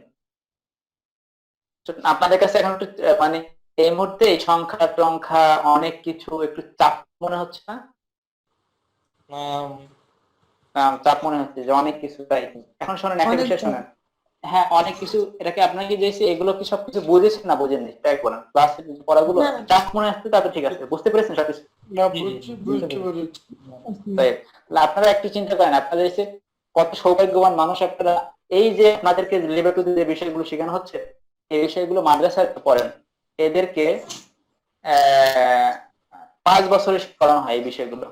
আপনাদের কাছে এখন একটু মানে এই মুহূর্তে এই সংখ্যা টংখ্যা অনেক কিছু একটু চাপ মনে হচ্ছে না? চাপ মনে হচ্ছে যে অনেক কিছু, তাই এখন শোনেন একটা বিষয় শোনেন। হ্যাঁ অনেক কিছু, এটাকে আপনাকে যে এগুলো কি সবকিছু বুঝেছেন না বুঝেননি তাই বলেন, ক্লাসের পড়াগুলো চাপ মনে আসছে তারপর ঠিক আছে, বুঝতে পেরেছেন সবকিছু? না বুঝতে পেরেছি। তাই আপনারা একটু চিন্তা করেন, আপনাদের এসে কত সৌভাগ্যবান মানুষ আপনারা, এই যে আপনাদেরকে লেভেল 2 যে বিষয়গুলো শেখানো হচ্ছে, এই বিষয়গুলো মাদ্রাসায় পড়েন, এদেরকে 5 বছরে করানো হয় এই বিষয়গুলো,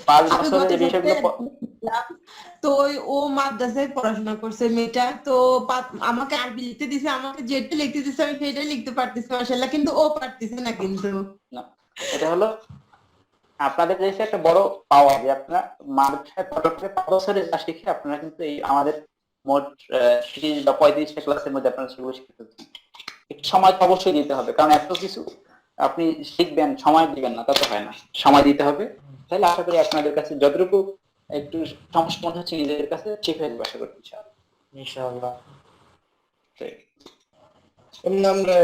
5 বছরে এই বিষয়গুলো। তো ও মাদ্রাসায় পড়াশোনা করছে মেয়েটা, তো আমাকে আরবি লিখতে দিছে, আমাকে যেটা লিখতে দিছে আমি সেটাই লিখতে পারতেছি মাশাআল্লাহ, কিন্তু ও পারতেছে না কিন্তু। না, এটা হলো আপনাদের দেশে একটা বড় পাওয়া, যে আপনারা মাদ্রাসায় পড়ার পরে 5 বছরে যা শিখে আপনারা কিন্তু এই আমাদের মোট 30 বা 35টা ক্লাসের মধ্যে আপনারা সেগুলো শিখতে পারছেন। একটু সময় তো অবশ্যই দিতে হবে, কারণ এত কিছু আপনি শিখবেন সময় দিবেন না তা তো হয় না, সময় দিতে হবে। তাহলে আশা করি আপনাদের কাছে যতটুকু একটু সমস্যা মনে হচ্ছে নিজেদের কাছে ঠিক হয়ে যাবে আশা করি ইনশাআল্লাহ। তাই এমনি আমরা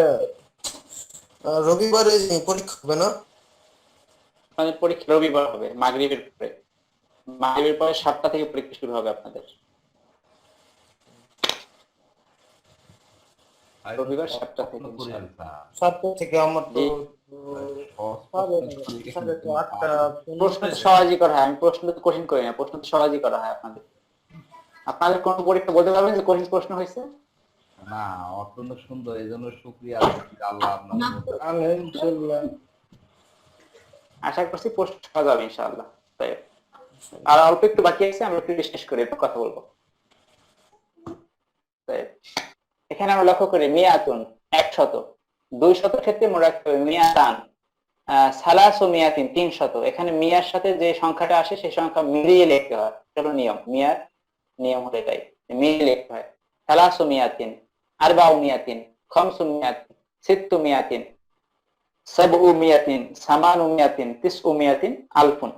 রবিবারে পরীক্ষা হবে না? আপনাদের পরীক্ষা রবিবার হবে মাগরিবের পরে, মাগরিবের পরে 7টা থেকে পরীক্ষা শুরু হবে আপনাদের, রবিবার 7টা থেকে। 7টা থেকে আমার তো প্রশ্ন তো সহজই করা হয়, আমি প্রশ্ন তো কঠিন করি না, প্রশ্ন তো সহজই করা হয় আপনাদের। আপনাদের কোন পরীক্ষা বলতে পারবেন যে কঠিন প্রশ্ন হয়েছে? না, অত্যন্ত সুন্দর, এই জন্য শুক্রিয়া আল্লাহ আপনার। আলহামদুলিল্লাহ। আশা করছি প্রশ্ন সহজ হবে ইনশাআল্লাহ। তাই আর অল্প একটু বাকি আছে, আমরা একটু শেষ করে কথা বলবো। তাই এখানে আমরা লক্ষ্য করি মিয়াতুন 100, 200 ক্ষেত্রে মনে রাখতে হবে মিয়াতান, সালাসু মিয়াতিন 300। এখানে মিয়ার সাথে যে সংখ্যাটা আসে সেই সংখ্যা মিলিয়ে লিখতে হয়, চলো নিয়ম, মিয়ার নিয়ম হলো এটাই, মিলিয়ে লিখতে হয়। সালাসু মিয়াতিন, আরবাউ মিয়াতিন, খামসু মিয়াতিন, সিত্তু মিয়াতিন, সাবউ মিয়াতিন, সামানু মিয়াতিন, তিসউ মিয়াতিন, আলফুন।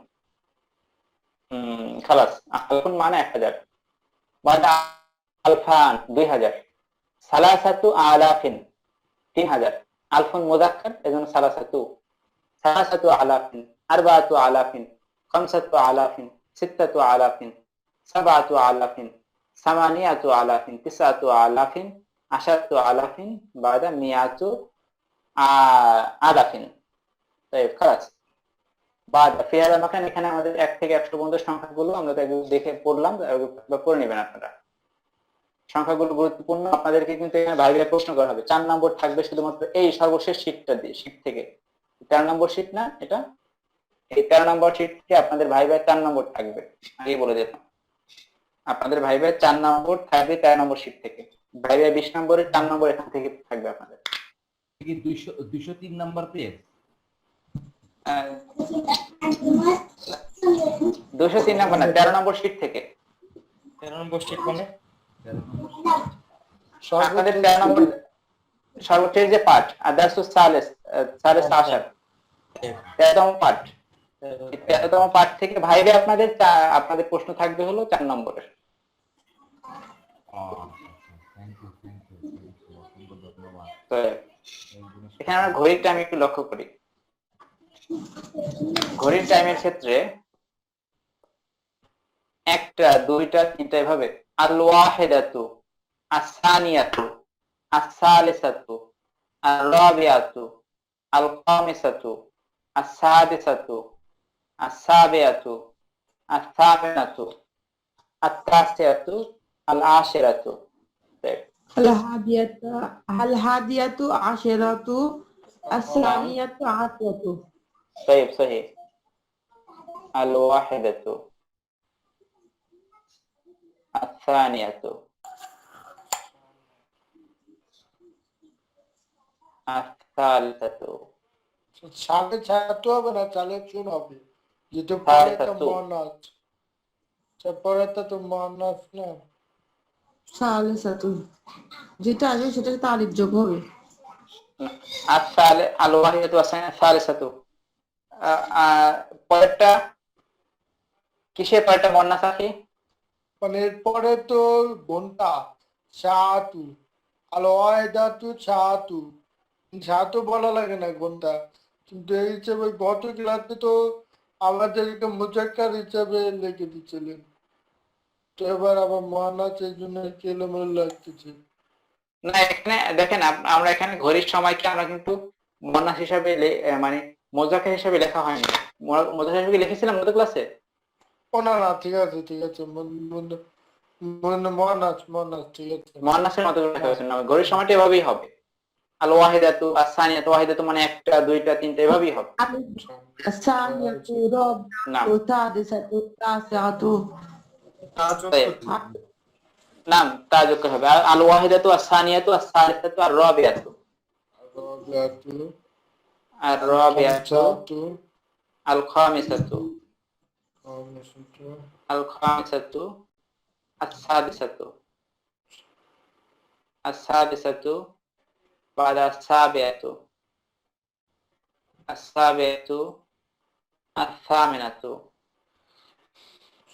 খালাস, আলফুন মানে 1000, বাদা আলফান 2000, সালাসাতু আলাফিন 3000, আলফুন মুযাক্কার এজন্য সালাসাতু, সালাসাতু আলাফিন, আরবাআতু আলাফিন, খামসাতু আলাফিন, সিত্তাতু আলাফিন, সাবআতু আলাফিন, সামানিয়াতু আলাফিন, তিসআতু আলাফিন, আশারাতু আলাফিন, বাদা মিয়াতু আলাফিন। তাই খালাস। বাদা ফি হাযা মাকান, এখানে আমাদের 1 থেকে 100 পর্যন্ত সংখ্যাগুলো আমরা দেখে পড়লাম, পড়ে নেবেন আপনারা। সংখ্যাগুলো গুরুত্বপূর্ণ, আপনাদেরকে কিন্তু এখানে ভাগে প্রশ্ন করা হবে। 4 নম্বর থাকবে শুধুমাত্র এই সর্বশেষ শীট থেকে, 13 নম্বর শীট না এটা? এই 13 নম্বর শীট থেকে আপনাদের ভাইবার 4 নম্বর থাকবে, আগে বলে দিলাম। আপনাদের ভাইবার 4 নম্বর থাকবে 13 নম্বর শীট থেকে। ভাইবার 20 নম্বরের 4 নম্বর এখান থেকে থাকবে আপনাদের। কি 203 নাম্বার পেজ? 203 নম্বর না, 13 নম্বর শীট থেকে। 13 নম্বর স্টেট মানে আপনাদের 13 নম্বর সর্বশেষ যে পার্ট আদার্স সালেস সালেস আশার 13তম পার্ট, 13তম পার্ট থেকে ভাইবে আপনাদের আপনাদের প্রশ্ন থাকবে হলো 4 নম্বরের। থ্যাংক ইউ অসংখ্য ধন্যবাদ। তো এই জিনিসটা এখানে আমরা ঘড়ির টাইম একটু লক্ষ্য করি। ঘড়ির টাইমের ক্ষেত্রে একটা, দুইটা, তিনটা এভাবে আল ওয়াহিদাতু, আস-সানিয়াতু, আস-সালিসাতু, আর-রাবিআতু, আল খামিসাতু, আস-সাদিসাতু, আস-সাবিআতু, আস-সামিনাতু, আত-তাসিআতু, আল-আশিরাতু। الهادية عشرة، الثانية عشرة. طيب صحيح. الواحدة، الثانية، الثالثة، সাড়ে ছায়াতো হবে না, চালে চুন হবে, যেটা পরেটা সাড়ে মনাস, পরেটা তো মনাস না। ثالثة যেটা আসবে সেটা তারিফ যোগ হবে। الواحدة والثانية الثالثة। পরেরটা কিসের পরেরটা মন্নাস আখি? মানে এরপরে তো ঘন্টা সাতু, আলো আয়দাতু সাতু, সাতু বলা লাগে না ঘন্টা, কিন্তু এই হিসেবে গত ক্লাসে তো আমাদেরকে মুজাক্কার হিসেবে লিখে দিচ্ছিলেন, তো এবার আবার মহানাস এই জন্য এলোমেলো লাগতেছে। না এখানে দেখেন আমরা এখানে ঘড়ির সময়কে আমরা কিন্তু মন্নাস হিসাবে মানে মোজাক্কার হিসাবে লেখা হয়নি। মোজাক্কার হিসাবে লিখেছিলাম গত ক্লাসে। ও না না, ঠিক আছে ঠিক আছে, মহানাস মহানাস ঠিক আছে। মহানাসের মতো করে লেখা হয়েছে না, ঘড়ির সময়টা এভাবেই হবে। আল ওয়াহিদাতু আস-সানিয়াতু, ওয়াহিদাতু মানে একটা, দুইটা, তিনটা এভাবেই হবে। الثانية নাম الثالثة التاسعة. নাম তা যোগ করতে হবে। আল ওয়াহিদাতু আস-সানিয়াতু আস-সালিসাতু আর-রাবিআতু, আর-রাবিআতু, আল খামিসাতু, আল খামিসাতু, আস-সাদিসাতু, আস-সাদিসাতু, বাদা আস-সাবিআতু, আস-সাবিআতু, আস-সামিনাতু,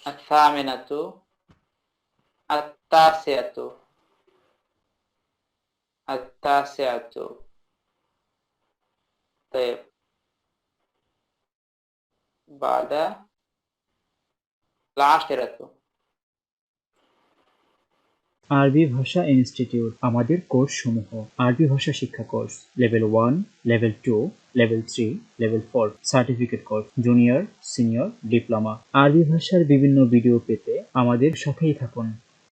আস-সামিনাতু, আত-তাসিআতু, আত-তাসিআতু। طيب بعد العاشرة। আরবি ভাষা ইনস্টিটিউট আমাদের কোর্সসমূহ: আরবি ভাষা শিক্ষা course level 1, level 2, level 3, level 4, certificate course, junior, senior, diploma. আরবি ভাষার বিভিন্ন ভিডিও পেতে আমাদের সাথেই থাকুন।